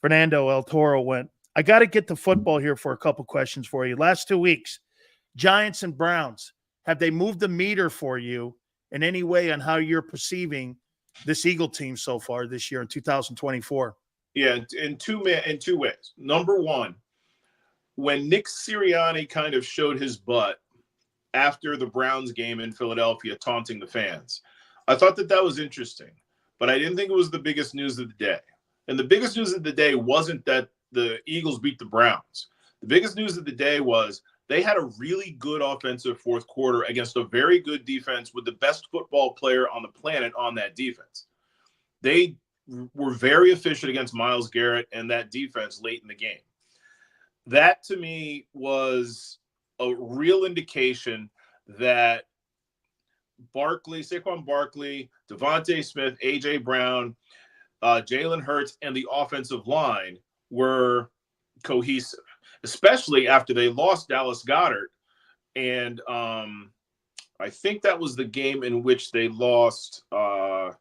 Fernando El Toro went. I got to get to football here for a couple questions for you. Last 2 weeks, Giants and Browns. Have they moved the meter for you in any way on how you're perceiving this Eagle team so far this year in 2024? Yeah, in two ways. Number one, when Nick Sirianni kind of showed his butt after the Browns game in Philadelphia, taunting the fans, I thought that was interesting, but I didn't think it was the biggest news of the day. And the biggest news of the day wasn't that the Eagles beat the Browns. The biggest news of the day was they had a really good offensive fourth quarter against a very good defense with the best football player on the planet on that defense. They were very efficient against Myles Garrett and that defense late in the game. That, to me, was a real indication that Saquon Barkley, Devontae Smith, A.J. Brown, Jalen Hurts, and the offensive line were cohesive, especially after they lost Dallas Goedert. And I think that was the game in which they lost Mekhi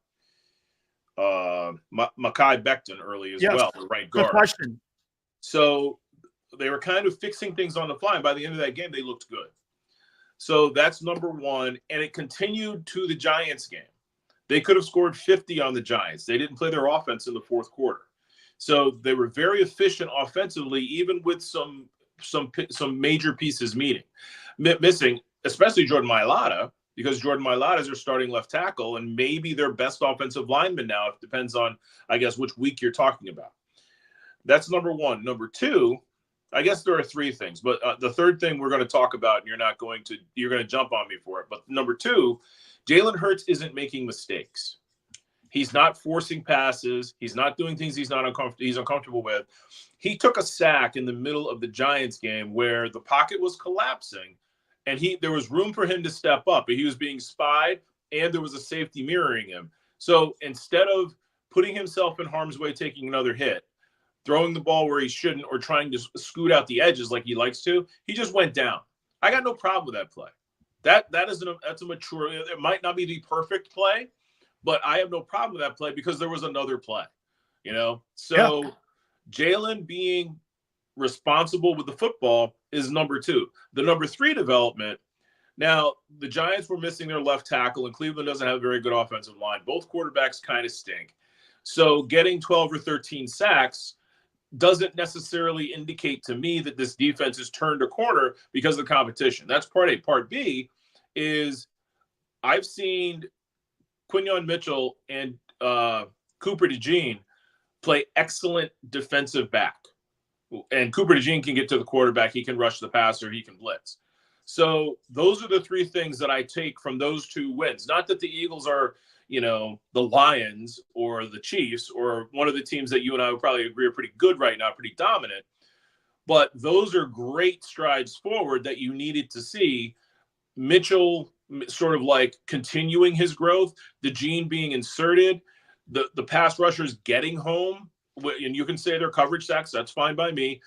Becton early as well, the right guard. Good question. So they were kind of fixing things on the fly. And by the end of that game, they looked good. So that's number one. And it continued to the Giants game. They could have scored 50 on the Giants. They didn't play their offense in the fourth quarter. So they were very efficient offensively, even with some major pieces missing, especially Jordan Mailata, because Jordan Mailata is their starting left tackle and maybe their best offensive lineman now. It depends on, I guess, which week you're talking about. That's number one. Number two, I guess there are three things, but the third thing we're going to talk about, and you're going to jump on me for it. But number two, Jalen Hurts isn't making mistakes. He's not forcing passes. He's not doing things he's uncomfortable with. He took a sack in the middle of the Giants game where the pocket was collapsing, and there was room for him to step up, but he was being spied, and there was a safety mirroring him. So instead of putting himself in harm's way, taking another hit, throwing the ball where he shouldn't, or trying to scoot out the edges like he likes to, he just went down. I got no problem with that play. That's a mature. It might not be the perfect play, but I have no problem with that play because there was another play, So yeah. Jalen being responsible with the football is number two. The number three development. Now, the Giants were missing their left tackle, and Cleveland doesn't have a very good offensive line. Both quarterbacks kind of stink. So getting 12 or 13 sacks doesn't necessarily indicate to me that this defense has turned a corner because of the competition. That's part A. Part B is I've seen Quinyon Mitchell and Cooper DeJean play excellent defensive back. And Cooper DeJean can get to the quarterback. He can rush the passer. He can blitz. So those are the three things that I take from those two wins. Not that the Eagles are, the Lions or the Chiefs or one of the teams that you and I would probably agree are pretty good right now, pretty dominant. But those are great strides forward that you needed to see. Mitchell sort of like continuing his growth, DeJean being inserted, the pass rushers getting home, and you can say they're coverage sacks. That's fine by me.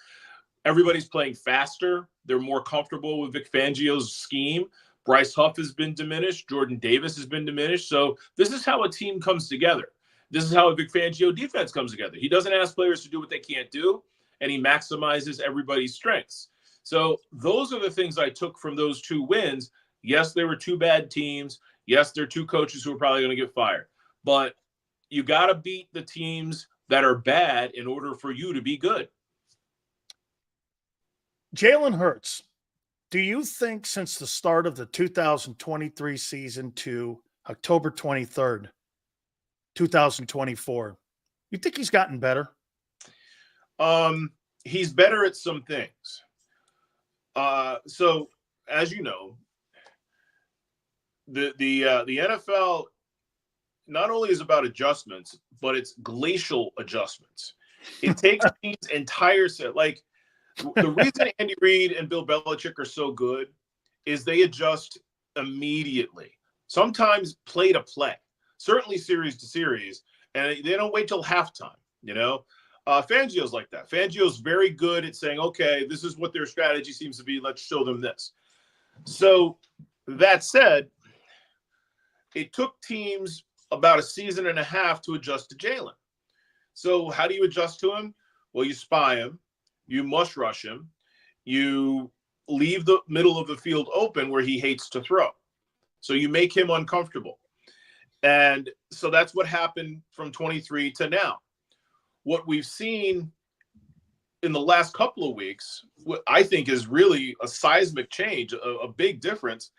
Everybody's playing faster. They're more comfortable with Vic Fangio's scheme. Bryce Huff has been diminished. Jordan Davis has been diminished. So this is how a team comes together. This is how a Vic Fangio defense comes together. He doesn't ask players to do what they can't do, and he maximizes everybody's strengths. So those are the things I took from those two wins. Yes, they were two bad teams. Yes, they're two coaches who are probably going to get fired. But you got to beat the teams that are bad in order for you to be good. Jalen Hurts, do you think since the start of the 2023 season to October 23rd, 2024, you think he's gotten better? He's better at some things. So as you know, the NFL not only is about adjustments, but it's glacial adjustments. It takes teams entire set. Like the reason Andy Reid and Bill Belichick are so good is they adjust immediately. Sometimes play to play, certainly series to series, and they don't wait till halftime. Fangio's like that. Fangio's very good at saying, okay, this is what their strategy seems to be. Let's show them this. So that said, it took teams about a season and a half to adjust to Jalen. So how do you adjust to him? Well, you spy him. You must rush him. You leave the middle of the field open where he hates to throw. So you make him uncomfortable. And so that's what happened from 23 to now. what we've seen in the last couple of weeks, what I think is really a seismic change, a big difference.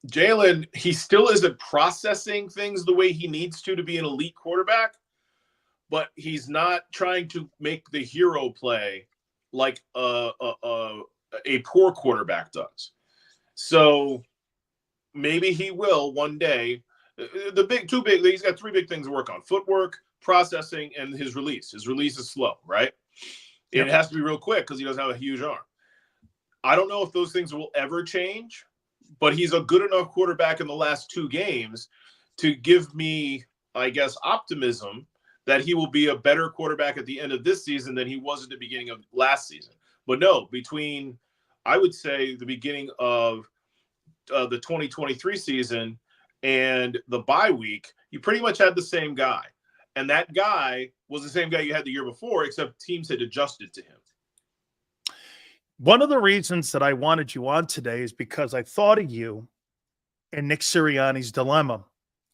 Jalen, he still isn't processing things the way he needs to be an elite quarterback, but he's not trying to make the hero play like a poor quarterback does. So maybe he will one day. He's got three big things to work on: footwork, processing, and his release. His release is slow, right? Yep. It has to be real quick because he doesn't have a huge arm. I don't know if those things will ever change, but he's a good enough quarterback in the last two games to give me, I guess, optimism that he will be a better quarterback at the end of this season than he was at the beginning of last season. But no, between, I would say, the beginning of the 2023 season and the bye week, you pretty much had the same guy. And that guy was the same guy you had the year before, except teams had adjusted to him. One of the reasons that I wanted you on today is because I thought of you and Nick Sirianni's dilemma.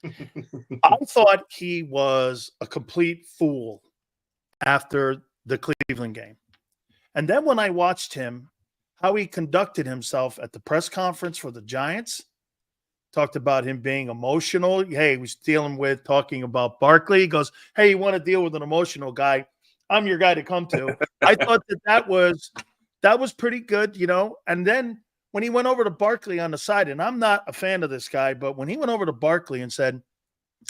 I thought he was a complete fool after the Cleveland game. And then when I watched him, how he conducted himself at the press conference for the Giants, talked about him being emotional. Hey, he was talking about Barkley. He goes, hey, you want to deal with an emotional guy? I'm your guy to come to. I thought that was pretty good, you know. And then when he went over to Barkley on the side, and I'm not a fan of this guy, but when he went over to Barkley and said,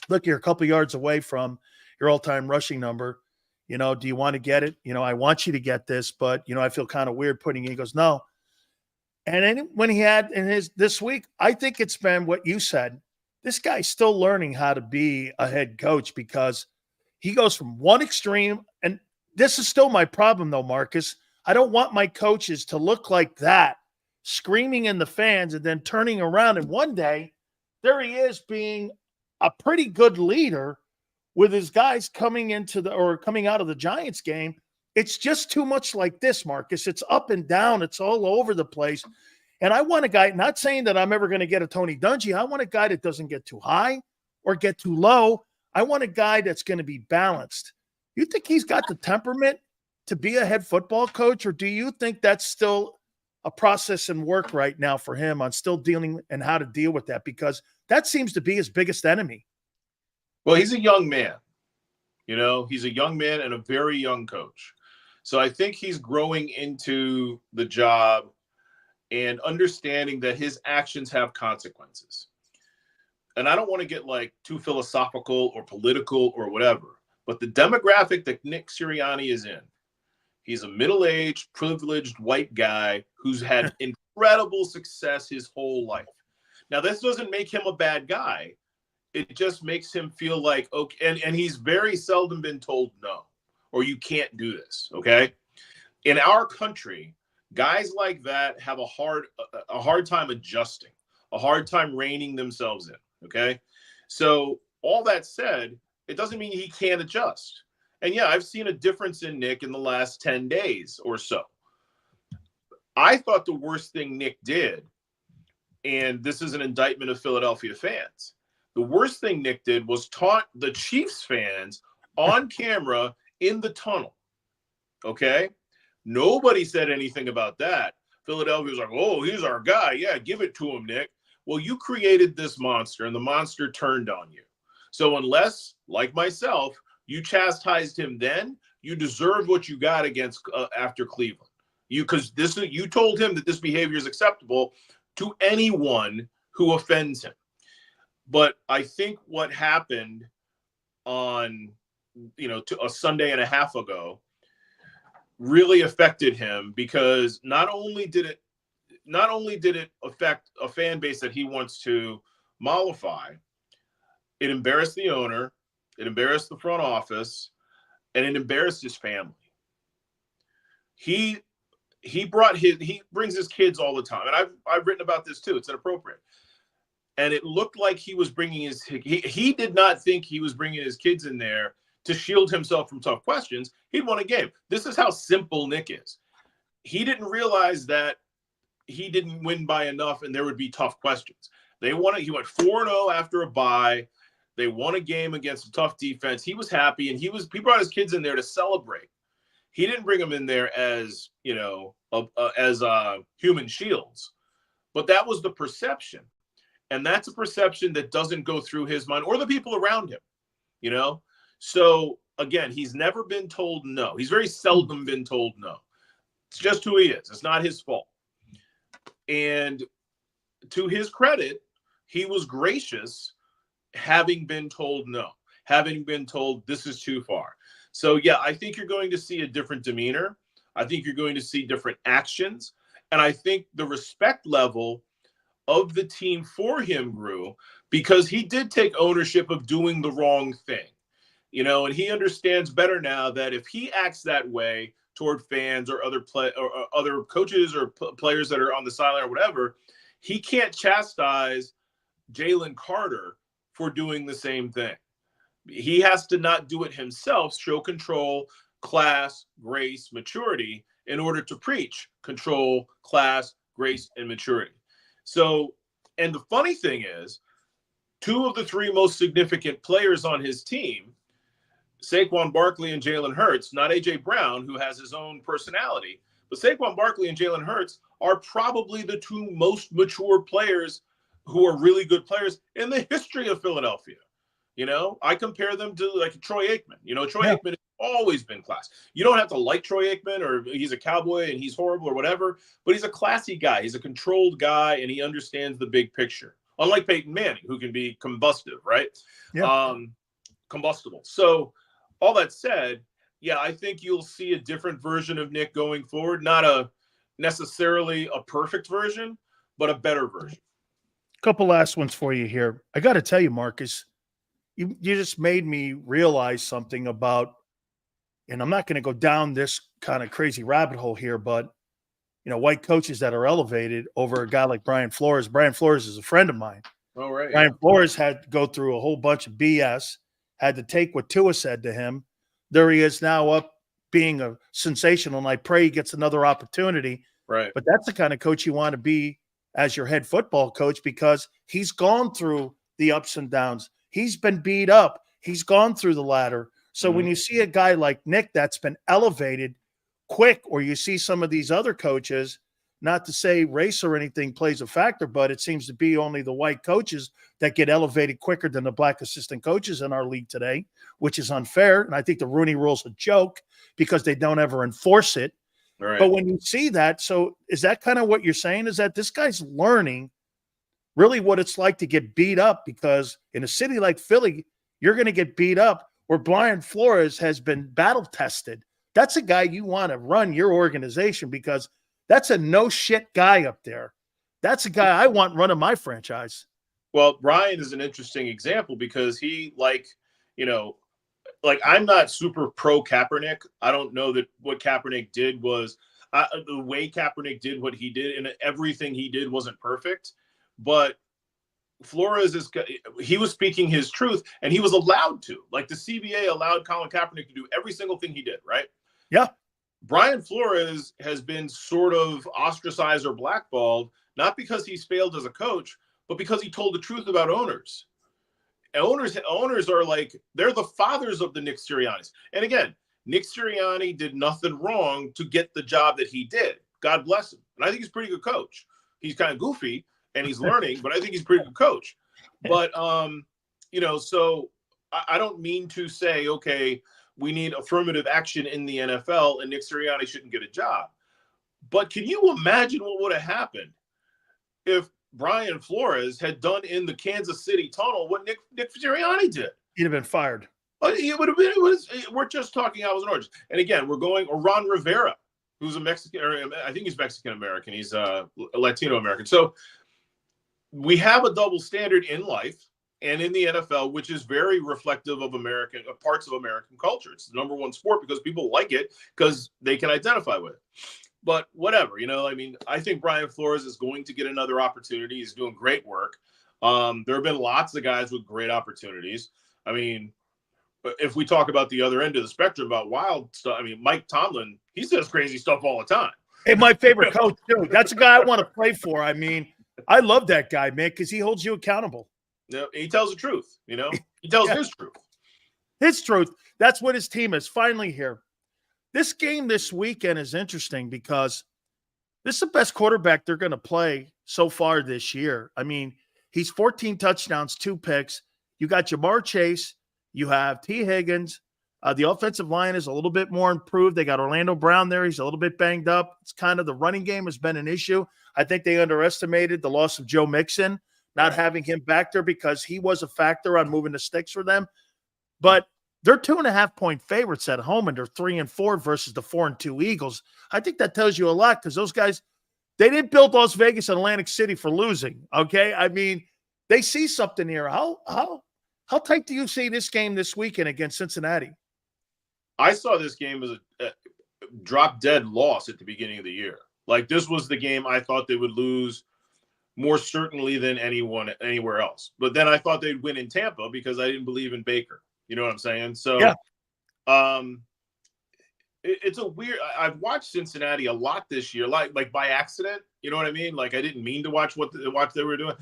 look, you're a couple yards away from your all-time rushing number. You know, do you want to get it? You know, I want you to get this, but, you know, I feel kind of weird putting it. He goes, no. And then when he had this week, I think it's been what you said. This guy's still learning how to be a head coach because he goes from one extreme. And this is still my problem, though, Marcus. I don't want my coaches to look like that, screaming in the fans and then turning around. And one day, there he is being a pretty good leader with his guys coming out of the Giants game. It's just too much like this, Marcus. It's up and down. It's all over the place. And I want a guy, not saying that I'm ever going to get a Tony Dungy. I want a guy that doesn't get too high or get too low. I want a guy that's going to be balanced. You think he's got the temperament to be a head football coach, or do you think that's still a process and work right now for him on still dealing and how to deal with that? Because that seems to be his biggest enemy. Well, he's a young man. You know, he's a young man and a very young coach. So I think he's growing into the job and understanding that his actions have consequences. And I don't want to get like too philosophical or political or whatever, but the demographic that Nick Sirianni is in, he's a middle-aged, privileged white guy who's had incredible success his whole life. Now, this doesn't make him a bad guy. It just makes him feel like, okay, and he's very seldom been told no, or you can't do this, okay? In our country, guys like that have a hard time adjusting, a hard time reining themselves in, okay? So all that said, it doesn't mean he can't adjust. And yeah, I've seen a difference in Nick in the last 10 days or so. I thought the worst thing Nick did, and this is an indictment of Philadelphia fans, the worst thing Nick did was taunt the Chiefs fans on camera in the tunnel, okay? Nobody said anything about that. Philadelphia was like, oh, he's our guy. Yeah, give it to him, Nick. Well, you created this monster, and the monster turned on you. So unless, like myself, you chastised him then, you deserve what you got against after Cleveland. You told him that this behavior is acceptable to anyone who offends him. But I think what happened on, to a Sunday and a half ago really affected him, because not only did it affect a fan base that he wants to mollify, it embarrassed the owner, it embarrassed the front office, and it embarrassed his family. He brings his kids all the time, and I've written about this too. It's inappropriate. And it looked like he was bringing he did not think he was bringing his kids in there to shield himself from tough questions. He'd won a game. This is how simple Nick is. He didn't realize that he didn't win by enough and there would be tough questions. He went 4-0 after a bye. They won a game against a tough defense. He was happy, and he brought his kids in there to celebrate. He didn't bring them in there as, human shields, but that was the perception. And that's a perception that doesn't go through his mind or the people around him, So again, he's never been told no. He's very seldom been told no. It's just who he is. It's not his fault. And to his credit, he was gracious having been told no, having been told this is too far. So, yeah, I think you're going to see a different demeanor. I think you're going to see different actions. And I think the respect level of the team for him grew because he did take ownership of doing the wrong thing, and he understands better now that if he acts that way toward fans or other coaches or players that are on the sideline or whatever, he can't chastise Jalen Carter for doing the same thing. He has to not do it himself, show control, class, grace, maturity in order to preach control, class, grace, and maturity. So, and the funny thing is, 2 of the 3 most significant players on his team, Saquon Barkley and Jalen Hurts, not A.J. Brown, who has his own personality, but Saquon Barkley and Jalen Hurts are probably the 2 most mature players who are really good players in the history of Philadelphia. I compare them to like Troy Aikman. Troy Aikman has always been class. You don't have to like Troy Aikman or he's a cowboy and he's horrible or whatever, but he's a classy guy. He's a controlled guy and he understands the big picture. Unlike Peyton Manning, who can be combustive, right? Yeah. Combustible. So all that said, yeah, I think you'll see a different version of Nick going forward. Not necessarily a perfect version, but a better version. Couple last ones for you here. I got to tell you, Marcus, you just made me realize something about, and I'm not going to go down this kind of crazy rabbit hole here, but, white coaches that are elevated over a guy like Brian Flores. Brian Flores is a friend of mine. Oh, right. Brian Flores had to go through a whole bunch of BS, had to take what Tua said to him. There he is now up being a sensational, and I pray he gets another opportunity. Right. But that's the kind of coach you want to be as your head football coach because he's gone through the ups and downs. He's been beat up. He's gone through the ladder. So when you see a guy like Nick that's been elevated quick, or you see some of these other coaches, not to say race or anything plays a factor, but it seems to be only the white coaches that get elevated quicker than the black assistant coaches in our league today, which is unfair. And I think the Rooney Rule's a joke because they don't ever enforce it. Right. But when you see that, so is that kind of what you're saying, is that this guy's learning really what it's like to get beat up? Because in a city like Philly, you're going to get beat up, where Brian Flores has been battle tested. That's a guy you want to run your organization because that's a no shit guy up there. That's a guy I want running my franchise. Well, Brian is an interesting example because he I'm not super pro Kaepernick. I don't know that what Kaepernick did was the way Kaepernick did what he did, and everything he did wasn't perfect. But Flores he was speaking his truth, and he was allowed to. Like the CBA allowed Colin Kaepernick to do every single thing he did, right? Yeah. Brian Flores has been sort of ostracized or blackballed, not because he's failed as a coach, but because he told the truth about owners. Owners are like, they're the fathers of the Nick Siriannis. And again, Nick Sirianni did nothing wrong to get the job that he did. God bless him. And I think he's a pretty good coach. He's kind of goofy and he's learning, but I think he's a pretty good coach. But, so I don't mean to say, okay, we need affirmative action in the NFL and Nick Sirianni shouldn't get a job. But can you imagine what would have happened if Brian Flores had done in the Kansas City tunnel what Nick Sirianni did? He'd have been fired. It would have been. We're just talking apples and oranges. And again, or Ron Rivera, who's a Mexican, or I think he's Mexican American. He's a Latino American. So we have a double standard in life and in the NFL, which is very reflective of parts of American culture. It's the number one sport because people like it because they can identify with it. But whatever, I think Brian Flores is going to get another opportunity. He's doing great work. There have been lots of guys with great opportunities. If we talk about the other end of the spectrum about wild stuff, Mike Tomlin, he says crazy stuff all the time. Hey, my favorite coach, too. That's a guy I want to play for. I love that guy, man, because he holds you accountable. No, he tells the truth. He tells Yeah. his truth. His truth. That's what his team is finally here. This game this weekend is interesting because this is the best quarterback they're going to play so far this year. I mean, he's 14 touchdowns, 2 picks. You got Jamar Chase. You have T. Higgins. The offensive line is a little bit more improved. They got Orlando Brown there. He's a little bit banged up. It's kind of the running game has been an issue. I think they underestimated the loss of Joe Mixon, not having him back there because he was a factor on moving the sticks for them. But they're 2.5-point favorites at home, and they're 3-4 versus the 4-2 Eagles. I think that tells you a lot because those guys, they didn't build Las Vegas and Atlantic City for losing. Okay, I mean, they see something here. How tight do you see this game this weekend against Cincinnati? I saw this game as a drop-dead loss at the beginning of the year. Like, this was the game I thought they would lose more certainly than anyone anywhere else. But then I thought they'd win in Tampa because I didn't believe in Baker. You know what I'm saying? So, yeah. It's a weird. I've watched Cincinnati a lot this year, like by accident. You know what I mean? Like, I didn't mean to watch what they were doing.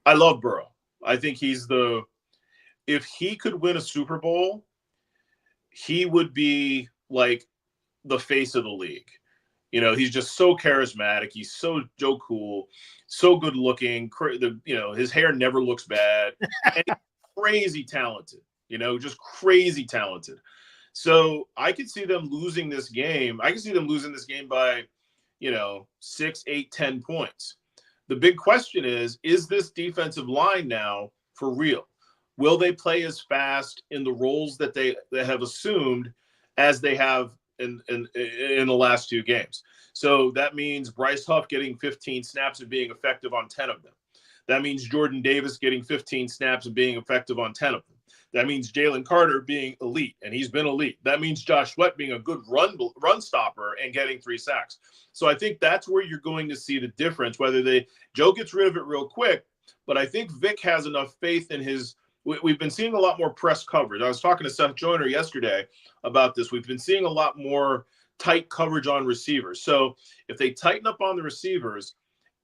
I love Burrow. I think if he could win a Super Bowl, he would be like the face of the league. He's just so charismatic. He's so cool, so good looking. His hair never looks bad. And he's crazy talented. Just crazy talented. So I could see them losing this game. I could see them losing this game by, 6, 8, 10 points. The big question is this defensive line now for real? Will they play as fast in the roles that they have assumed as they have in the last 2 games? So that means Bryce Huff getting 15 snaps and being effective on 10 of them. That means Jordan Davis getting 15 snaps and being effective on 10 of them. That means Jalen Carter being elite, and he's been elite. That means Josh Sweat being a good run stopper and getting 3 sacks. So I think that's where you're going to see the difference, whether Joe gets rid of it real quick, but I think Vic has enough faith in his – we've been seeing a lot more press coverage. I was talking to Seth Joyner yesterday about this. We've been seeing a lot more tight coverage on receivers. So if they tighten up on the receivers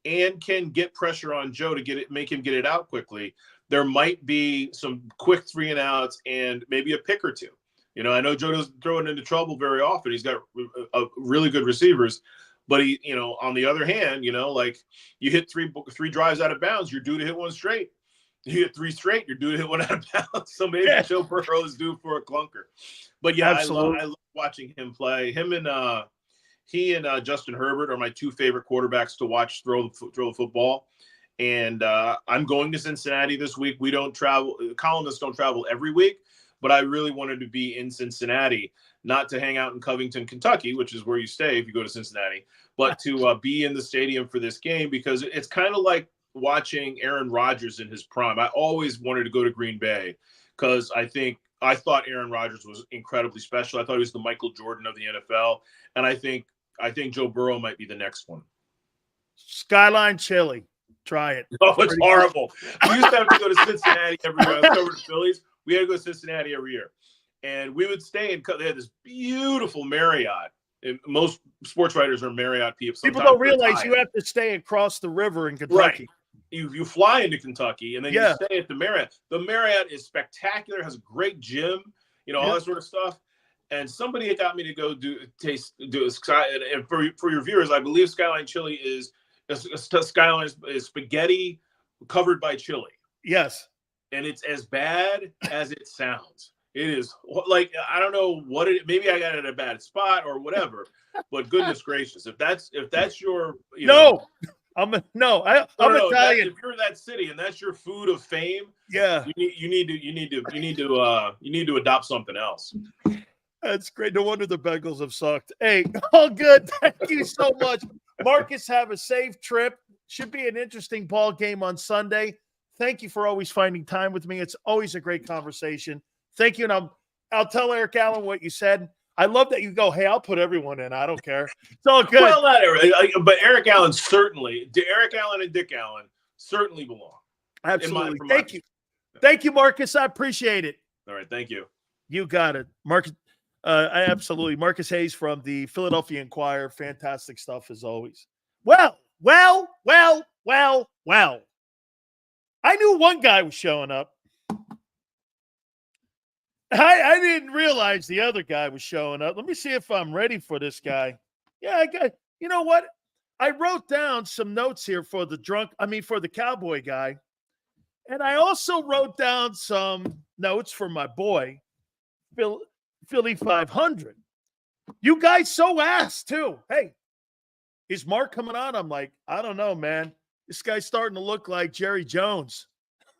and can get pressure on Joe to make him get it out quickly – there might be some quick 3-and-outs and maybe a pick or 2. I know Joe doesn't throw it into trouble very often. He's got really good receivers, but he, on the other hand, like you hit three drives out of bounds, you're due to hit 1 straight. You hit 3 straight, you're due to hit 1 out of bounds. So maybe Joe Burrow is due for a clunker. But yeah, I love watching him play. Him and he and Justin Herbert are my 2 favorite quarterbacks to watch throw the football. And I'm going to Cincinnati this week. We don't travel. Columnists don't travel every week, but I really wanted to be in Cincinnati, not to hang out in Covington, Kentucky, which is where you stay if you go to Cincinnati, but to be in the stadium for this game because it's kind of like watching Aaron Rodgers in his prime. I always wanted to go to Green Bay because I thought Aaron Rodgers was incredibly special. I thought he was the Michael Jordan of the NFL, and I think Joe Burrow might be the next one. Skyline chili. Try it. Oh, it's horrible. We used to have to go to Cincinnati every year. I was over the Phillies. We had to go to Cincinnati every year. And we would stay they had this beautiful Marriott. And most sports writers are Marriott people. People don't realize you have to stay across the river in Kentucky. Right. You fly into Kentucky, and then you stay at the Marriott. The Marriott is spectacular, has a great gym, all that sort of stuff. And somebody got me to go do a sky. And for your viewers, I believe Skyline Chili is Skyline is spaghetti covered by chili. Yes. And it's as bad as it sounds. It is like, I don't know maybe I got it at a bad spot or whatever, but goodness gracious, if that's your, I'm Italian. If you're in that city and that's your food of fame, you need to adopt something else. That's great. No wonder the Bengals have sucked. Hey, all good. Thank you so much. Marcus, have a safe trip. Should be an interesting ball game on Sunday. Thank you for always finding time with me. It's always a great conversation. Thank you. And I'll tell Eric Allen what you said. I love that you go, hey, I'll put everyone in. I don't care. It's all good. Well, not everyone, but Eric Allen certainly. Eric Allen and Dick Allen certainly belong. Absolutely. Thank you. Thank you, Marcus. I appreciate it. All right. Thank you. You got it. Marcus. Absolutely. Marcus Hayes from the Philadelphia Inquirer. Fantastic stuff as always. Well. I knew one guy was showing up. I didn't realize the other guy was showing up. Let me see if I'm ready for this guy. Yeah, you know what? I wrote down some notes here for the Cowboy guy. And I also wrote down some notes for my boy, Philly 500. You guys so asked too. Hey, is Mark coming on? I'm like, I don't know, man. This guy's starting to look like Jerry Jones.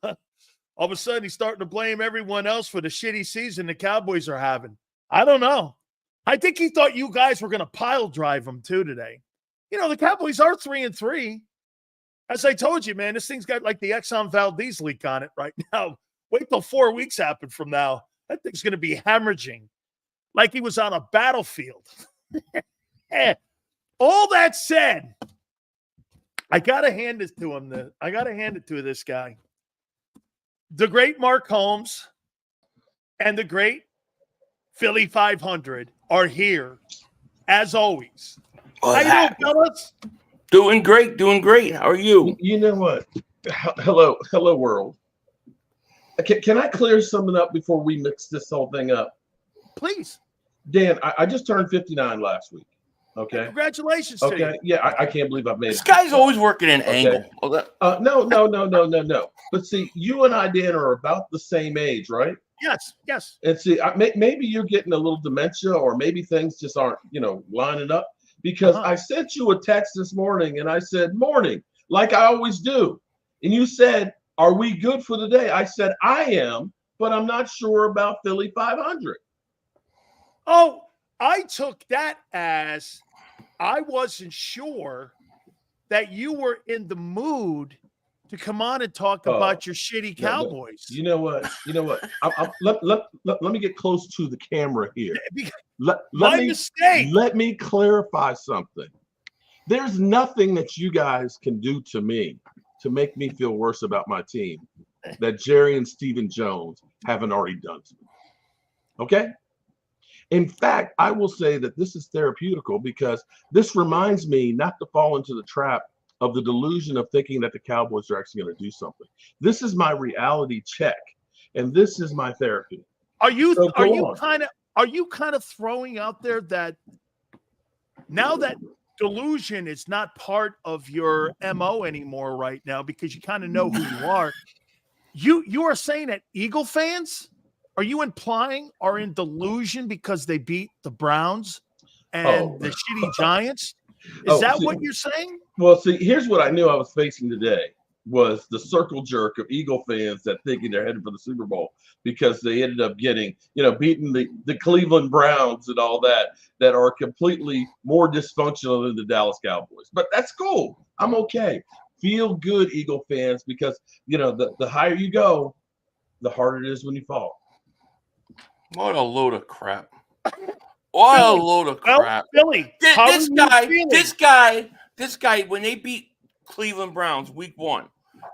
All of a sudden, he's starting to blame everyone else for the shitty season the Cowboys are having. I don't know. I think he thought you guys were going to pile drive him too today. You know, the Cowboys are 3-3. As I told you, man, this thing's got like the Exxon Valdez leak on it right now. Wait till 4 weeks happen from now. That thing's going to be hemorrhaging like he was on a battlefield. All that said, I got to hand it to him. I got to hand it to this guy. The great Mark Holmes and the great Philly 500 are here, as always. How you doing, fellas? Doing great. How are you? You know what? Hello, world. Can I clear something up before we mix this whole thing up? Please. Dan, I just turned 59 last week. Okay. Congratulations to you. Yeah, I can't believe I've made This it. guy's always working an angle. No. But see, you and I, Dan, are about the same age, right? Yes. And see, maybe you're getting a little dementia, or maybe things just aren't, lining up. Because I sent you a text this morning, and I said, morning, like I always do. And you said, are we good for the day? I said, I am, but I'm not sure about Philly 500. Oh, I took that as I wasn't sure that you were in the mood to come on and talk about your shitty Cowboys. You know what? Let me get close to the camera here. Mistake. Let me clarify something. There's nothing that you guys can do to me to make me feel worse about my team that Jerry and Stephen Jones haven't already done to me. Okay? In fact, I will say that this is therapeutical because this reminds me not to fall into the trap of the delusion of thinking that the Cowboys are actually going to do something. This is my reality check, and this is my therapy. Are you kind of throwing out there that now that delusion is not part of your MO anymore right now because you kind of know who you are? You are saying that Eagle fans, are you implying, are in delusion because they beat the Browns and the shitty Giants? Is that what you're saying? Well, see, here's what I knew I was facing today was the circle jerk of Eagle fans that thinking they're headed for the Super Bowl because they ended up getting, beating the Cleveland Browns and all that are completely more dysfunctional than the Dallas Cowboys. But that's cool. I'm okay. Feel good, Eagle fans, because, the higher you go, the harder it is when you fall. What a load of crap. What a load of crap. Billy, this guy, when they beat Cleveland Browns week 1,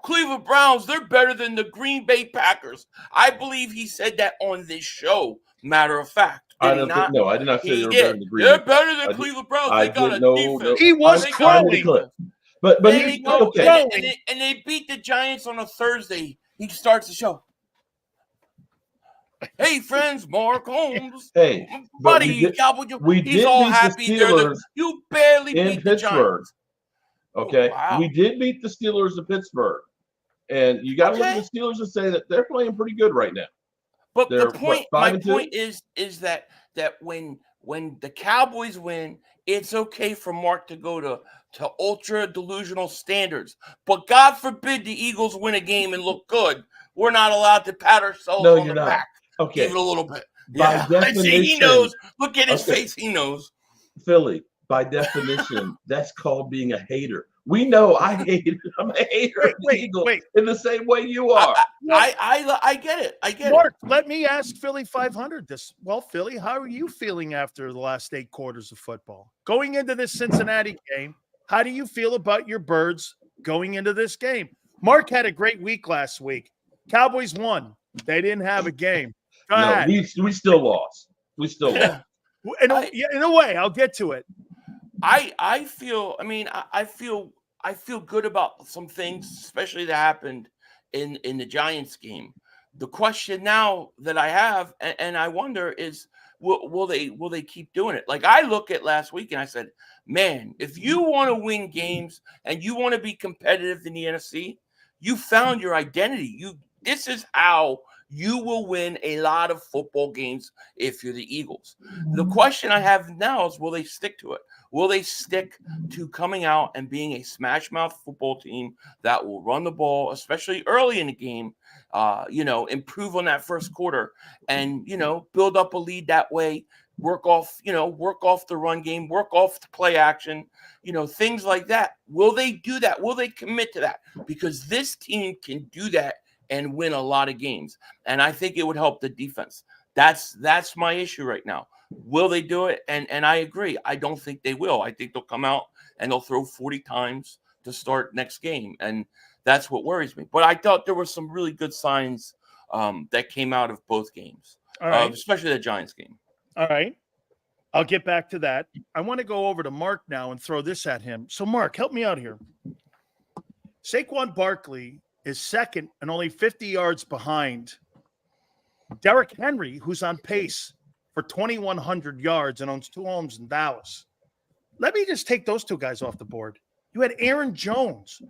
Cleveland Browns, they're better than the Green Bay Packers. I believe he said that on this show, matter of fact. I did not say they were better than the Green Bay. They're better than Cleveland Browns. They got a defense. He was crowing. But here's okay. And they beat the Giants on a Thursday. He starts the show. Hey, friends, Mark Holmes. Hey, buddy, he's all happy. You barely beat the Giants. Okay, wow. We did beat the Steelers in Pittsburgh, and you got to look at the Steelers and say that they're playing pretty good right now. But my point is that when the Cowboys win, it's okay for Mark to go to ultra delusional standards. But God forbid the Eagles win a game and look good. We're not allowed to pat ourselves on the back. Okay. Give it a little bit. By definition, he knows. Look at his face. He knows. Philly, by definition, that's called being a hater. We know I hate it. I'm a hater of the Eagles in the same way you are. I get it. I get Mark, it. let me ask Philly 500 this. Well, Philly, how are you feeling after the last 8 quarters of football? Going into this Cincinnati game, how do you feel about your Birds going into this game? Mark had a great week last week. Cowboys won. They didn't have a game. Go ahead. We still lost. In a way, I'll get to it. I feel good about some things, especially that happened in the Giants game. The question now that I have, and I wonder, is will they keep doing it? Like, I look at last week and I said, man, if you want to win games and you want to be competitive in the NFC, you found your identity. This is how you will win a lot of football games if you're the Eagles. The question I have now is, will they stick to it? Will they stick to coming out and being a smash mouth football team that will run the ball, especially early in the game, improve on that first quarter and, build up a lead that way, work off the run game, work off the play action, things like that. Will they do that? Will they commit to that? Because this team can do that and win a lot of games. And I think it would help the defense. That's my issue right now. Will they do it? And I agree. I don't think they will. I think they'll come out and they'll throw 40 times to start next game. And that's what worries me. But I thought there were some really good signs that came out of both games, All right. Especially the Giants game. All right. I'll get back to that. I want to go over to Mark now and throw this at him. So, Mark, help me out here. Saquon Barkley is second and only 50 yards behind Derrick Henry, who's on pace for 2,100 yards and owns 2 homes in Dallas. Let me just take those two guys off the board. You had Aaron Jones,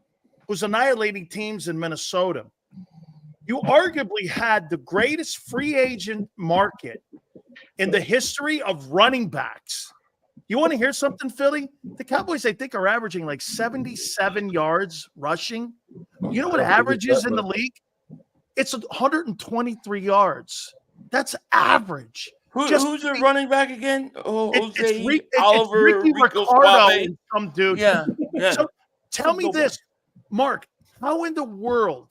who's annihilating teams in Minnesota. You arguably had the greatest free agent market in the history of running backs. You want to hear something, Philly? The Cowboys, I think, are averaging like 77 yards rushing. You know what average is in the league? It's 123 yards. That's average. Who's the running back again? It's Oliver, Ricky Ricardo, and some dude. Yeah. So tell me this, Mark, how in the world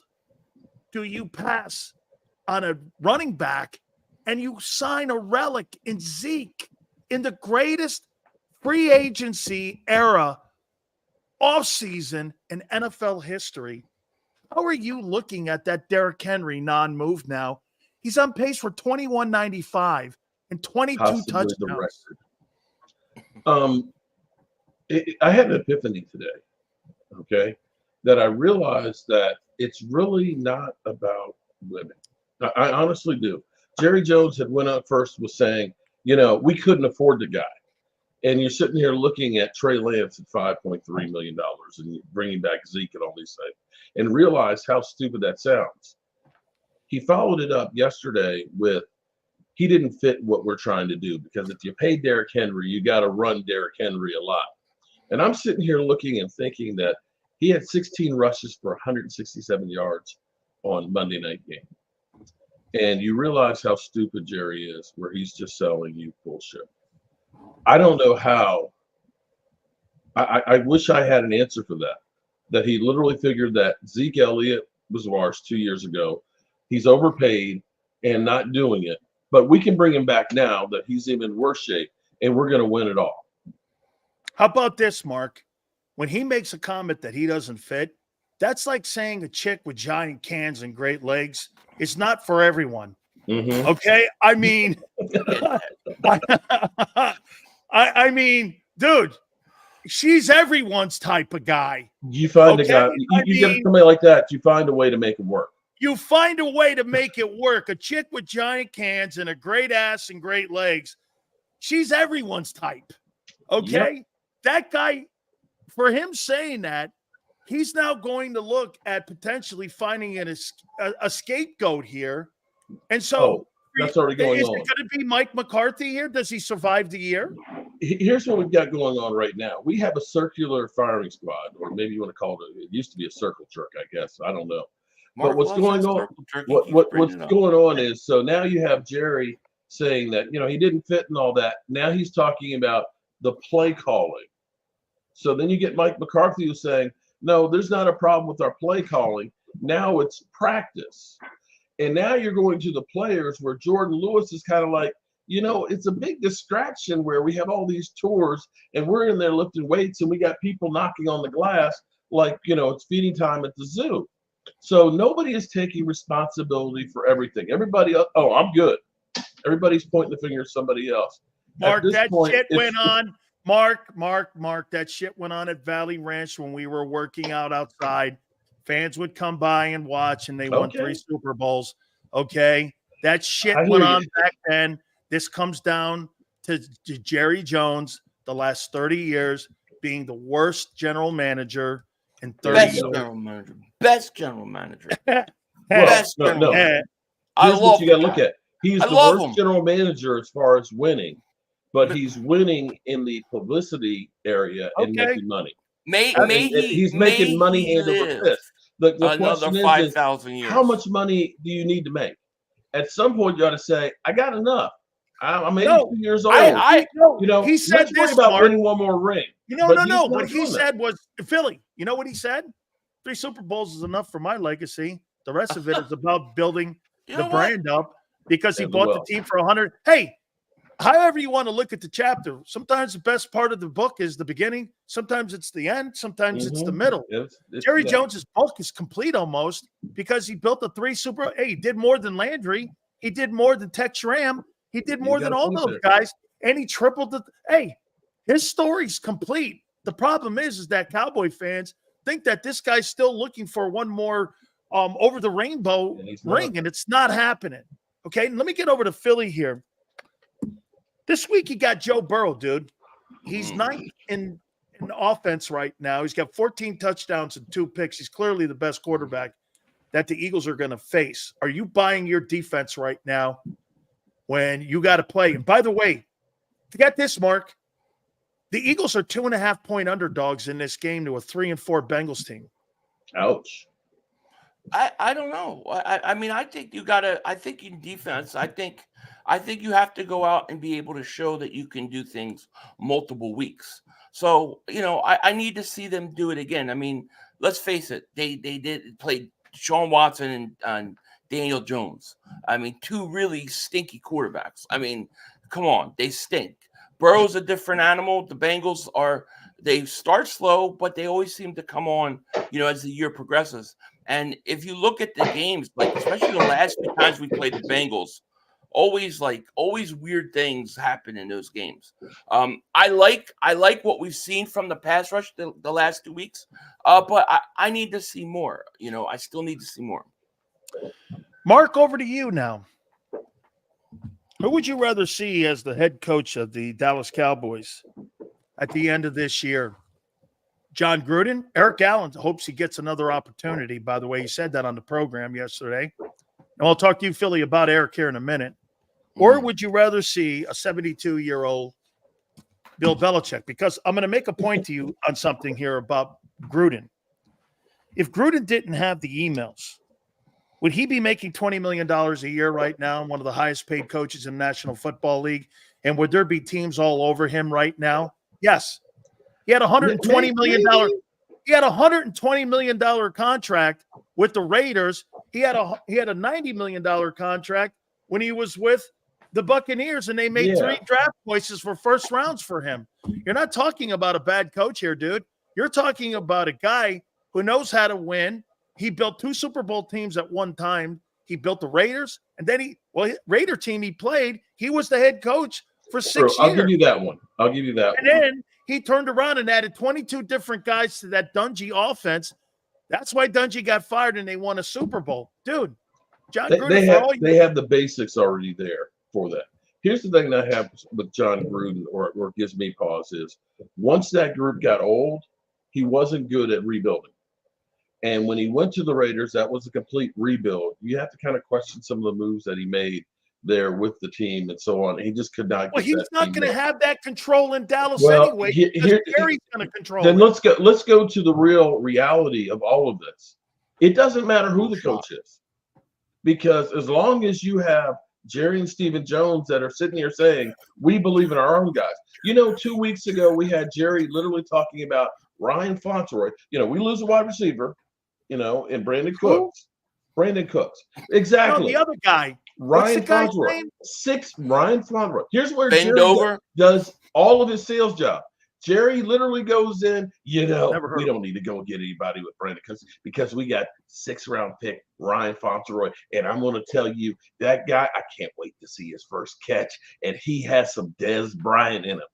do you pass on a running back and you sign a relic in Zeke in the greatest free agency era offseason in NFL history? How are you looking at that Derrick Henry non-move now? He's on pace for 2195 and 22 touchdowns. I had an epiphany today, okay, that I realized that it's really not about women. I honestly do. Jerry Jones had went up first was saying, we couldn't afford the guy. And you're sitting here looking at Trey Lance at $5.3 million and bringing back Zeke and all these things and realize how stupid that sounds. He followed it up yesterday with he didn't fit what we're trying to do, because if you pay Derrick Henry, you got to run Derrick Henry a lot. And I'm sitting here looking and thinking that he had 16 rushes for 167 yards on Monday night game. And you realize how stupid Jerry is, where he's just selling you bullshit. I don't know how. I wish I had an answer for that. That he literally figured that Zeke Elliott was ours 2 years ago. He's overpaid and not doing it. But we can bring him back now that he's in worse shape, and we're going to win it all. How about this, Mark? When he makes a comment that he doesn't fit, that's like saying a chick with giant cans and great legs is not for everyone. Mm-hmm. Okay? I mean, I mean, dude, she's everyone's type of guy. You find a guy, you get somebody like that, you find a way to make him work. You find a way to make it work. A chick with giant cans and a great ass and great legs, she's everyone's type. Okay? Yep. That guy, for him saying that, he's now going to look at potentially finding a scapegoat here. And so that's already going on. Is it going to be Mike McCarthy here? Does he survive the year? Here's what we've got going on right now. We have a circular firing squad, or maybe you want to call it used to be a circle jerk, I guess. I don't know. But what's going on? What's going on is, so now you have Jerry saying that, he didn't fit and all that. Now he's talking about the play calling. So then you get Mike McCarthy who's saying, no, there's not a problem with our play calling. Now it's practice. And now you're going to the players where Jordan Lewis is kind of like, it's a big distraction where we have all these tours and we're in there lifting weights and we got people knocking on the glass like, it's feeding time at the zoo. So nobody is taking responsibility for everything. Everybody, I'm good. Everybody's pointing the finger at somebody else. Mark, that shit went on. Mark, that shit went on at Valley Ranch when we were working out outside Fans would come by and watch, and they won 3 Super Bowls. Okay. That shit I hear went you. on back then. This comes down to Jerry Jones, the last 30 years, being the worst general manager in 30 Best years. general manager. Best general manager. Well, Best no. general manager. Here's I what love you got to the look guy. at. He's I the love worst him. general manager as far as winning, but he's winning in the publicity area and Okay. making money. He's making money hand over fist. The another question 5,000 years. how much money do you need to make? At some point, you got to say, I got enough. I'm 82 No, years old. he said let's worry this, about Mark. winning one more ring. No. What he doing that. said was, Philly, you know what he said? 3 Super Bowls is enough for my legacy. The rest of it is about building the brand up because he bought the team for 100. Hey, however you want to look at the chapter, sometimes the best part of the book is the beginning. Sometimes it's the end. Sometimes it's the middle. Jerry Jones's book is complete almost because he built the 3 Super. Hey, he did more than Landry. He did more than Tex Schramm. He did more than all those guys, and he tripled the. Hey, his story's complete. The problem is that Cowboy fans think that this guy's still looking for one more over the rainbow ring, and it's not happening. Okay, let me get over to Philly here. This week he got Joe Burrow, dude. He's 9th in offense right now. He's got 14 touchdowns and 2 picks. He's clearly the best quarterback that the Eagles are going to face. Are you buying your defense right now when you got to play? And by the way, forget this, Mark. The Eagles are 2.5-point underdogs in this game to a 3-4 Bengals team. Ouch. I don't know. I mean, I think you gotta. I think in defense, I think you have to go out and be able to show that you can do things multiple weeks. So I need to see them do it again. I mean, let's face it. They did play Sean Watson and Daniel Jones. I mean, 2 really stinky quarterbacks. I mean, come on, they stink. Burrow's a different animal. The Bengals they start slow, but they always seem to come on, as the year progresses. And if you look at the games, like especially the last 2 times we played the Bengals, always weird things happen in those games. I like what we've seen from the pass rush the last 2 weeks, but I need to see more. I still need to see more. Mark, over to you now. Who would you rather see as the head coach of the Dallas Cowboys at the end of this year? John Gruden? Eric Allen hopes he gets another opportunity. By the way, he said that on the program yesterday. And I'll talk to you, Philly, about Eric here in a minute. Or would you rather see a 72-year-old Bill Belichick? Because I'm going to make a point to you on something here about Gruden. If Gruden didn't have the emails, would he be making $20 million a year right now, one of the highest paid coaches in the National Football League? And would there be teams all over him right now? Yes. He had $120 million. He had a $120 million contract with the Raiders. He had a $90 million contract when he was with the Buccaneers, and they made 3 draft choices for first rounds for him. You're not talking about a bad coach here, dude. You're talking about a guy who knows how to win. He built 2 Super Bowl teams at one time. He built the Raiders, and then Raider team he played, he was the head coach for 6 years. I'll give you that one. And then he turned around and added 22 different guys to that Dungy offense. That's why Dungy got fired and they won a Super Bowl. Dude, John Gruden, they have the basics already there for that. Here's the thing that happens with John Gruden or gives me pause is once that group got old, he wasn't good at rebuilding. And when he went to the Raiders, that was a complete rebuild. You have to kind of question some of the moves that he made there with the team and so on. He just could not. Well, he's not going to have that control in Dallas anyway. Gary's going to control. Then let's go to the real reality of all of this. It doesn't matter who the coach is, because as long as you have Jerry and Stephen Jones that are sitting here saying we believe in our own guys. 2 weeks ago we had Jerry literally talking about Ryan Fauntleroy. We lose a wide receiver. And Brandon Cooks. Exactly. No, the other guy. Ryan Fauntleroy. Ryan Fauntleroy. Here's where Bend Jerry over. does all of his sales job. Jerry literally goes in, we don't need to go get anybody with Brandon Cooks because we got 6th-round pick Ryan Fauntleroy. And I'm going to tell you, that guy, I can't wait to see his first catch. And he has some Dez Bryant in him.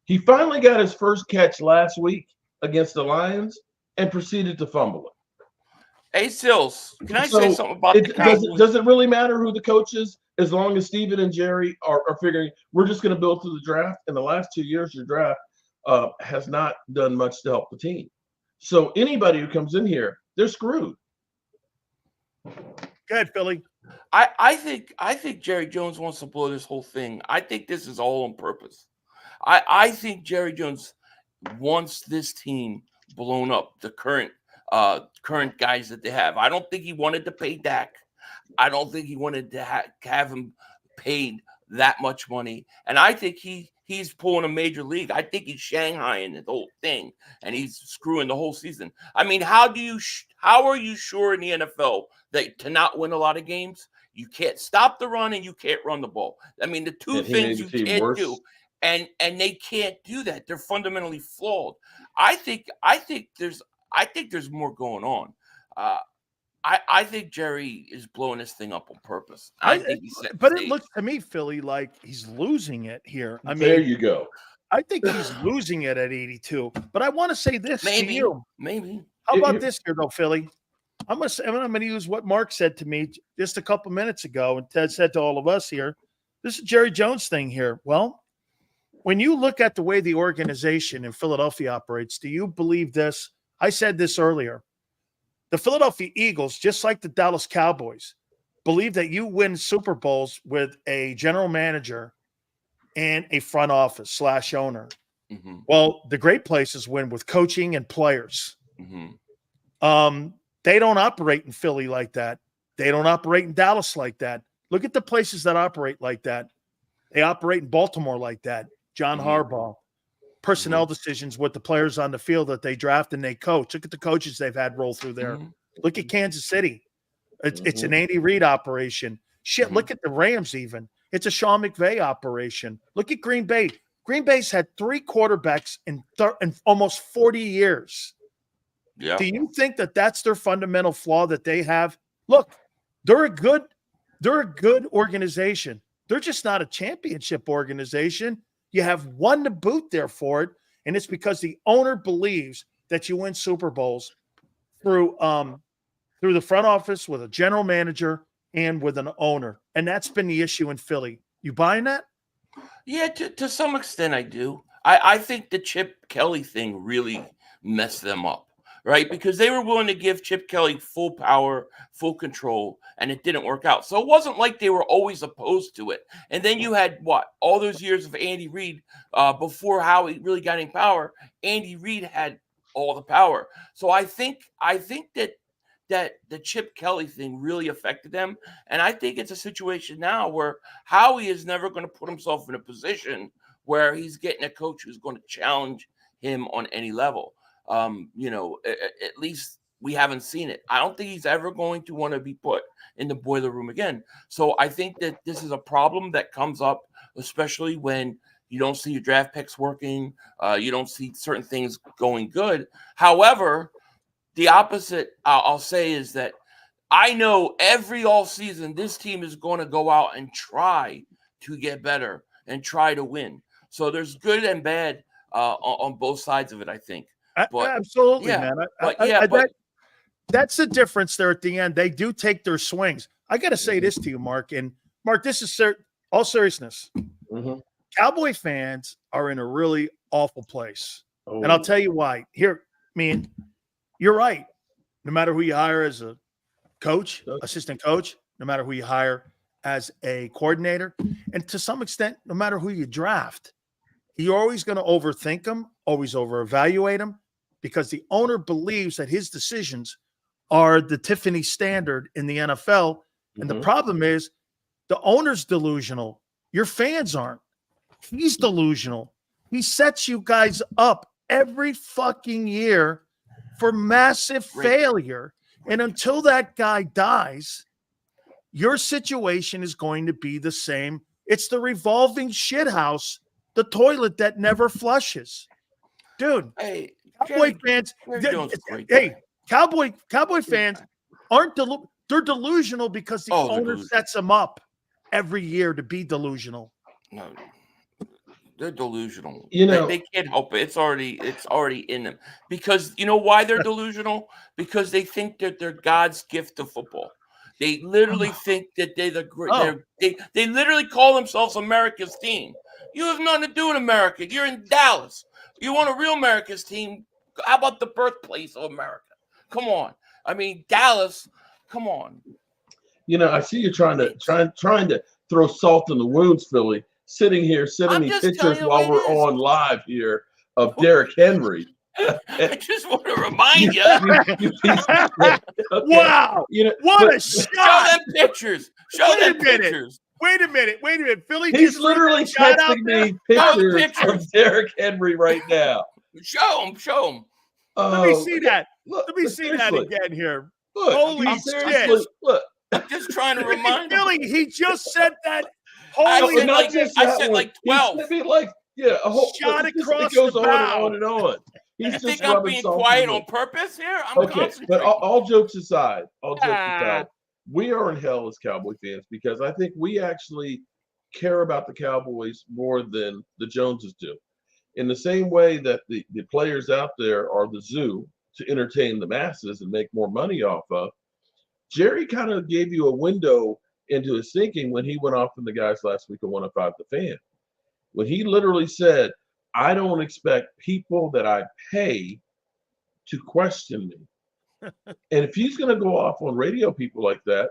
He finally got his first catch last week against the Lions and proceeded to fumble it. Hey, Sills, can I say something about the Cowboys? Does it really matter who the coach is as long as Steven and Jerry are figuring we're just going to build through the draft? In the last 2 years, your draft has not done much to help the team. So anybody who comes in here, they're screwed. Go ahead, Philly. I think Jerry Jones wants to blow this whole thing. I think this is all on purpose. I think Jerry Jones wants this team blown up, the current guys that they have. I don't think he wanted to pay Dak. I don't think he wanted to have him paid that much money. And I think he's pulling a major league. I think he's Shanghaiing the whole thing, and he's screwing the whole season. I mean, how are you sure in the NFL that to not win a lot of games, you can't stop the run and you can't run the ball? I mean, the two things you can't do. And they can't do that. They're fundamentally flawed. I think there's more going on. I think Jerry is blowing this thing up on purpose. But it looks to me, Philly, like he's losing it here. I mean, there you go. I think he's losing it at 82. But I want to say this to you. Maybe. How about this here, though, Philly? I'm going to use what Mark said to me just a couple minutes ago, and Ted said to all of us here. This is Jerry Jones thing here. Well, when you look at the way the organization in Philadelphia operates, do you believe this? I said this earlier. The Philadelphia Eagles, just like the Dallas Cowboys, believe that you win Super Bowls with a general manager and a front office / owner. Mm-hmm. Well, the great places win with coaching and players. Mm-hmm. They don't operate in Philly like that. They don't operate in Dallas like that. Look at the places that operate like that. They operate in Baltimore like that. John Harbaugh. Personnel decisions with the players on the field that they draft and they coach. Look at the coaches they've had roll through there. Look at Kansas City. It's an Andy Reid operation. Shit, look at the Rams even. It's a Sean McVay operation. Look at Green Bay. Green Bay's had 3 quarterbacks in almost 40 years. Yeah. Do you think that that's their fundamental flaw that they have? Look, they're a good organization. They're just not a championship organization. You have one to boot there for it, and it's because the owner believes that you win Super Bowls through the front office with a general manager and with an owner, and that's been the issue in Philly. You buying that? Yeah, to some extent I do. I think the Chip Kelly thing really messed them up, right? Because they were willing to give Chip Kelly full power, full control, and it didn't work out. So it wasn't like they were always opposed to it. And then you had all those years of Andy Reid before Howie really got in power. Andy Reid had all the power. So I think that the Chip Kelly thing really affected them. And I think it's a situation now where Howie is never going to put himself in a position where he's getting a coach who's going to challenge him on any level. At least we haven't seen it. I don't think he's ever going to want to be put in the boiler room again. So I think that this is a problem that comes up, especially when you don't see your draft picks working. You don't see certain things going good. However, the opposite I'll say is that I know every offseason this team is going to go out and try to get better and try to win. So there's good and bad on both sides of it, I think. But, absolutely, yeah, man. That's the difference there at the end. They do take their swings. I got to say this to you, Mark. And Mark, this is all seriousness. Cowboy fans are in a really awful place. And I'll tell you why. Here, you're right. No matter who you hire as a coach, assistant coach, no matter who you hire as a coordinator, and to some extent, no matter who you draft, you're always going to overthink them, always over-evaluate them, because the owner believes that his decisions are the Tiffany standard in the NFL. And the problem is the owner's delusional. Your fans aren't. He's delusional. He sets you guys up every fucking year for massive failure. And until that guy dies, your situation is going to be the same. It's the revolving shithouse, the toilet that never flushes. Dude, hey, Cowboy fans, Cowboy fans aren't they're delusional because the owner sets them up every year to be delusional. No. They're delusional. You know, they can't help it. It's already in them. Because you know why they're delusional? Because they think that they're God's gift to football. They literally think that they literally call themselves America's team. You have nothing to do with America. You're in Dallas. You want a real America's team? How about the birthplace of America? Come on. I mean, Dallas. Come on. You know, I see you trying to throw salt in the wounds, Philly. Sending me pictures while we're on live here of Derrick Henry. I just want to remind you. Okay. Wow. You know, what a shot. Show them pictures. Pictures. Wait a minute. Philly, he's literally texting me pictures of Derrick Henry right now. Show him. Let me see that. Let me see that again here. Look, holy shit. Look. I'm just trying to remind him. Philly, he just said that. I Holy said like 12. He sent me a whole shot across it goes the on bow. and on. He's You just think I'm being quiet on purpose here? I'm okay, concentrating. but all jokes aside, we are in hell as Cowboy fans because I think we actually care about the Cowboys more than the Joneses do. In the same way that the players out there are the zoo to entertain the masses and make more money off of, Jerry kind of gave you a window into his thinking when he went off on the guys last week on 105 The Fan. When he literally said, I don't expect people that I pay to question me. And if he's going to go off on radio people like that,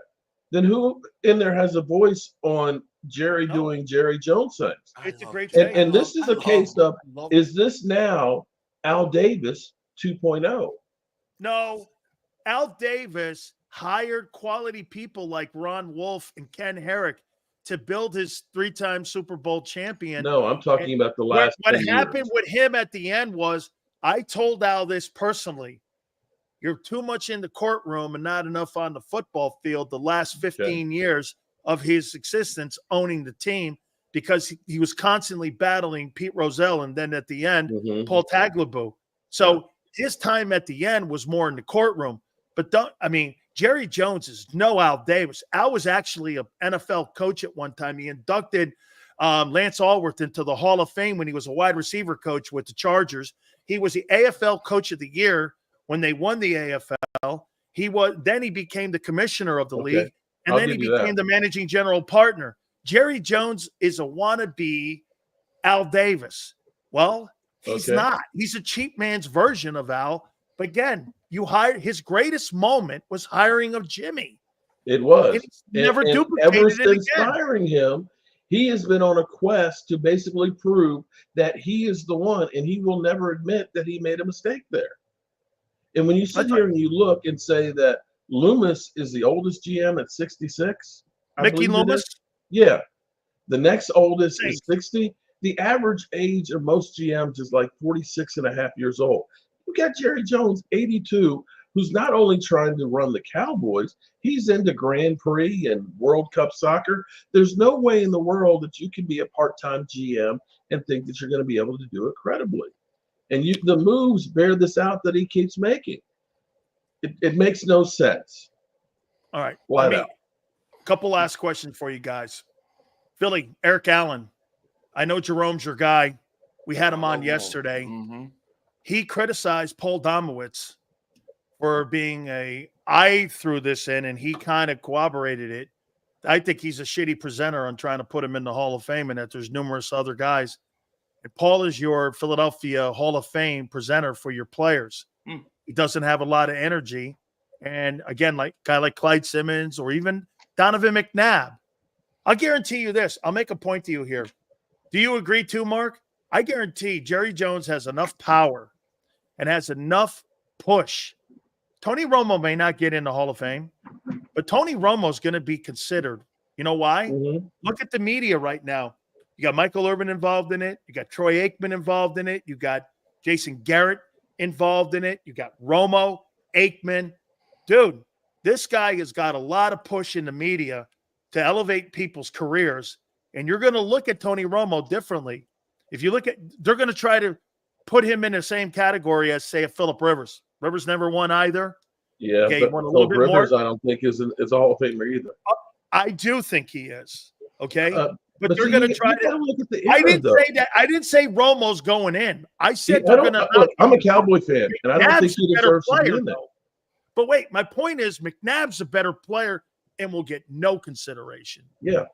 then who in there has a voice on Jerry doing Jerry Jones things? It's a great and this is a case of, is this now Al Davis 2.0? No, Al Davis hired quality people like Ron Wolf and Ken Herrick to build his 3-time Super Bowl champion. No, I'm talking about the last. What happened with him at the end was, I told Al this personally. You're too much in the courtroom and not enough on the football field the last 15 years of his existence owning the team, because he was constantly battling Pete Rozelle and then at the end, Paul Tagliabue. So his time at the end was more in the courtroom. But Jerry Jones is no Al Davis. Al was actually an NFL coach at one time. He inducted Lance Allworth into the Hall of Fame when he was a wide receiver coach with the Chargers. He was the AFL Coach of the Year when they won the AFL. Then he became the commissioner of the league, and then he became the managing general partner. Jerry Jones is a wannabe Al Davis. Well, he's not. He's a cheap man's version of Al. But again, his greatest moment was hiring of Jimmy. It was. And he's never duplicated ever it since again. hiring him, he has been on a quest to basically prove that he is the one, and he will never admit that he made a mistake there. And when you sit here and you look and say that Loomis is the oldest GM at 66, Mickey Loomis? Yeah. The next oldest is 60. The average age of most GMs is like 46 and a half years old. You got Jerry Jones, 82, who's not only trying to run the Cowboys, he's into Grand Prix and World Cup soccer. There's no way in the world that you can be a part-time GM and think that you're going to be able to do it credibly. And the moves bear this out that he keeps making. It makes no sense. All right. A couple last questions for you guys. Philly, Eric Allen. I know Jerome's your guy. We had him on yesterday. Mm-hmm. He criticized Paul Domowitz for being I threw this in, and he kind of corroborated it. I think he's a shitty presenter on trying to put him in the Hall of Fame, and that there's numerous other guys. And Paul is your Philadelphia Hall of Fame presenter for your players. He doesn't have a lot of energy. And again, like a guy like Clyde Simmons or even Donovan McNabb. I'll guarantee you this. I'll make a point to you here. Do you agree too, Mark? I guarantee Jerry Jones has enough power and has enough push. Tony Romo may not get in the Hall of Fame, but Tony Romo's going to be considered. You know why? Look at the media right now. You got Michael Irvin involved in it. You got Troy Aikman involved in it. You got Jason Garrett involved in it. You got Romo, Aikman. Dude, this guy has got a lot of push in the media to elevate people's careers. And you're going to look at Tony Romo differently. If you look at, they're going to try to put him in the same category as, say, a Phillip Rivers. Rivers never won either. Yeah, okay, but won a little Rivers, bit more. I don't think is a Hall of Famer either. I do think he is. Okay. but they're going to try to look at the I era, didn't though. say that. I didn't say Romo's going in. I said I they're going don't. to. Look, I'm a Cowboy fan, and I don't think he deserves to be in there. But wait, my point is McNabb's a better player and will get no consideration. Yeah.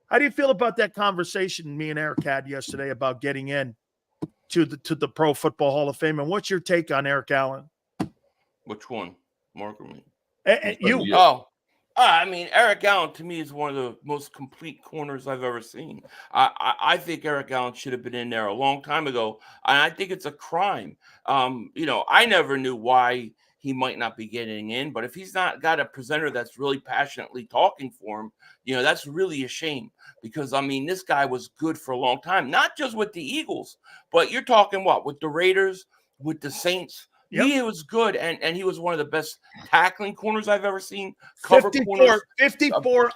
How do you feel about that conversation me and Eric had yesterday about getting in to the Pro Football Hall of Fame? And what's your take on Eric Allen? Which one, Mark or me? You. Oh, I mean, Eric Allen to me is one of the most complete corners I've ever seen. I think Eric Allen should have been in there a long time ago, and I think it's a crime. I never knew why he might not be getting in, but if he's not got a presenter that's really passionately talking for him, that's really a shame, because I mean, this guy was good for a long time, not just with the Eagles, but you're talking with the Raiders, with the Saints. Yep. He was good, and he was one of the best tackling corners I've ever seen. 54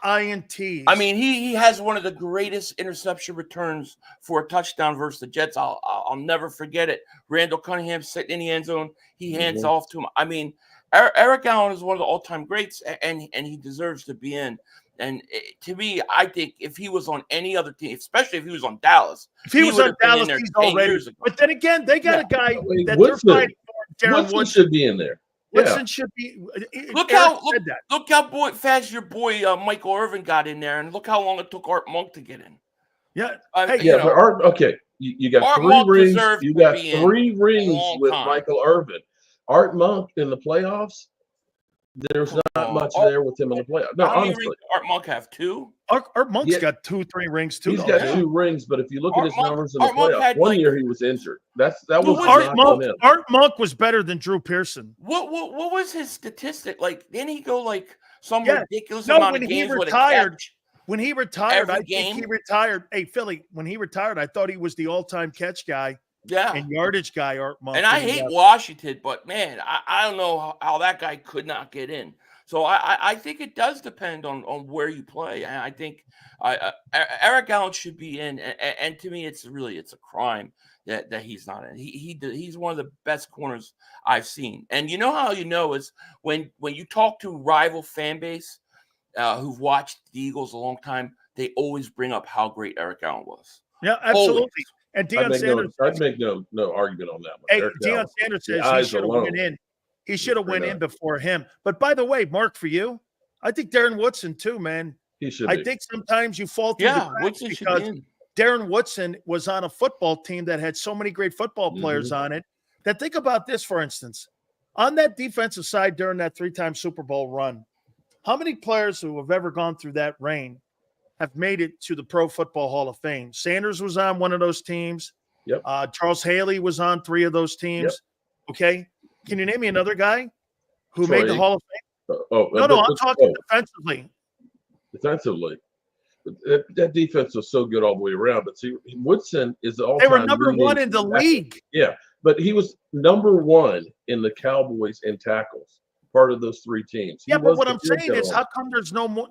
INTs. I mean, he has one of the greatest interception returns for a touchdown versus the Jets. I'll never forget it. Randall Cunningham sitting in the end zone. He hands off to him. I mean, Eric Allen is one of the all-time greats, and he deserves to be in. And to me, I think if he was on any other team, especially if he was on Dallas, if he was on Dallas, he's already. But then again, they got a guy that they're fighting for. Woodson should be in there. Woodson should be. Look how fast your boy Michael Irvin got in there, and look how long it took Art Monk to get in. Yeah, but Art. Okay, you got Art 3 Monk rings. You got 3 rings with Michael Irvin. Art Monk in the playoffs. There's not much there with him in the playoffs. No, honestly, Art Monk have 2. Art Monk's got 2-3 rings too. He's got 2 rings, but if you look at his numbers in the playoffs, one year he was injured. That was Art Monk was better than Drew Pearson. What was his statistic? Like, didn't he go some ridiculous amount of games with a catch? When he retired, I think he retired. Hey, Philly, when he retired, I thought he was the all-time catch guy. Yeah, and yardage guy, Art Monk. And I hate Washington, but man, I don't know how that guy could not get in. So I think it does depend on where you play. And I think Eric Allen should be in. And to me, it's a crime that he's not in. He's one of the best corners I've seen. And you know how is when you talk to rival fan base who've watched the Eagles a long time, they always bring up how great Eric Allen was. Yeah, absolutely. Always. And Deion Sanders, I'd make no argument on that one. Hey, Deion Sanders says he should have went in. He should have went in before him. But by the way, Mark, for you, I think Darren Woodson too, man. He should. I think sometimes you fall through the cracks because Darren Woodson was on a football team that had so many great football players on it. That think about this, for instance, on that defensive side during that 3-time Super Bowl run, how many players who have ever gone through that reign have made it to the Pro Football Hall of Fame? Sanders was on one of those teams. Yep. Charles Haley was on 3 of those teams. Yep. Okay. Can you name me another guy who made the Hall of Fame? No, I'm talking defensively. Defensively. That defense was so good all the way around. But see, Woodson is the all-time. They were number 1 in the league. Yeah, but he was number 1 in the Cowboys in tackles, part of those 3 teams. Yeah, but what I'm saying is, how come there's no more?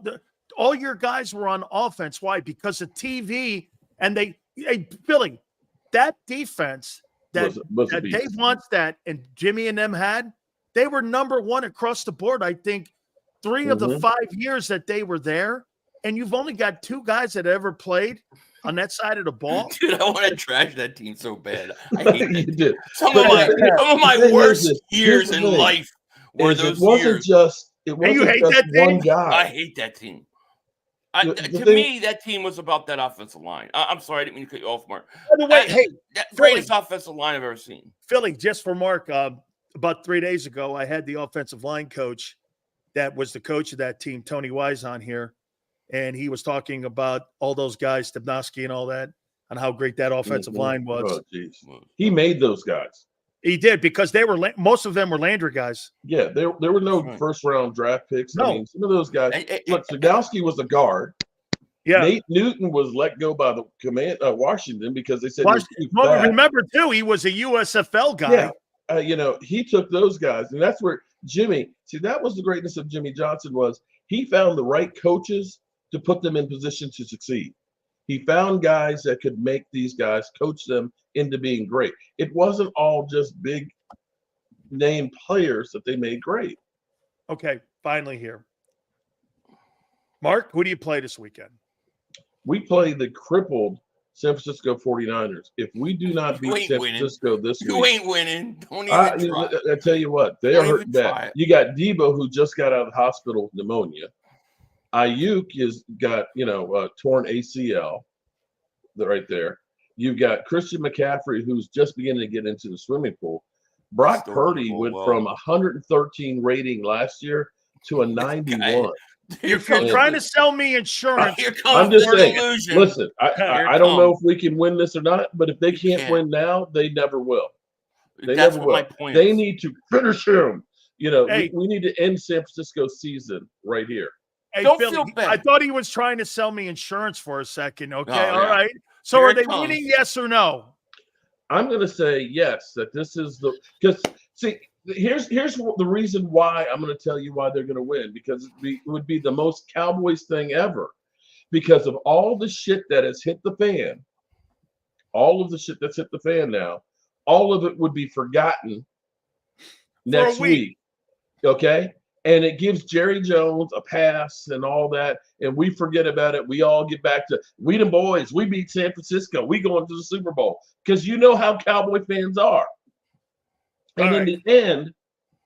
All your guys were on offense. Why? Because of TV. And Billy, that defense that Dave Wannstedt and Jimmy and them had, they were number 1 across the board. I think 3 of the 5 years that they were there. And you've only got 2 guys that ever played on that side of the ball. Dude, I want to trash that team so bad. I hate you did. Some of my worst years in life were those years. It wasn't hate just that one team? guy. I hate that team. To me, that team was about that offensive line. I'm sorry, I didn't mean to cut you off, Mark. By the way, that greatest offensive line I've ever seen. Philly, just for Mark, about 3 days ago, I had the offensive line coach that was the coach of that team, Tony Wise, on here. And he was talking about all those guys, Stebnowski and all that, and how great that offensive line was. Oh, geez. He made those guys. He did, because they were most of them were Landry guys. Yeah, there were no first-round draft picks. No. I mean, some of those guys. Look, Stebnowski was a guard. Yeah. Nate Newton was let go by the command Washington because they said remember too, he was a USFL guy. Yeah, he took those guys, and that's where Jimmy. See, that was the greatness of Jimmy Johnson, was he found the right coaches to put them in position to succeed. He found guys that could make these guys, coach them into being great. It wasn't all just big name players that they made great. Okay, finally here. Mark, who do you play this weekend? We play the crippled San Francisco 49ers. If we do not beat San Francisco this week, you ain't winning. Don't even try. I tell you what, they are hurting bad. You got Debo, who just got out of the hospital with pneumonia. Ayuk is got torn ACL, right there. You've got Christian McCaffrey, who's just beginning to get into the swimming pool. Brock Purdy went from 113 rating last year to a 91. If you're trying to sell me insurance, I'm just saying. Listen, I don't know if we can win this or not, but if they can't win now, they never will. They never will. They need to finish him. We need to end San Francisco's season right here. Hey, don't Philly, feel bad. I thought he was trying to sell me insurance for a second. Okay, all right. So are they winning? Yes or no? I'm going to say yes. That this is because see. Here's the reason why I'm going to tell you why they're going to win, because it would be the most Cowboys thing ever, because of all the shit that has hit the fan, all of the shit that's hit the fan now, all of it would be forgotten next week. Okay? And it gives Jerry Jones a pass and all that, and we forget about it. We all get back to, we the boys, we beat San Francisco, we going to the Super Bowl, because you know how Cowboy fans are. And in the end,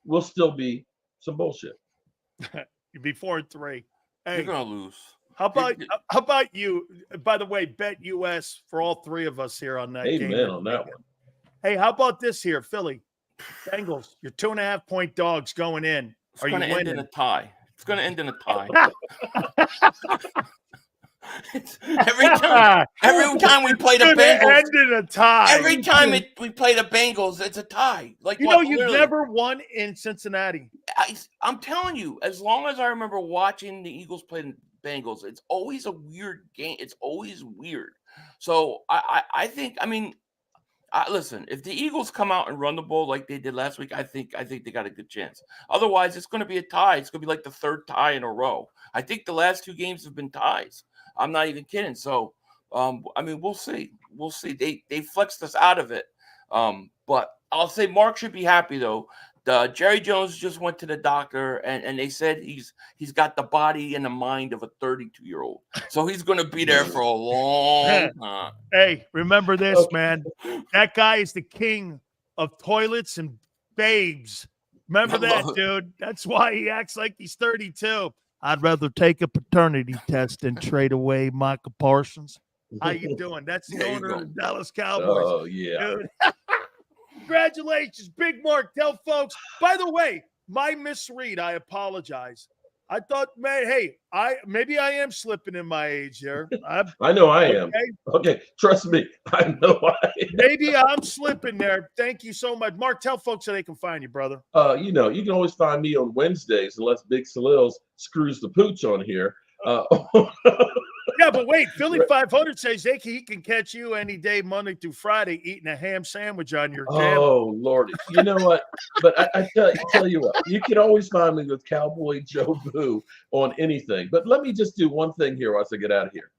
will still be some bullshit. You'd be 4-3. Hey, you're gonna lose. How about you? By the way, bet US for all three of us here on that game. Amen on that one. Hey, how about this here, Philly? Bengals, you're 2.5-point dogs going in. It's going to end in a tie. It's going to end in a tie. every time we play the Bengals, end in a tie. Every time we play the Bengals, it's a tie. Like you've never won in Cincinnati. I'm telling you, as long as I remember watching the Eagles play the Bengals, it's always a weird game. It's always weird. So I think, listen, if the Eagles come out and run the ball like they did last week, I think they got a good chance. Otherwise, it's going to be a tie. It's going to be like the third tie in a row. I think the last two games have been ties. I'm not even kidding. So, we'll see. We'll see. They flexed us out of it. But I'll say Mark should be happy, though. Jerry Jones just went to the doctor, and they said he's got the body and the mind of a 32-year-old. So he's going to be there for a long time. Hey, remember this, man. That guy is the king of toilets and babes. Remember that, dude. That's why he acts like he's 32. I'd rather take a paternity test than trade away Micah Parsons. How you doing? That's the owner of the Dallas Cowboys. Oh, yeah. Dude. Congratulations, Big Mark. Tell folks. By the way, my misread, I apologize. I thought, man, hey, maybe I am slipping in my age here. I know I am. Okay, trust me. I know I am. Maybe I'm slipping there. Thank you so much. Mark, tell folks how they can find you, brother. You can always find me on Wednesdays unless Big Sileo screws the pooch on here. Yeah, but wait, Philly 500 says he can catch you any day, Monday through Friday, eating a ham sandwich on your channel. Oh, Lordy. You know what? But I tell you what, you can always find me with Cowboy Joe Boo on anything. But let me just do one thing here once I get out of here.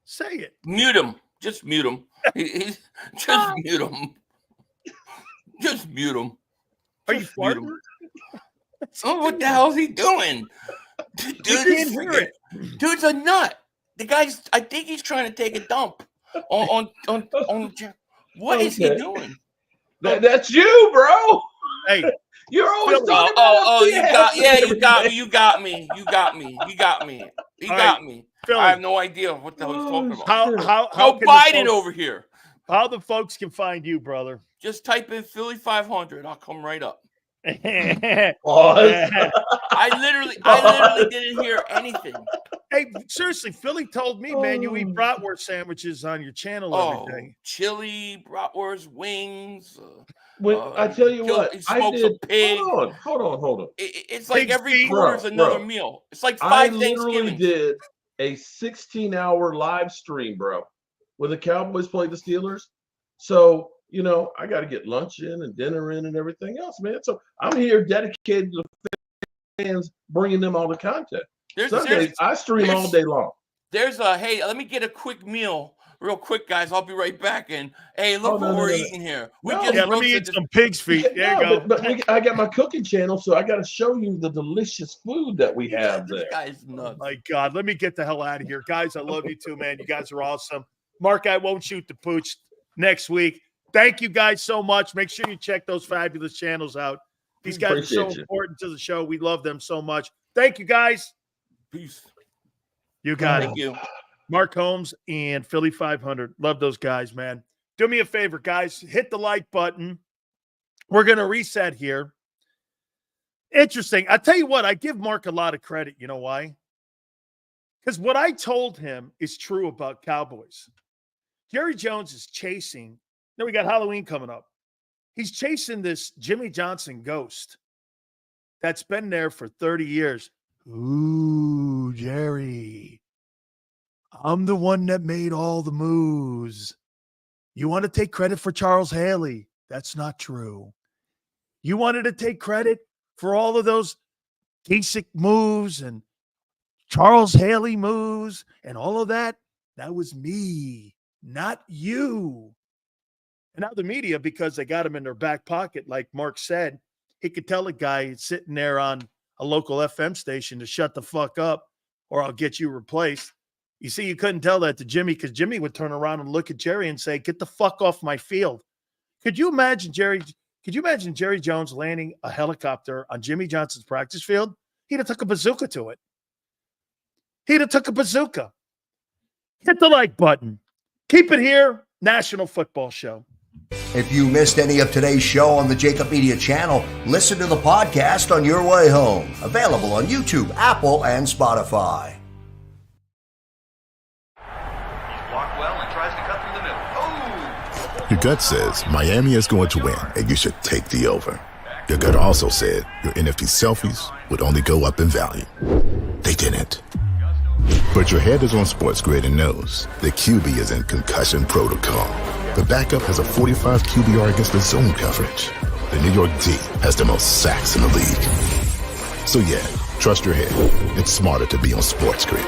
Say it. Mute him. Just mute him. Just mute him. Just mute him. Are you farting? Oh, what the hell is he doing? Dude's a nut. The guy's, I think he's trying to take a dump on what is he doing? That's you, bro. Hey, you're always talking about you got me. He got me. Philly, I have no idea what the hell he's talking about. How Biden over here. How the folks can find you, brother? Just type in Philly 500. I'll come right up. I literally didn't hear anything. Hey, seriously, Philly told me, man, you eat bratwurst sandwiches on your channel every day. Chili, bratwurst, wings. I tell you what, I did. A pig. Hold on. It's like every quarter is another meal. It's like 5 Thanksgivings. I literally did a 16-hour live stream, bro, where the Cowboys played the Steelers. So, I got to get lunch in and dinner in and everything else, man. So I'm here dedicated to fans, bringing them all the content. Sundays, I stream all day long. There's hey, let me get a quick meal real quick, guys. I'll be right back. And hey, look what we're eating here. Let me eat some pig's feet. There you go. But I got my cooking channel, so I got to show you the delicious food that we have there. This guy's nuts. Oh my God, let me get the hell out of here, guys. I love you too, man. You guys are awesome. Mark, I won't shoot the pooch next week. Thank you guys so much. Make sure you check those fabulous channels out. These guys are so important to the show. We love them so much. Thank you, guys. Peace. You got it. Thank you. Mark Holmes and Philly 500. Love those guys, man. Do me a favor, guys. Hit the like button. We're going to reset here. Interesting. I tell you what, I give Mark a lot of credit. You know why? Because what I told him is true about Cowboys. Jerry Jones is chasing. Now we got Halloween coming up. He's chasing this Jimmy Johnson ghost that's been there for 30 years. Ooh, Jerry. I'm the one that made all the moves. You want to take credit for Charles Haley? That's not true. You wanted to take credit for all of those basic moves and Charles Haley moves and all of that? That was me, not you. And now the media, because they got him in their back pocket, like Mark said, he could tell a guy sitting there on a local FM station to shut the fuck up or I'll get you replaced. You see, you couldn't tell that to Jimmy because Jimmy would turn around and look at Jerry and say, get the fuck off my field. Could you imagine Jerry Jones landing a helicopter on Jimmy Johnson's practice field? He'd have took a bazooka to it. Hit the like button. Keep it here. National Football Show. If you missed any of today's show on the JAKIB Media channel, listen to the podcast on your way home. Available on YouTube, Apple, and Spotify. He's blocked well and tries to cut through the middle. Oh! Your gut says Miami is going to win, and you should take the over. Your gut also said your NFT selfies would only go up in value. They didn't. But your head is on Sports Grid and knows the QB is in concussion protocol. The backup has a 45 QBR against the zone coverage. The New York D has the most sacks in the league. So yeah, trust your head. It's smarter to be on Sports Grid.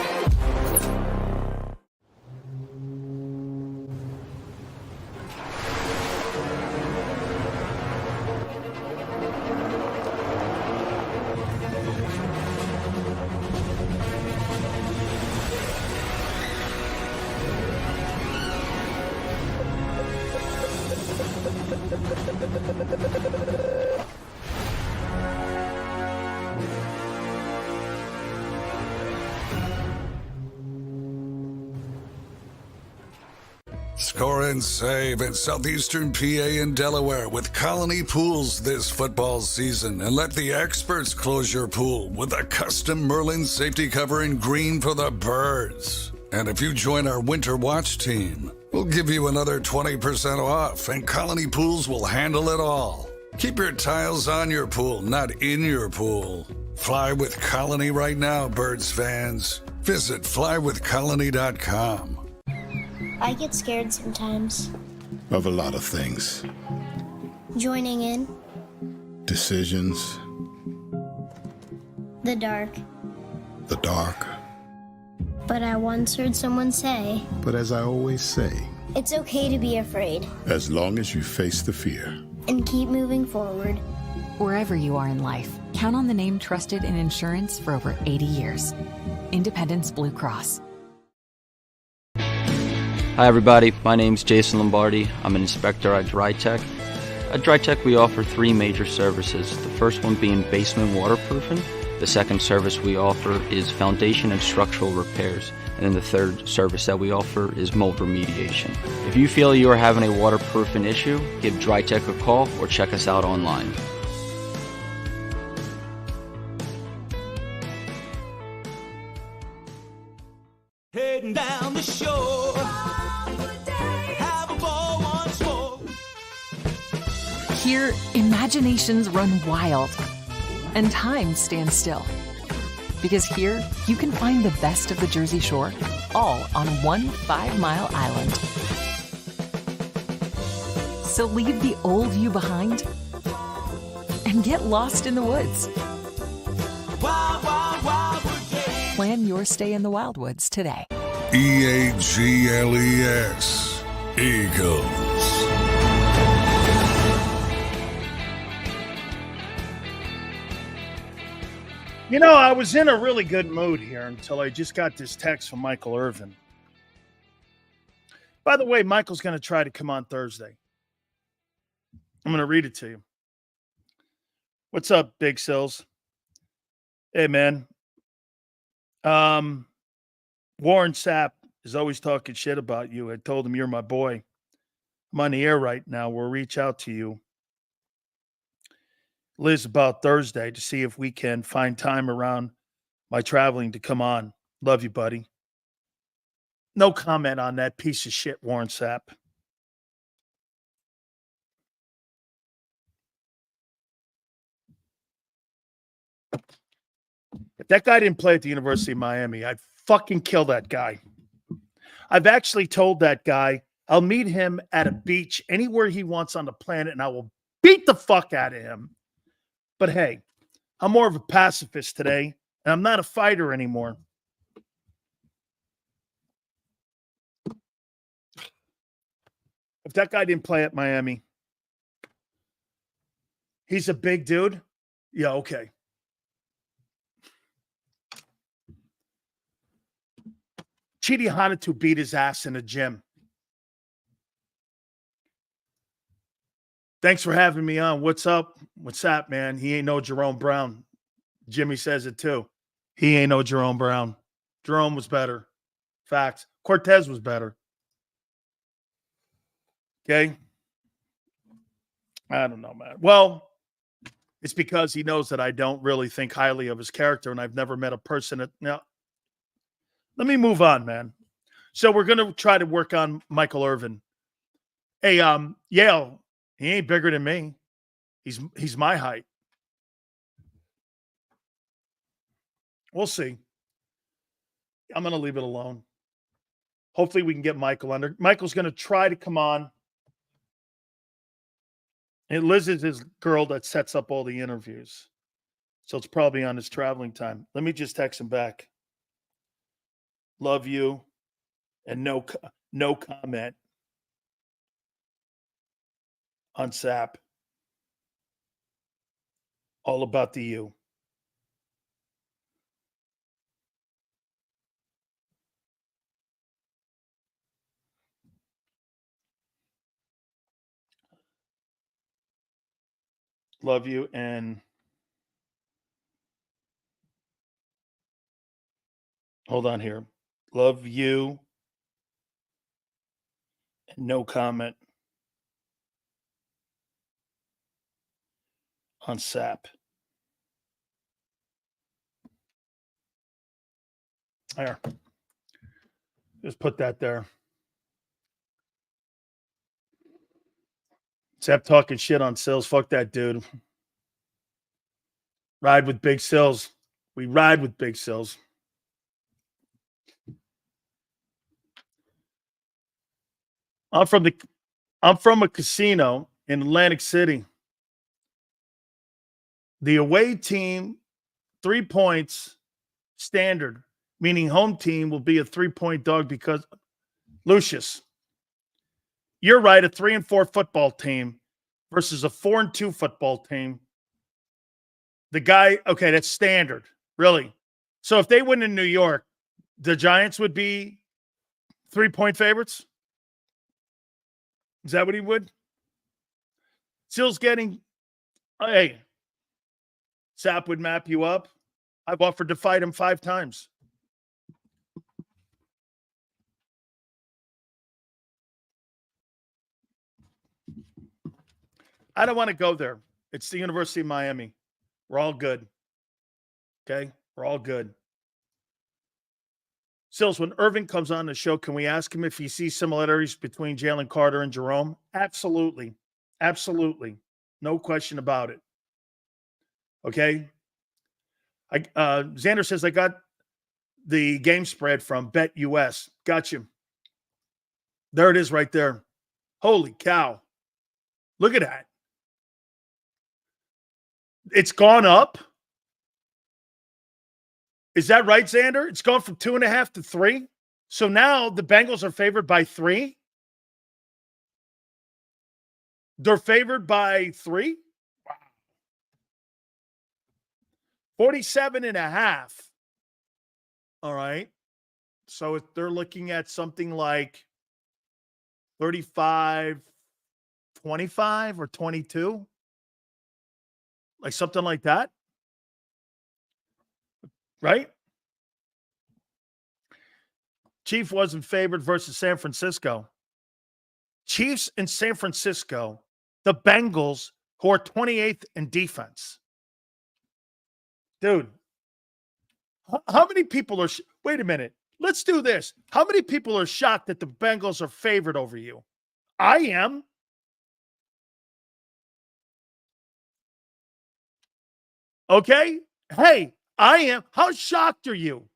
Score and save in southeastern PA and Delaware with Colony Pools this football season, and let the experts close your pool with a custom Merlin safety cover in green for the birds. And if you join our Winter Watch team, we'll give you another 20% off, and Colony Pools will handle it all. Keep your tiles on your pool, not in your pool. Fly with Colony right now, birds fans. Visit flywithcolony.com. I get scared sometimes. Of a lot of things. Joining in. Decisions. The dark. The dark. But I once heard someone say, But as I always say, it's okay to be afraid. as long as you face the fear. And keep moving forward. Wherever you are in life, count on the name trusted in insurance for over 80 years. Independence Blue Cross. Hi everybody, my name's Jason Lombardi. I'm an inspector at DryTech. At DryTech we offer 3 major services, the first one being basement waterproofing. The second service we offer is foundation and structural repairs. And then the third service that we offer is mold remediation. If you feel you are having a waterproofing issue, give DryTech a call or check us out online. Heading down the shore, have a ball once more. Here, imaginations run wild and time stands still. Because here, you can find the best of the Jersey Shore, all on one 5-mile island. So leave the old you behind and get lost in the woods. Wild, wild, wild wood. Plan your stay in the Wildwoods today. EAGLES. Eagles. You know, I was in a really good mood here until I just got this text from Michael Irvin. By the way, Michael's going to try to come on Thursday. I'm going to read it to you. What's up, Big Sills? Hey, man. Warren Sapp is always talking shit about you. I told him you're my boy. I'm on the air right now. We'll reach out to you, Liz, about Thursday to see if we can find time around my traveling to come on. Love you, buddy. No comment on that piece of shit, Warren Sapp. If that guy didn't play at the University of Miami, I'd fucking kill that guy. I've actually told that guy I'll meet him at a beach anywhere he wants on the planet, and I will beat the fuck out of him. But hey, I'm more of a pacifist today, and I'm not a fighter anymore. If that guy didn't play at Miami, he's a big dude. Yeah, okay. Chidi Hanatu beat his ass in the gym. Thanks for having me on. What's up? What's up, man? He ain't no Jerome Brown. Jimmy says it too. He ain't no Jerome Brown. Jerome was better. Facts. Cortez was better. Okay? I don't know, man. Well, it's because he knows that I don't really think highly of his character, and I've never met a person that... Now, let me move on, man. So we're going to try to work on Michael Irvin. Hey, Yale, he ain't bigger than me. He's my height. We'll see. I'm going to leave it alone. Hopefully we can get Michael under. Michael's going to try to come on. And Liz is his girl that sets up all the interviews. So it's probably on his traveling time. Let me just text him back. Love you. And no comment on Sapp. All about the you. Love you and hold on here. Love you and no comment on Sapp. There. Just put that there. Sapp talking shit on Sills. Fuck that dude. Ride with Big Sills. We ride with Big Sills. I'm from a casino in Atlantic City. The away team, 3 points standard, meaning home team will be a 3-point dog because Lucius, you're right, a 3-4 football team versus a 4-2 football team. The guy, okay, that's standard, really. So if they win in New York, the Giants would be 3-point favorites? Is that what he would? Still's getting, hey, Sapp would map you up. I've offered to fight him 5 times. I don't want to go there. It's the University of Miami. We're all good. Okay? We're all good. Sills, when Irvin comes on the show, can we ask him if he sees similarities between Jalen Carter and Jerome? Absolutely. Absolutely. No question about it. Okay? Xander says, I got the game spread from Bet US. Got you. There it is right there. Holy cow. Look at that. It's gone up. Is that right, Xander? It's gone from 2.5 to 3. So now the Bengals are favored by 3. They're favored by 3. Wow. 47.5. All right. So if they're looking at something like 35, 25 or 22, like something like that. Right? Chief wasn't favored versus San Francisco. Chiefs in San Francisco, the Bengals, who are 28th in defense. Dude, how many people are wait a minute. Let's do this. How many people are shocked that the Bengals are favored over you? I am. Okay? Hey, I am. How shocked are you?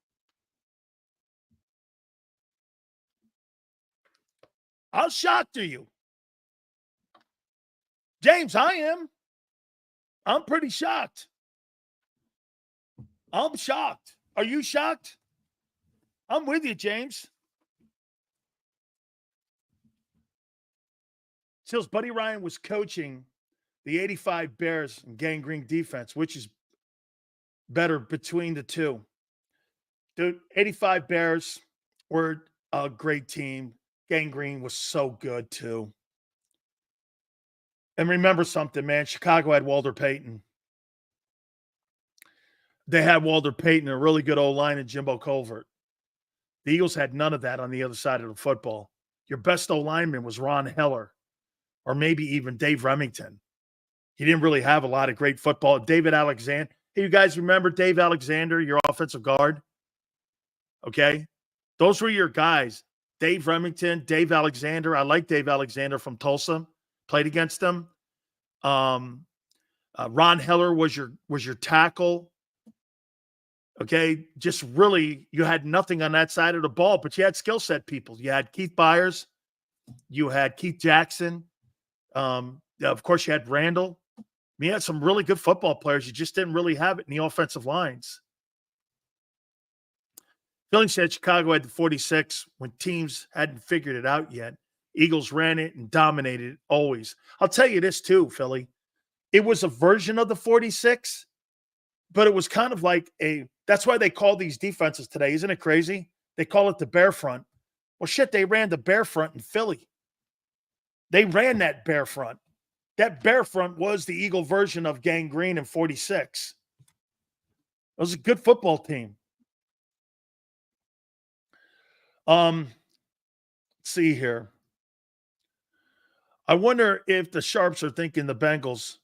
How shocked are you? James, I am. I'm pretty shocked. I'm shocked. Are you shocked? I'm with you, James. Sills, Buddy Ryan was coaching the 85 Bears and Gang Green defense, which is better between the two. Dude, 85 Bears were a great team. Gang Green was so good, too. And remember something, man. Chicago had Walter Payton. They had Walter Payton, a really good O-line, and Jimbo Colvert. The Eagles had none of that on the other side of the football. Your best O-lineman was Ron Heller, or maybe even Dave Remington. He didn't really have a lot of great football. David Alexander. Hey, you guys remember Dave Alexander, your offensive guard? Okay? Those were your guys. Dave Remington, Dave Alexander. I like Dave Alexander from Tulsa. Played against them. Ron Heller was your tackle. Okay, just really, you had nothing on that side of the ball, but you had skill set people. You had Keith Byers. You had Keith Jackson. Of course, you had Randall. You had some really good football players. You just didn't really have it in the offensive lines. Philly said Chicago had the 46 when teams hadn't figured it out yet. Eagles ran it and dominated it always. I'll tell you this too, Philly. It was a version of the 46, but it was kind of like that's why they call these defenses today. Isn't it crazy? They call it the bear front. Well, shit, they ran the bear front in Philly. They ran that bear front. That bear front was the Eagle version of Gang Green in 46. It was a good football team. Let's see here. I wonder if the Sharps are thinking the Bengals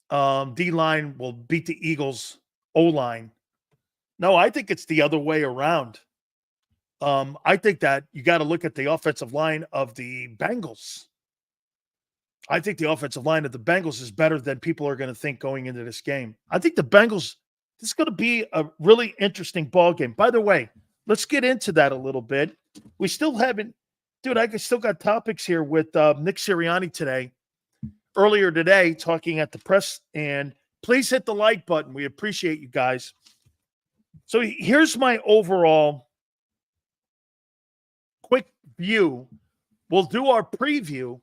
D-line will beat the Eagles O-line. No, I think it's the other way around. I think that you got to look at the offensive line of the Bengals. I think the offensive line of the Bengals is better than people are going to think going into this game. I think the Bengals, this is going to be a really interesting ball game. By the way, let's get into that a little bit. We still haven't, dude, I still got topics here with Nick Sirianni today. Earlier today, talking at the press, and please hit the like button. We appreciate you guys. So here's my overall quick view. We'll do our preview.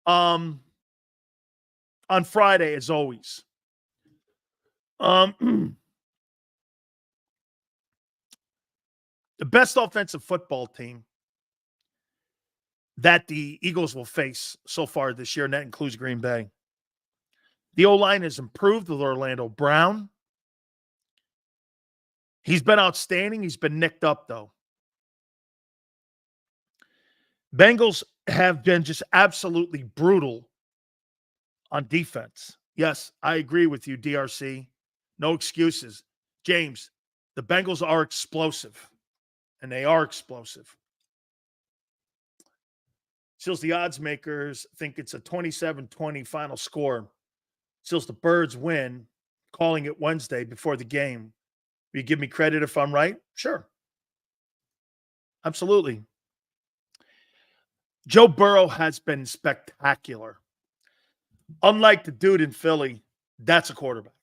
On Friday, as always. The best offensive football team that the Eagles will face so far this year, and that includes Green Bay. The O-line has improved with Orlando Brown. He's been outstanding. He's been nicked up, though. Bengals have been just absolutely brutal on defense. Yes, I agree with you, DRC. No excuses. James, the Bengals are explosive, and they are explosive. Seals, the odds makers think it's a 27-20 final score. Seals, the Birds win, calling it Wednesday before the game. Will you give me credit if I'm right? Sure. Absolutely. Joe Burrow has been spectacular. Unlike the dude in Philly, that's a quarterback.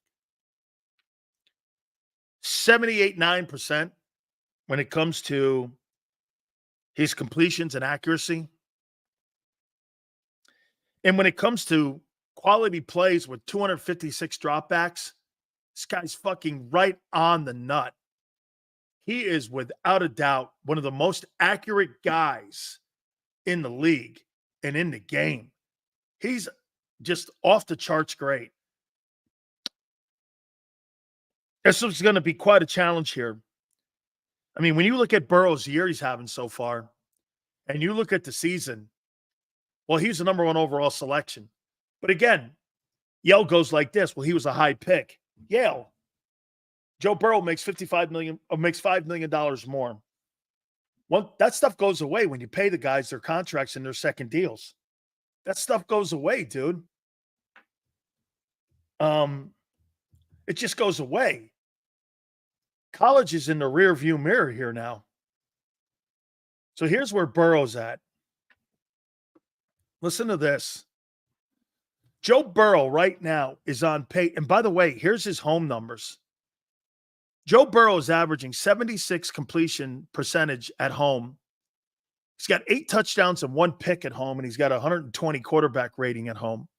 78.9% when it comes to his completions and accuracy. And when it comes to quality plays with 256 dropbacks, this guy's fucking right on the nut. He is without a doubt one of the most accurate guys in the league and in the game. He's just off the charts great. This is going to be quite a challenge here. I mean, when you look at Burrow's year he's having so far, and you look at the season, well, he's the number 1 overall selection. But again, Yale goes like this. Well, he was a high pick. Yale. Joe Burrow makes $5 million more. Well, that stuff goes away when you pay the guys their contracts and their second deals. That stuff goes away, dude. It just goes away. College is in the rear view mirror here now. So here's where Burrow's at. Listen to this. Joe Burrow right now is on pace. And by the way, here's his home numbers. Joe Burrow is averaging 76 completion percentage at home. He's got 8 touchdowns and 1 pick at home, and he's got a 120 quarterback rating at home.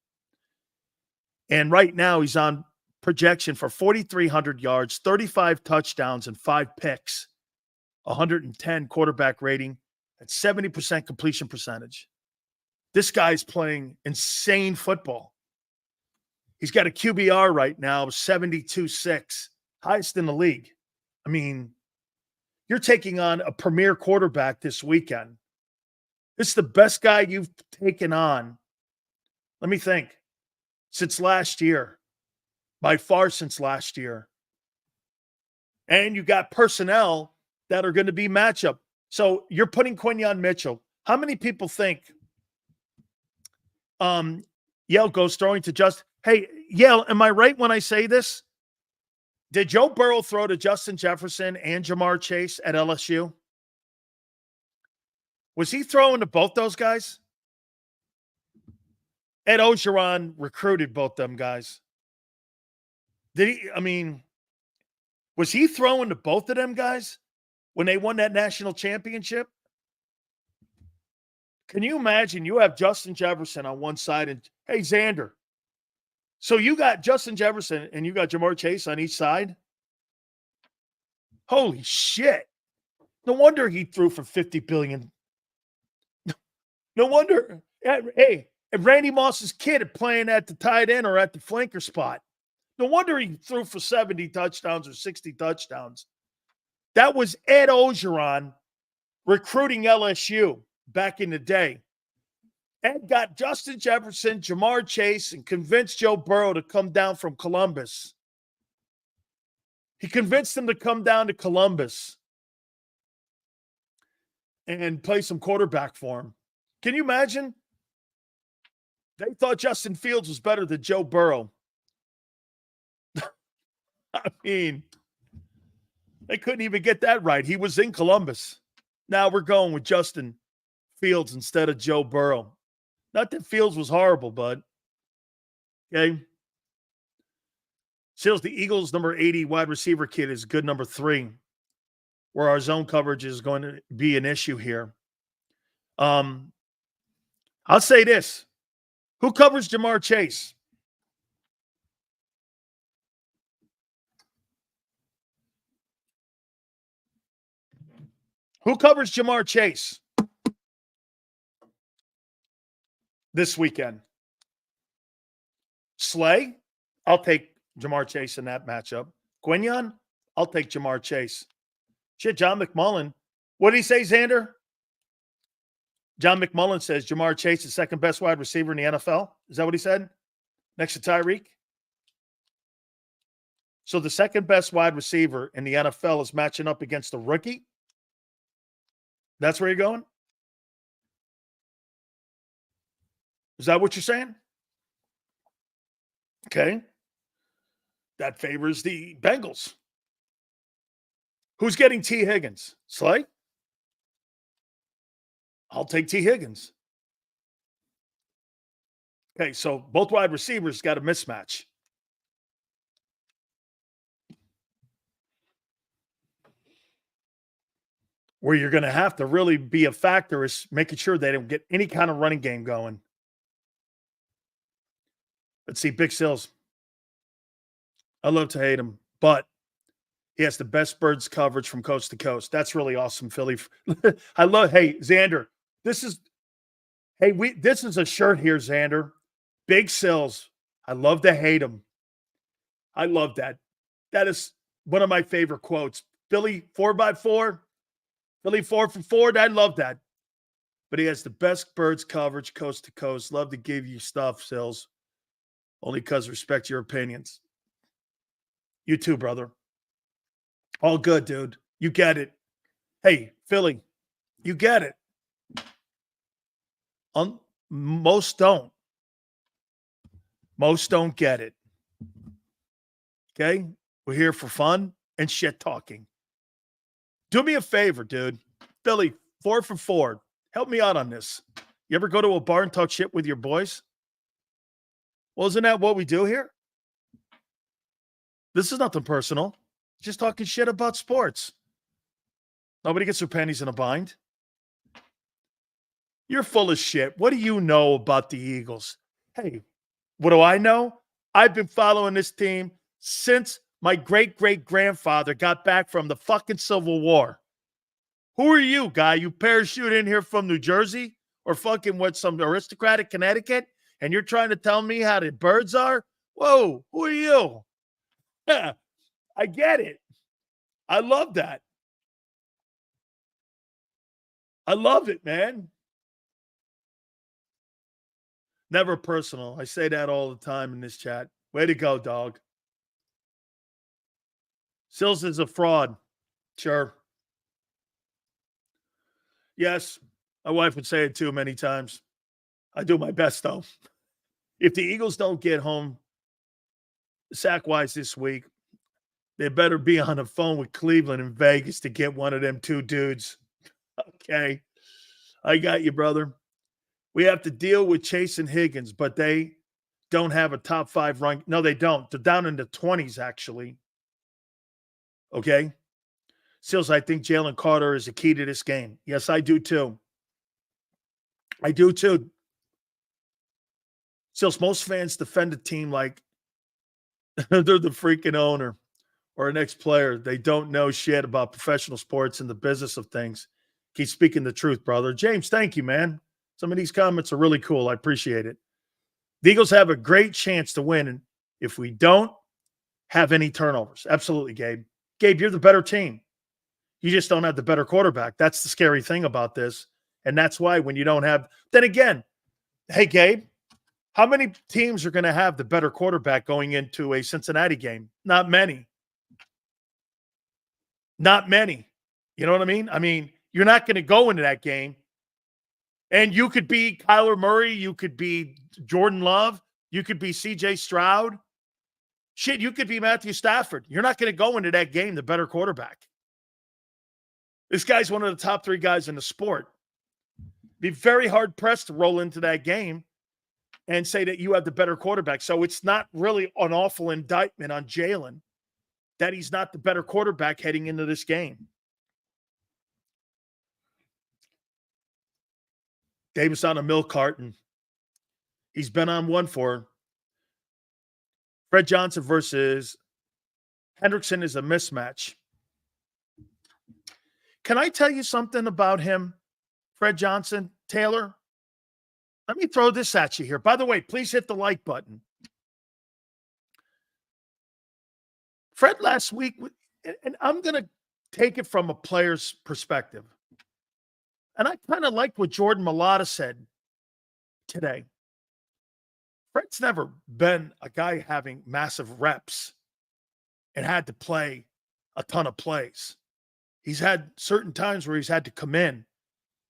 And right now he's on projection for 4,300 yards, 35 touchdowns, and 5 picks, 110 quarterback rating, at 70% completion percentage. This guy's playing insane football. He's got a QBR right now of 72.6, highest in the league. I mean, you're taking on a premier quarterback this weekend. This is the best guy you've taken on, let me think, since last year. By far since last year. And you got personnel that are going to be matchup. So you're putting Quinyon Mitchell. How many people think Yale goes throwing to just, hey, Yale, am I right when I say this? Did Joe Burrow throw to Justin Jefferson and Jamar Chase at LSU? Was he throwing to both those guys? Ed Orgeron recruited both them guys. Did he? I mean, was he throwing to both of them guys when they won that national championship? Can you imagine you have Justin Jefferson on one side and, hey, Xander. So you got Justin Jefferson and you got Jamar Chase on each side? Holy shit. No wonder he threw for $50 billion. No wonder. Hey, if Randy Moss's kid playing at the tight end or at the flanker spot, no wonder he threw for 70 touchdowns or 60 touchdowns. That was Ed Orgeron recruiting LSU back in the day. Ed got Justin Jefferson, Jamar Chase, and convinced Joe Burrow to come down from Columbus. He convinced him to come down to Columbus and play some quarterback for him. Can you imagine? They thought Justin Fields was better than Joe Burrow. I mean, they couldn't even get that right. He was in Columbus. Now we're going with Justin Fields instead of Joe Burrow. Not that Fields was horrible, bud. Okay. Seals, the Eagles' number 80 wide receiver kid is good number 3, where our zone coverage is going to be an issue here. I'll say this. Who covers Jamar Chase? Who covers Jamar Chase this weekend? Slay? I'll take Jamar Chase in that matchup. Quinyon? I'll take Jamar Chase. Shit, John McMullen. What did he say, Xander? John McMullen says Jamar Chase is second best wide receiver in the NFL. Is that what he said? Next to Tyreek? So the second best wide receiver in the NFL is matching up against the rookie? That's where you're going? Is that what you're saying? Okay. That favors the Bengals. Who's getting T. Higgins? Slay? I'll take T. Higgins. Okay, so both wide receivers got a mismatch. where you're going to have to really be a factor is making sure they don't get any kind of running game going. Let's see, Big Sills. I love to hate him, but he has the best birds coverage from coast to coast. That's really awesome, Philly. I love, hey, Xander, this is a shirt here, Xander. Big Sills. I love to hate him. I love that. That is one of my favorite quotes. Philly 4x4. Philly 4 for 4. I love that. But he has the best birds coverage coast to coast. Love to give you stuff, Sills. Only because respect your opinions. You too, brother. All good, dude. You get it. Hey, Philly, you get it. Most don't. Most don't get it. Okay? We're here for fun and shit talking. Do me a favor, dude. Philly, 4 for 4. Help me out on this. You ever go to a bar and talk shit with your boys? Well, isn't that what we do here? This is nothing personal. Just talking shit about sports. Nobody gets their panties in a bind. You're full of shit. What do you know about the Eagles? Hey, what do I know? I've been following this team since my great-great-grandfather got back from the fucking Civil War. Who are you, guy? You parachute in here from New Jersey or fucking what, some aristocratic Connecticut, and you're trying to tell me how the birds are? Whoa, who are you? Yeah, I get it. I love that. I love it, man. Never personal. I say that all the time in this chat. Way to go, dog. Sills is a fraud. Sure. Yes, my wife would say it too many times. I do my best, though. If the Eagles don't get home sack-wise this week, they better be on the phone with Cleveland and Vegas to get one of them two dudes. Okay. I got you, brother. We have to deal with Chase and Higgins, but they don't have a top 5 rank. No, they don't. They're down in the 20s, actually. Okay? Sills, I think Jalen Carter is the key to this game. Yes, I do too. I do too. Sills, most fans defend a team like they're the freaking owner or an ex-player. They don't know shit about professional sports and the business of things. Keep speaking the truth, brother. James, thank you, man. Some of these comments are really cool. I appreciate it. The Eagles have a great chance to win, and if we don't have any turnovers. Absolutely, Gabe. Gabe, you're the better team. You just don't have the better quarterback. That's the scary thing about this, and that's why when you don't have – then again, hey, Gabe, how many teams are going to have the better quarterback going into a Cincinnati game? Not many. Not many. You know what I mean? I mean, you're not going to go into that game. And you could be Kyler Murray. You could be Jordan Love. You could be C.J. Stroud. Shit, you could be Matthew Stafford. You're not going to go into that game the better quarterback. This guy's one of the top 3 guys in the sport. Be very hard-pressed to roll into that game and say that you have the better quarterback. So it's not really an awful indictment on Jalen that he's not the better quarterback heading into this game. Davis on a milk carton. He's been on one for. Fred Johnson versus Hendrickson is a mismatch. Can I tell you something about him, Fred Johnson, Taylor? Let me throw this at you here. By the way, please hit the like button. Fred last week, and I'm going to take it from a player's perspective. And I kind of liked what Jordan Mailata said today. Fred's never been a guy having massive reps and had to play a ton of plays. He's had certain times where he's had to come in,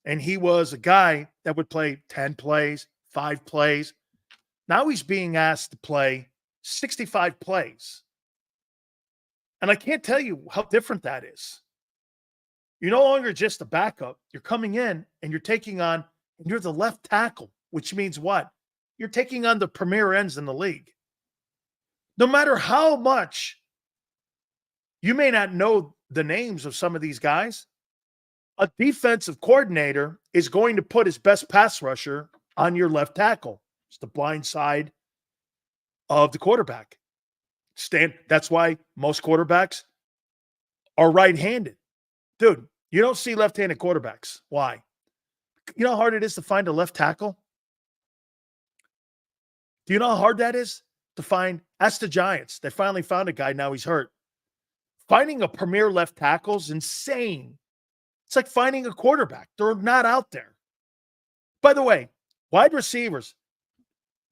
and he was a guy that would play 10 plays, 5 plays. Now he's being asked to play 65 plays. And I can't tell you how different that is. You're no longer just a backup. You're coming in and you're taking on, and you're the left tackle, which means what? You're taking on the premier ends in the league. No matter how much you may not know the names of some of these guys, A defensive coordinator is going to put his best pass rusher on your left tackle. It's the blind side of the quarterback. That's why most quarterbacks are right-handed. Dude, you don't see left-handed quarterbacks. Why? You know how hard it is to find a left tackle? Do you know how hard that is to find? Ask the Giants. They finally found a guy. Now he's hurt. Finding a premier left tackle is insane. It's like finding a quarterback. They're not out there. By the way, wide receivers.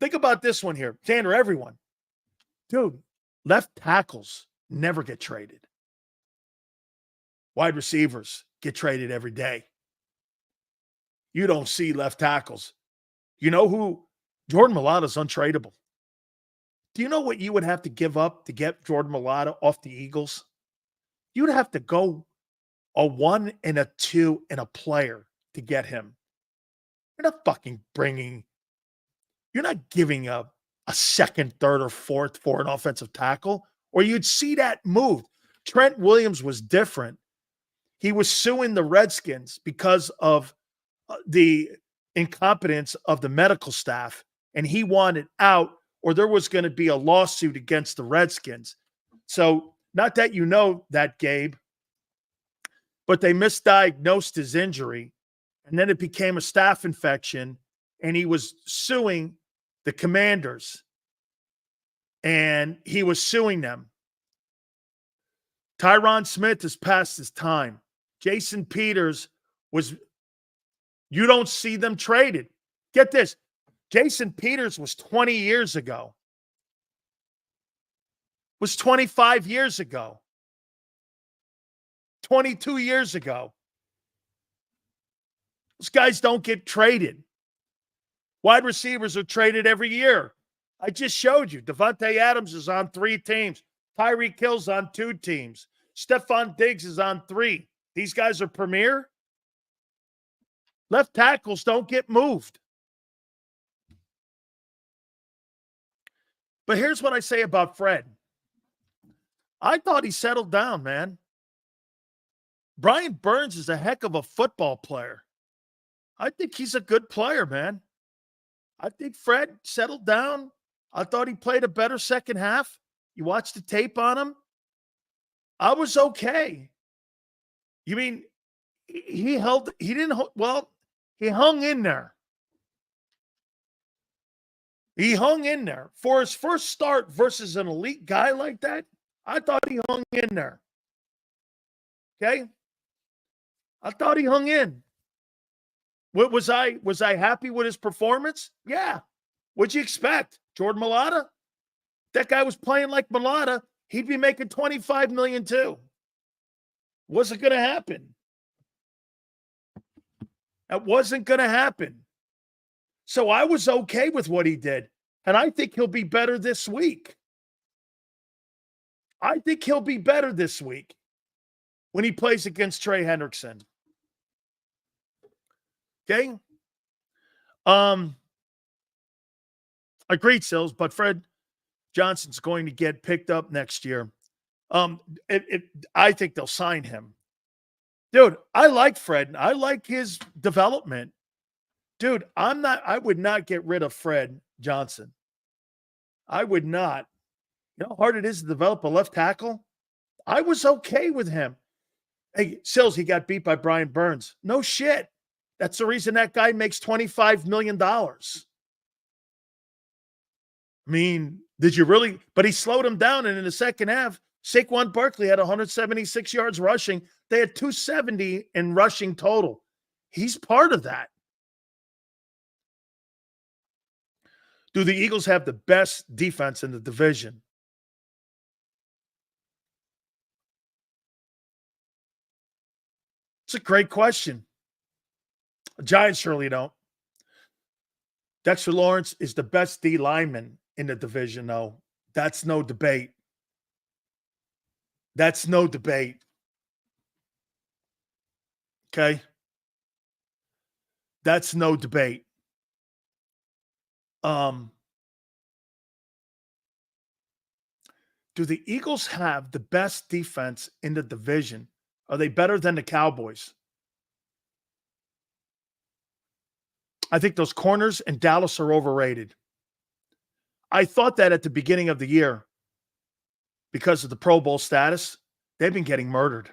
Think about this one here. Xander, everyone. Dude, left tackles never get traded. Wide receivers get traded every day. You don't see left tackles. You know who? Jordan Mailata's untradeable. Do you know what you would have to give up to get Jordan Mailata off the Eagles? You'd have to go a 1 and a 2 and a player to get him. You're not fucking you're not giving up a second, third, or fourth for an offensive tackle, or you'd see that moved. Trent Williams was different. He was suing the Redskins because of the incompetence of the medical staff, and he wanted out, or there was going to be a lawsuit against the Redskins. So, not that you know that, Gabe, but they misdiagnosed his injury, and then it became a staph infection, and he was suing the Commanders, and he was suing them. Tyron Smith has passed his time. Jason Peters you don't see them traded. Get this. Jason Peters was 20 years ago. Was 25 years ago. 22 years ago. Those guys don't get traded. Wide receivers are traded every year. I just showed you. Devontae Adams is on 3 teams. Tyreek Hill's on 2 teams. Stephon Diggs is on 3. These guys are premier. Left tackles don't get moved. But here's what I say about Fred. I thought he settled down, man. Brian Burns is a heck of a football player. I think he's a good player, man. I think Fred settled down. I thought he played a better second half. You watched the tape on him. I was okay. You mean he hung in there. He hung in there. For his first start versus an elite guy like that, I thought he hung in there. Okay? I thought he hung in. Was I happy with his performance? Yeah. What'd you expect? Jordan Mailata? That guy was playing like Mailata. He'd be making $25 million too. Wasn't going to happen. That wasn't going to happen. So I was okay with what he did. And I think he'll be better this week. I think he'll be better this week when he plays against Trey Hendrickson. Okay? Agreed, Sills, but Fred Johnson's going to get picked up next year. I think they'll sign him. Dude, I like Fred. I like his development. Dude, I would not get rid of Fred Johnson. I would not. You know how hard it is to develop a left tackle? I was okay with him. Hey, Sills, he got beat by Brian Burns. No shit. That's the reason that guy makes $25 million. I mean, did you really? But he slowed him down, and in the second half, Saquon Barkley had 176 yards rushing. They had 270 in rushing total. He's part of that. Do the Eagles have the best defense in the division? It's a great question. The Giants surely don't. Dexter Lawrence is the best D lineman in the division, though. That's no debate. That's no debate. Okay? That's no debate. Do the Eagles have the best defense in the division? Are they better than the Cowboys? I think those corners in Dallas are overrated. I thought that at the beginning of the year because of the Pro Bowl status. They've been getting murdered.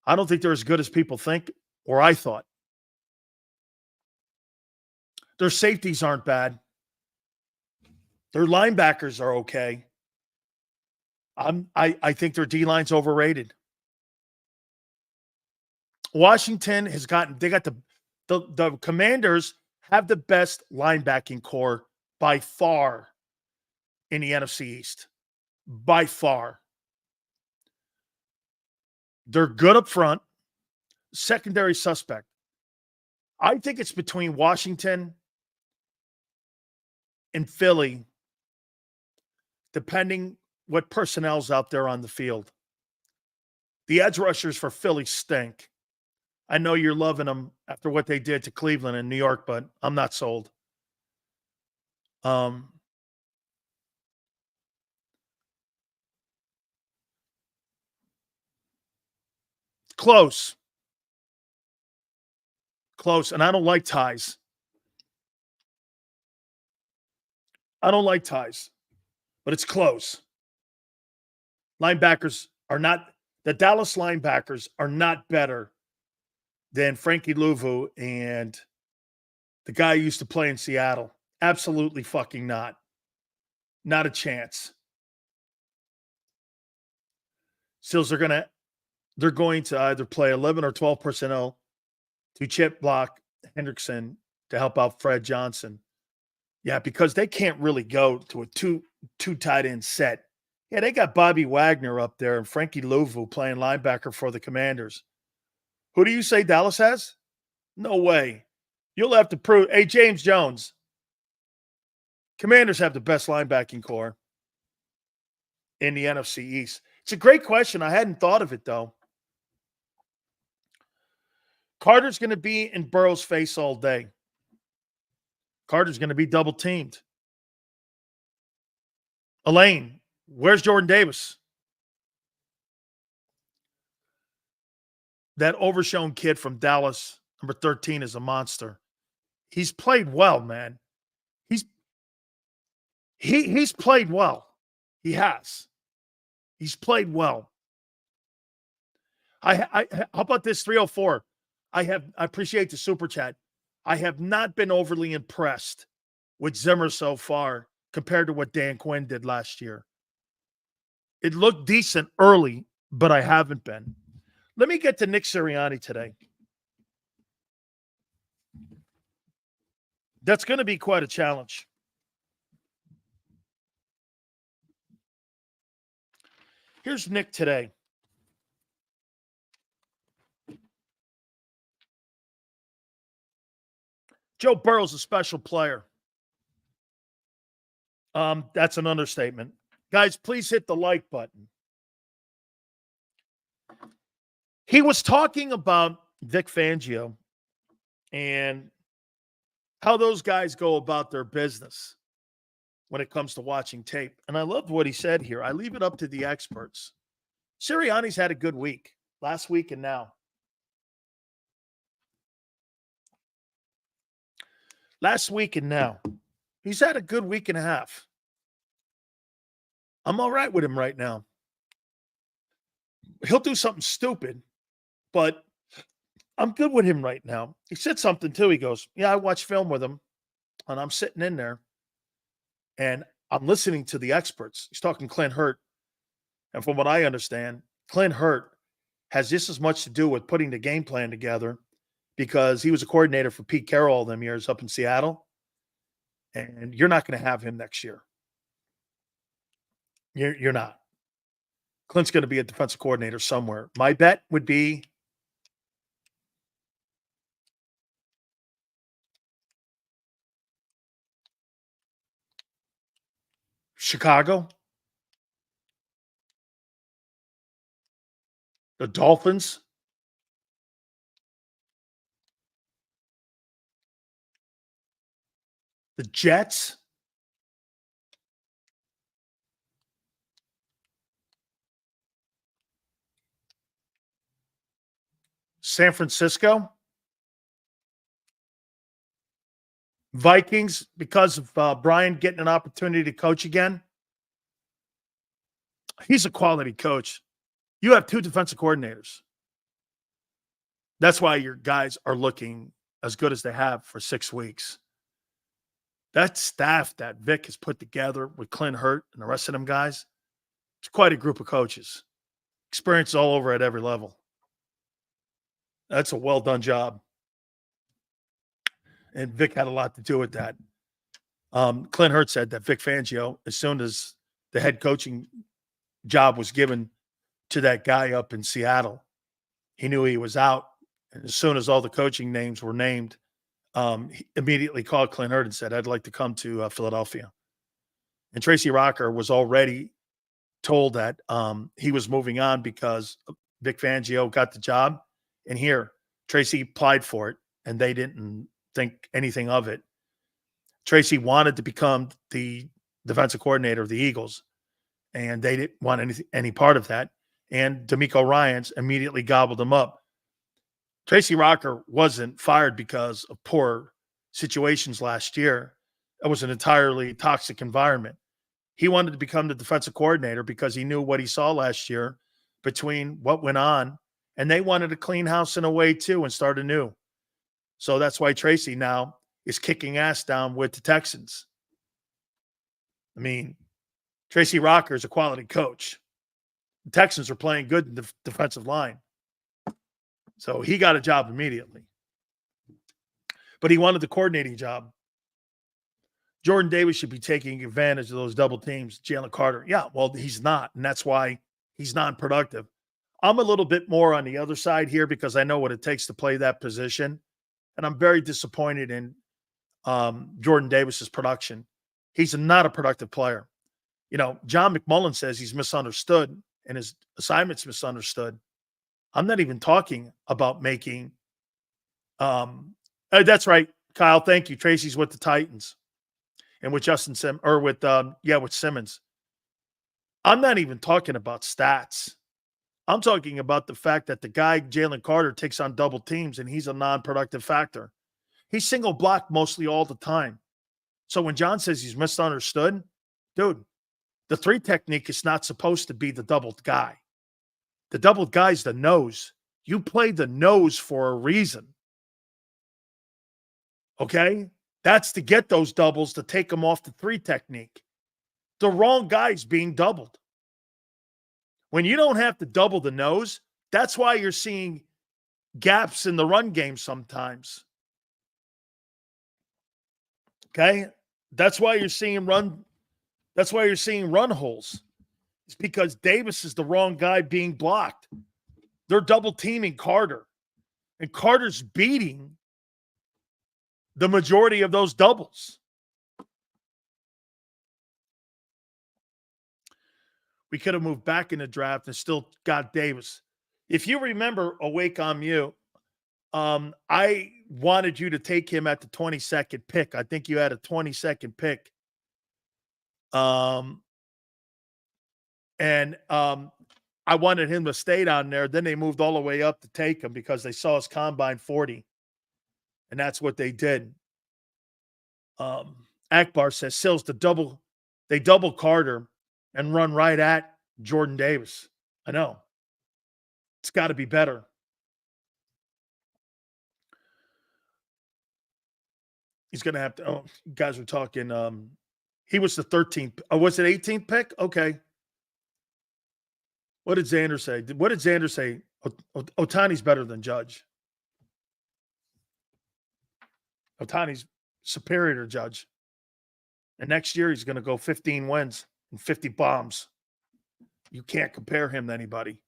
I don't think they're as good as people think, or I thought. Their safeties aren't bad. Their linebackers are okay. I think their D-line's overrated. Washington has gotten, they got the Commanders have the best linebacking core by far in the NFC East. By far. They're good up front. Secondary suspect. I think it's between Washington and Philly, depending what personnel's out there on the field. The edge rushers for Philly stink. I know you're loving them after what they did to Cleveland and New York, but I'm not sold. Close. Close. And I don't like ties. I don't like ties, but it's close. Linebackers are not, the Dallas linebackers are not better than Frankie Louvu and the guy who used to play in Seattle. Absolutely fucking not. Not a chance. Steelers they're going to either play 11 or 12 personnel to chip block Hendrickson to help out Fred Johnson. Yeah, because they can't really go to a two tight end set. Yeah, they got Bobby Wagner up there and Frankie Louvu playing linebacker for the Commanders. Who do you say Dallas has? No way. You'll have to prove. Hey, James Jones. Commanders have the best linebacking core in the NFC East. It's a great question. I hadn't thought of it, though. Carter's going to be in Burrow's face all day. Carter's going to be double teamed. Elaine, where's Jordan Davis? That overshown kid from Dallas, number 13, is a monster. He's played well, man. He's played well. He has. He's played well. How about this 304? I appreciate the super chat. I have not been overly impressed with Zimmer so far compared to what Dan Quinn did last year. It looked decent early, but I haven't been. Let me get to Nick Sirianni today. That's going to be quite a challenge. Here's Nick today. Joe Burrow's a special player. That's an understatement. Guys, please hit the like button. He was talking about Vic Fangio and how those guys go about their business when it comes to watching tape. And I loved what he said here. I leave it up to the experts. Sirianni's had a good week, last week and now. Last week and now. He's had a good week and a half. I'm all right with him right now. He'll do something stupid, but I'm good with him right now. He said something too. He goes, yeah, I watch film with him, and I'm sitting in there, and I'm listening to the experts. He's talking Clint Hurt. And from what I understand, Clint Hurt has just as much to do with putting the game plan together because he was a coordinator for Pete Carroll all them years up in Seattle. And you're not going to have him next year. You're not. Clint's going to be a defensive coordinator somewhere. My bet would be Chicago, the Dolphins, the Jets, San Francisco, Vikings, because of Brian getting an opportunity to coach again, he's a quality coach. You have 2 defensive coordinators. That's why your guys are looking as good as they have for 6 weeks. That staff that Vic has put together with Clint Hurt and the rest of them guys, it's quite a group of coaches. Experience all over at every level. That's a well-done job. And Vic had a lot to do with that. Clint Hurt said that Vic Fangio, as soon as the head coaching job was given to that guy up in Seattle, he knew he was out. And as soon as all the coaching names were named, he immediately called Clint Hurt and said, I'd like to come to Philadelphia. And Tracy Rocker was already told that he was moving on because Vic Fangio got the job. And here, Tracy applied for it, and they didn't think anything of it. Tracy wanted to become the defensive coordinator of the Eagles, and they didn't want any part of that. And D'Amico Ryans immediately gobbled him up. Tracy Rocker wasn't fired because of poor situations last year. It was an entirely toxic environment. He wanted to become the defensive coordinator because he knew what he saw last year between what went on, and they wanted to clean house in a way too and start anew. So that's why Tracy now is kicking ass down with the Texans. I mean, Tracy Rocker is a quality coach. The Texans are playing good in the defensive line. So he got a job immediately. But he wanted the coordinating job. Jordan Davis should be taking advantage of those double teams. Jalen Carter. Yeah, well, he's not. And that's why he's non-productive. I'm a little bit more on the other side here because I know what it takes to play that position. And I'm very disappointed in Jordan Davis's production. He's not a productive player. You know, John McMullen says he's misunderstood and his assignment's misunderstood. I'm not even talking about making that's right, Kyle. Thank you. Tracy's with the Titans and with with Simmons. I'm not even talking about stats. I'm talking about the fact that the guy, Jalen Carter, takes on double teams and he's a non-productive factor. He's single blocked mostly all the time. So when John says he's misunderstood, dude, the 3 technique is not supposed to be the doubled guy. The doubled guy is the nose. You play the nose for a reason. Okay? That's to get those doubles to take them off the 3 technique. The wrong guy's being doubled. When you don't have to double the nose, that's why you're seeing gaps in the run game sometimes. Okay? That's why you're seeing run holes. It's because Davis is the wrong guy being blocked. They're double teaming Carter. And Carter's beating the majority of those doubles. We could have moved back in the draft and still got Davis. If you remember Awake on Mute, I wanted you to take him at the 22nd pick. I think you had a 22nd pick. I wanted him to stay down there. Then they moved all the way up to take him because they saw his combine 40. And that's what they did. Akbar says, Sills, they double Carter and run right at Jordan Davis. I know. It's got to be better. He's going to have to. Oh, you guys were talking. He was the 13th. Oh, was it 18th pick? Okay. What did Xander say? What did Xander say? Otani's better than Judge. Otani's superior to Judge. And next year he's going to go 15 wins and 50 bombs. You can't compare him to anybody.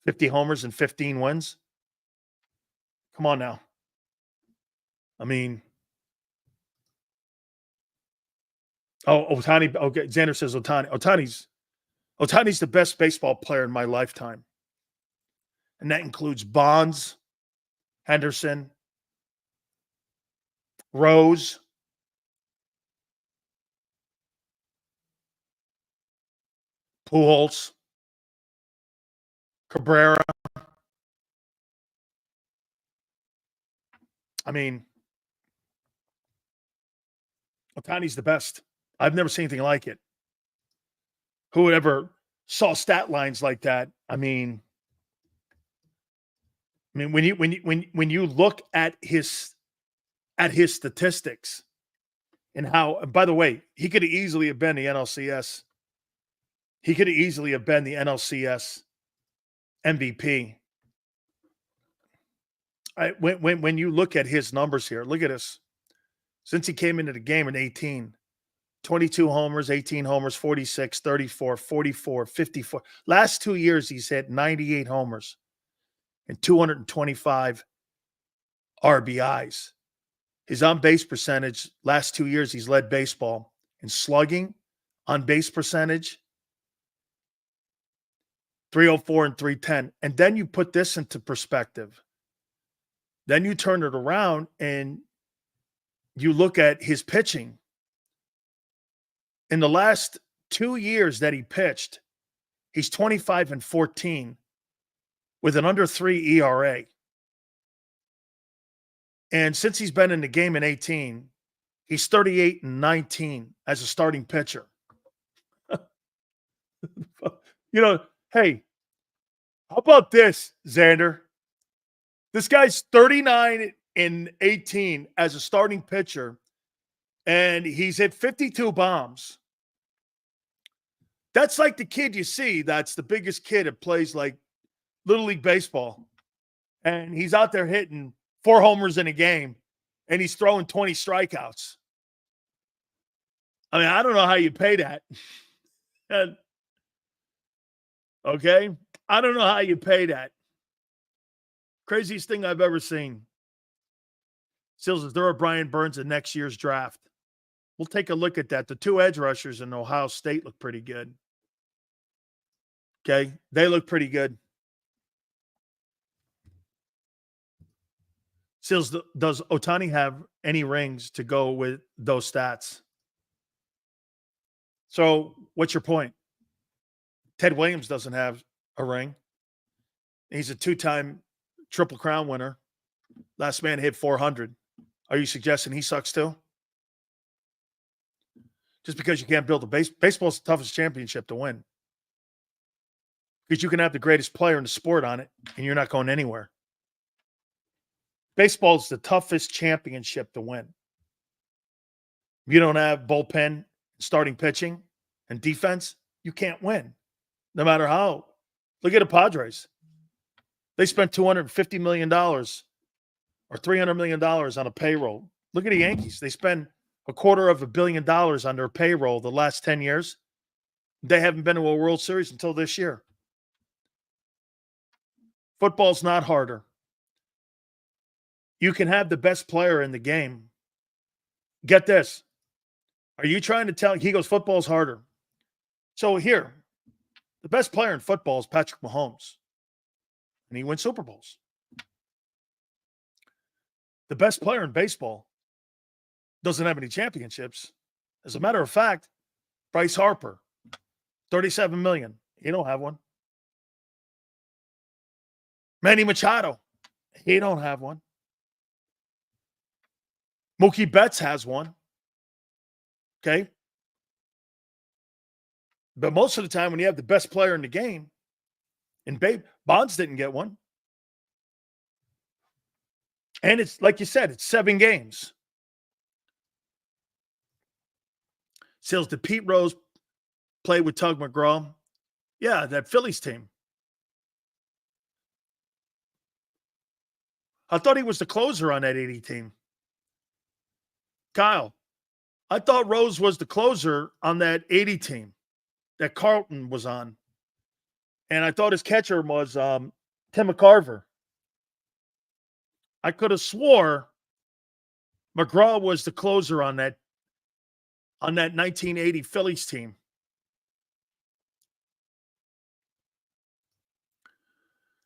50 homers and 15 wins? Come on now. I mean, Otani. Okay, Xander says Otani. Otani's the best baseball player in my lifetime. And that includes Bonds, Henderson, Rose, Pujols, Cabrera. I mean, Otani's the best. I've never seen anything like it. Who ever saw stat lines like that? I mean, when you look at his statistics and how, and by the way, he could easily have been the NLCS. He could easily have been the NLCS MVP. When you look at his numbers here, look at this. Since he came into the game in 18, 22 homers, 18 homers, 46, 34, 44, 54. Last 2 years, he's hit 98 homers and 225 RBIs. His on-base percentage, last 2 years, he's led baseball in slugging, on-base percentage, 304 and 310. And then you put this into perspective. Then you turn it around and you look at his pitching. In the last 2 years that he pitched, he's 25 and 14 with an under 3 ERA. And since he's been in the game in 18, he's 38 and 19 as a starting pitcher. Hey, how about this, Xander? This guy's 39 and 18 as a starting pitcher, and he's hit 52 bombs. That's like the kid you see that's the biggest kid that plays like Little League Baseball. And he's out there hitting 4 homers in a game, and he's throwing 20 strikeouts. I mean, I don't know how you pay that. Okay? I don't know how you pay that. Craziest thing I've ever seen. Sills, is there a Brian Burns in next year's draft? We'll take a look at that. The 2 edge rushers in Ohio State look pretty good. Okay? They look pretty good. Sills, does Otani have any rings to go with those stats? So what's your point? Ted Williams doesn't have a ring. He's a 2-time Triple Crown winner. Last man hit 400. Are you suggesting he sucks too? Just because you can't build a baseball's the toughest championship to win. Because you can have the greatest player in the sport on it, and you're not going anywhere. Baseball is the toughest championship to win. If you don't have bullpen, starting pitching, and defense, you can't win. No matter how. Look at the Padres. They spent $250 million or $300 million on a payroll. Look at the Yankees. They spend $250 million on their payroll the last 10 years. They haven't been to a World Series until this year. Football's not harder. You can have the best player in the game. Get this. Are you trying to tell? He goes, football's harder. So here, the best player in football is Patrick Mahomes. And he wins Super Bowls. The best player in baseball doesn't have any championships. As a matter of fact, Bryce Harper, $37 million. He don't have one. Manny Machado, he don't have one. Mookie Betts has one. Okay? But most of the time when you have the best player in the game, and Bonds didn't get one. And it's, like you said, it's 7 games. Sills, did Pete Rose play with Tug McGraw? Yeah, that Phillies team. I thought he was the closer on that 80 team. Kyle, I thought Rose was the closer on that 80 team that Carlton was on. And I thought his catcher was Tim McCarver. I could have swore McGraw was the closer on that 1980 Phillies team.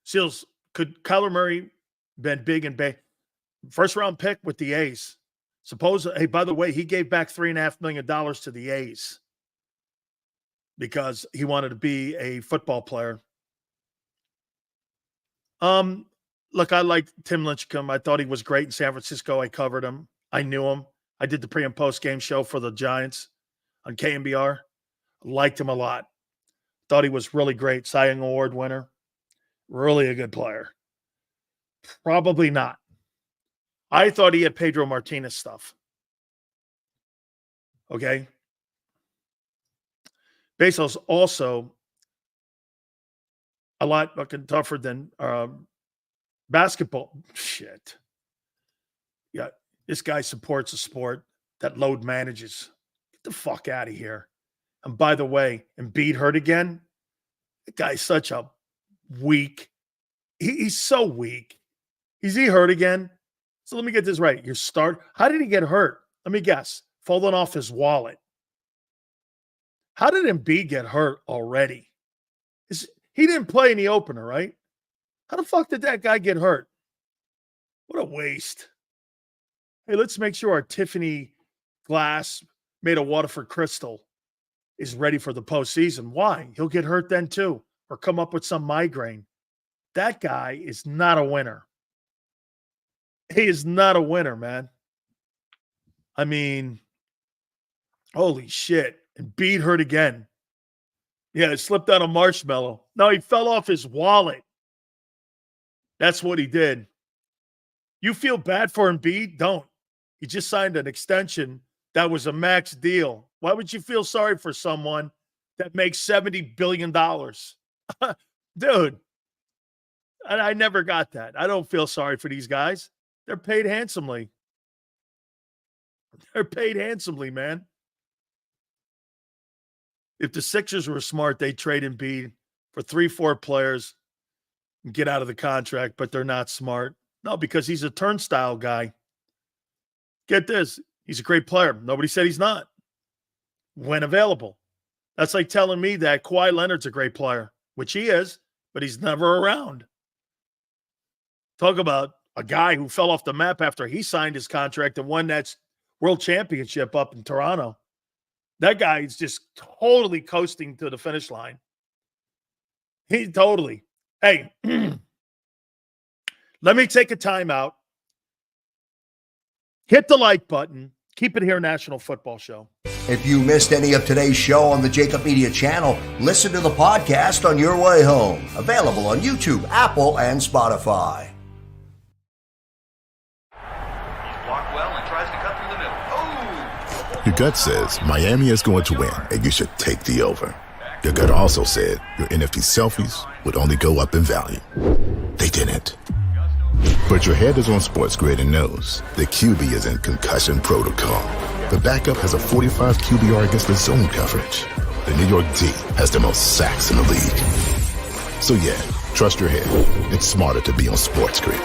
Seals, could Kyler Murray been big and big? First round pick with the A's. Hey, by the way, he gave back $3.5 million to the A's because he wanted to be a football player. Look, I liked Tim Lincecum. I thought he was great in San Francisco. I covered him. I knew him. I did the pre and post game show for the Giants on KMBR. Liked him a lot. Thought he was really great. Cy Young Award winner. Really a good player. Probably not. I thought he had Pedro Martinez stuff. Okay. Bezos also a lot fucking tougher than basketball. Shit. Yeah. This guy supports a sport that load manages. Get the fuck out of here. And by the way, Embiid hurt again. The guy's such a weak. He's so weak. Is he hurt again? So let me get this right. How did he get hurt? Let me guess. Falling off his wallet. How did Embiid get hurt already? He didn't play in the opener, right? How the fuck did that guy get hurt? What a waste. Hey, let's make sure our Tiffany glass made of Waterford crystal is ready for the postseason. Why? He'll get hurt then too, or come up with some migraine. That guy is not a winner. He is not a winner, man. I mean, holy shit. And Embiid hurt again. Yeah, it slipped out a marshmallow. No, he fell off his wallet. That's what he did. You feel bad for Embiid? Don't. He just signed an extension that was a max deal. Why would you feel sorry for someone that makes $70 billion? Dude, I never got that. I don't feel sorry for these guys. They're paid handsomely. They're paid handsomely, man. If the Sixers were smart, they'd trade Embiid for 3-4 players and get out of the contract, but they're not smart. No, because he's a turnstile guy. Get this. He's a great player. Nobody said he's not. When available. That's like telling me that Kawhi Leonard's a great player, which he is, but he's never around. Talk about a guy who fell off the map after he signed his contract and won that world championship up in Toronto. That guy is just totally coasting to the finish line. He totally. Hey, let me take a timeout. Hit the like button. Keep it here, National Football Show. If you missed any of today's show on the JAKIB Media channel, listen to the podcast on your way home. Available on YouTube, Apple, and Spotify. He's blocked well and tries to cut through the middle. Oh! Your gut says Miami is going to win, and you should take the over. Your gut also said your NFT selfies would only go up in value. They didn't. But your head is on Sports Grid and knows the QB is in concussion protocol. The backup has a 45 QBR against the zone coverage. The New York D has the most sacks in the league. So yeah, trust your head. It's smarter to be on Sports Grid.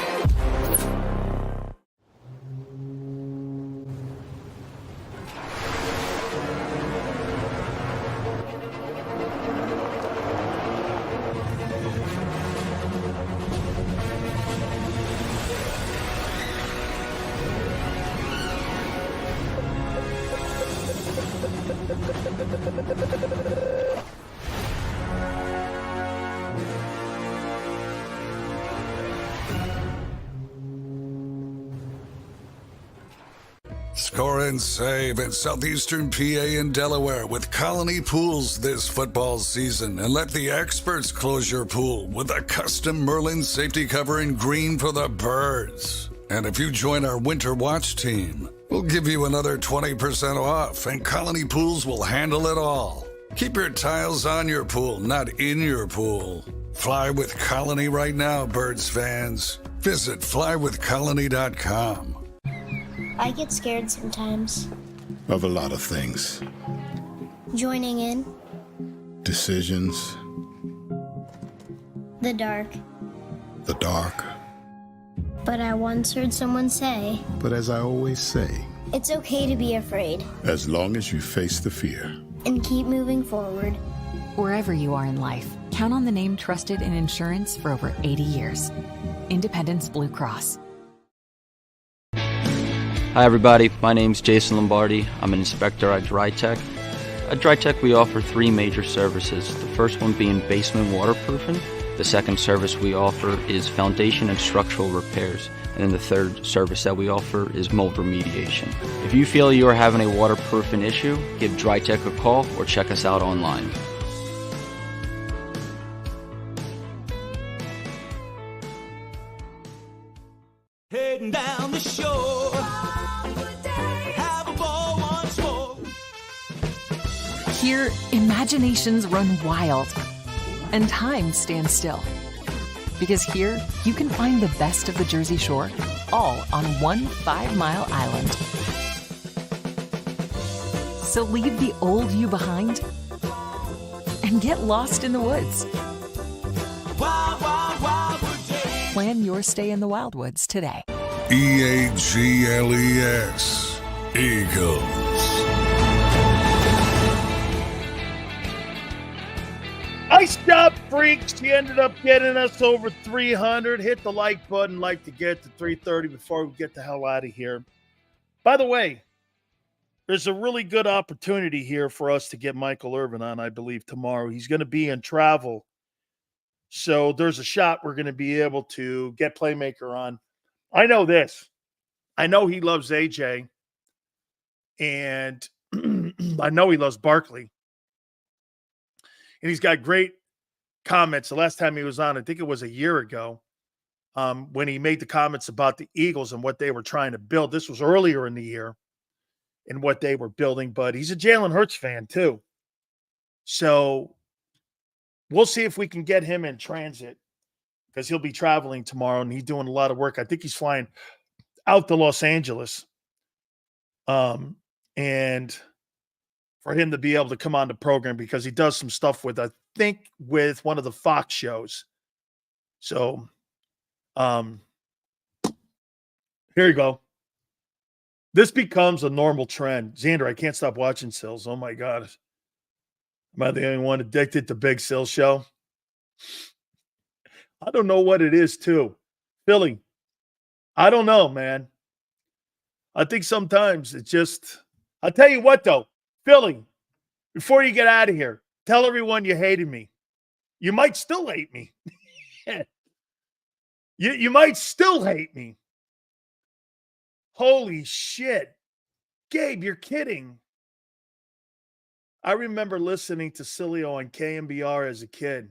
Score and save at Southeastern PA and Delaware with Colony Pools this football season, and let the experts close your pool with a custom Merlin safety cover in green for the birds. And if you join our Winter Watch team, we'll give you another 20% off, and Colony Pools will handle it all. Keep your tiles on your pool, not in your pool. Fly with Colony right now, birds fans. Visit flywithcolony.com. I get scared sometimes. Of a lot of things. Joining in. Decisions. The dark. The dark. But I once heard someone say, But as I always say, it's okay to be afraid. as long as you face the fear. And keep moving forward. Wherever you are in life, count on the name trusted in insurance for over 80 years. Independence Blue Cross. Hi everybody, my name's Jason Lombardi. I'm an inspector at DryTech. At DryTech we offer 3 major services, the first one being basement waterproofing, The second service we offer is foundation and structural repairs. And then the third service that we offer is mold remediation. If you feel you are having a waterproofing issue, give DryTech a call or check us out online. Heading down the shore. Have a ball once more. Here, imaginations run wild and time stands still. Because here, you can find the best of the Jersey Shore, all on one 5-mile island. So leave the old you behind and get lost in the woods. Wild, wild, wildwood day. Plan your stay in the Wildwoods today. EAGLES, Eagles. Nice job, freaks. You ended up getting us over 300. Hit the like button, like to get to 330 before we get the hell out of here. By the way, there's a really good opportunity here for us to get Michael Irvin on, I believe, tomorrow. He's going to be in travel. So there's a shot we're going to be able to get Playmaker on. I know this. I know he loves AJ. And I know he loves Barkley. And he's got great comments. The last time he was on, I think it was a year ago, when he made the comments about the Eagles and what they were trying to build. This was earlier in the year in what they were building, but he's a Jalen Hurts fan too. So we'll see if we can get him in transit because he'll be traveling tomorrow and he's doing a lot of work. I think he's flying out to Los Angeles. And for him to be able to come on the program because he does some stuff with, I think, with one of the Fox shows. So, here you go. This becomes a normal trend. Xander, I can't stop watching Sills. Oh, my God. Am I the only one addicted to Big Sills show? I don't know what it is, too. Philly, I don't know, man. I think sometimes it's just – I'll tell you what, though. Philly, before you get out of here, tell everyone you hated me. You might still hate me. you might still hate me. Holy shit. Gabe, you're kidding. I remember listening to Sileo on KMBR as a kid.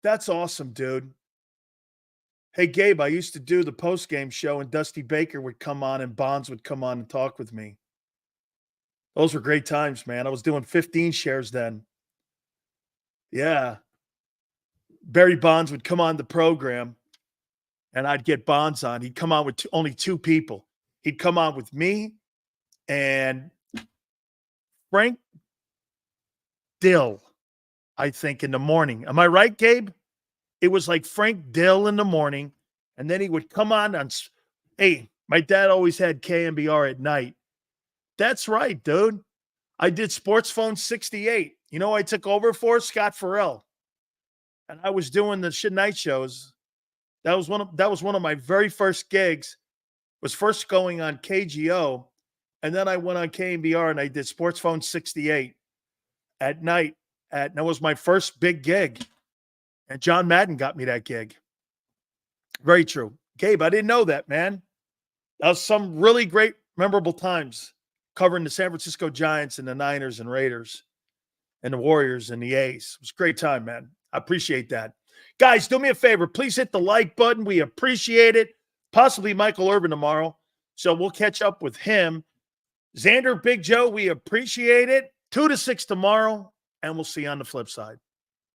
That's awesome, dude. Hey, Gabe, I used to do the post-game show and Dusty Baker would come on and Bonds would come on and talk with me. Those were great times, man. I was doing 15 shares then. Yeah. Barry Bonds would come on the program, and I'd get Bonds on. He'd come on with only two people. He'd come on with me and Frank Dill, I think, in the morning. Am I right, Gabe? It was like Frank Dill in the morning, and then he would come on. Hey, my dad always had KMBR at night. That's right, dude. I did Sports Phone 68. You know, I took over for Scott Farrell, and I was doing the night shows. That was one of my very first gigs. Was first going on KGO, and then I went on KMBR and I did Sports Phone 68 at night. That was my first big gig, and John Madden got me that gig. Very true, Gabe. I didn't know that, man. That was some really great, memorable times. Covering the San Francisco Giants and the Niners and Raiders and the Warriors and the A's. It was a great time, man. I appreciate that. Guys, do me a favor. Please hit the like button. We appreciate it. Possibly Michael Irvin tomorrow. So we'll catch up with him. Xander, Big Joe, we appreciate it. 2 to 6 tomorrow, and we'll see you on the flip side.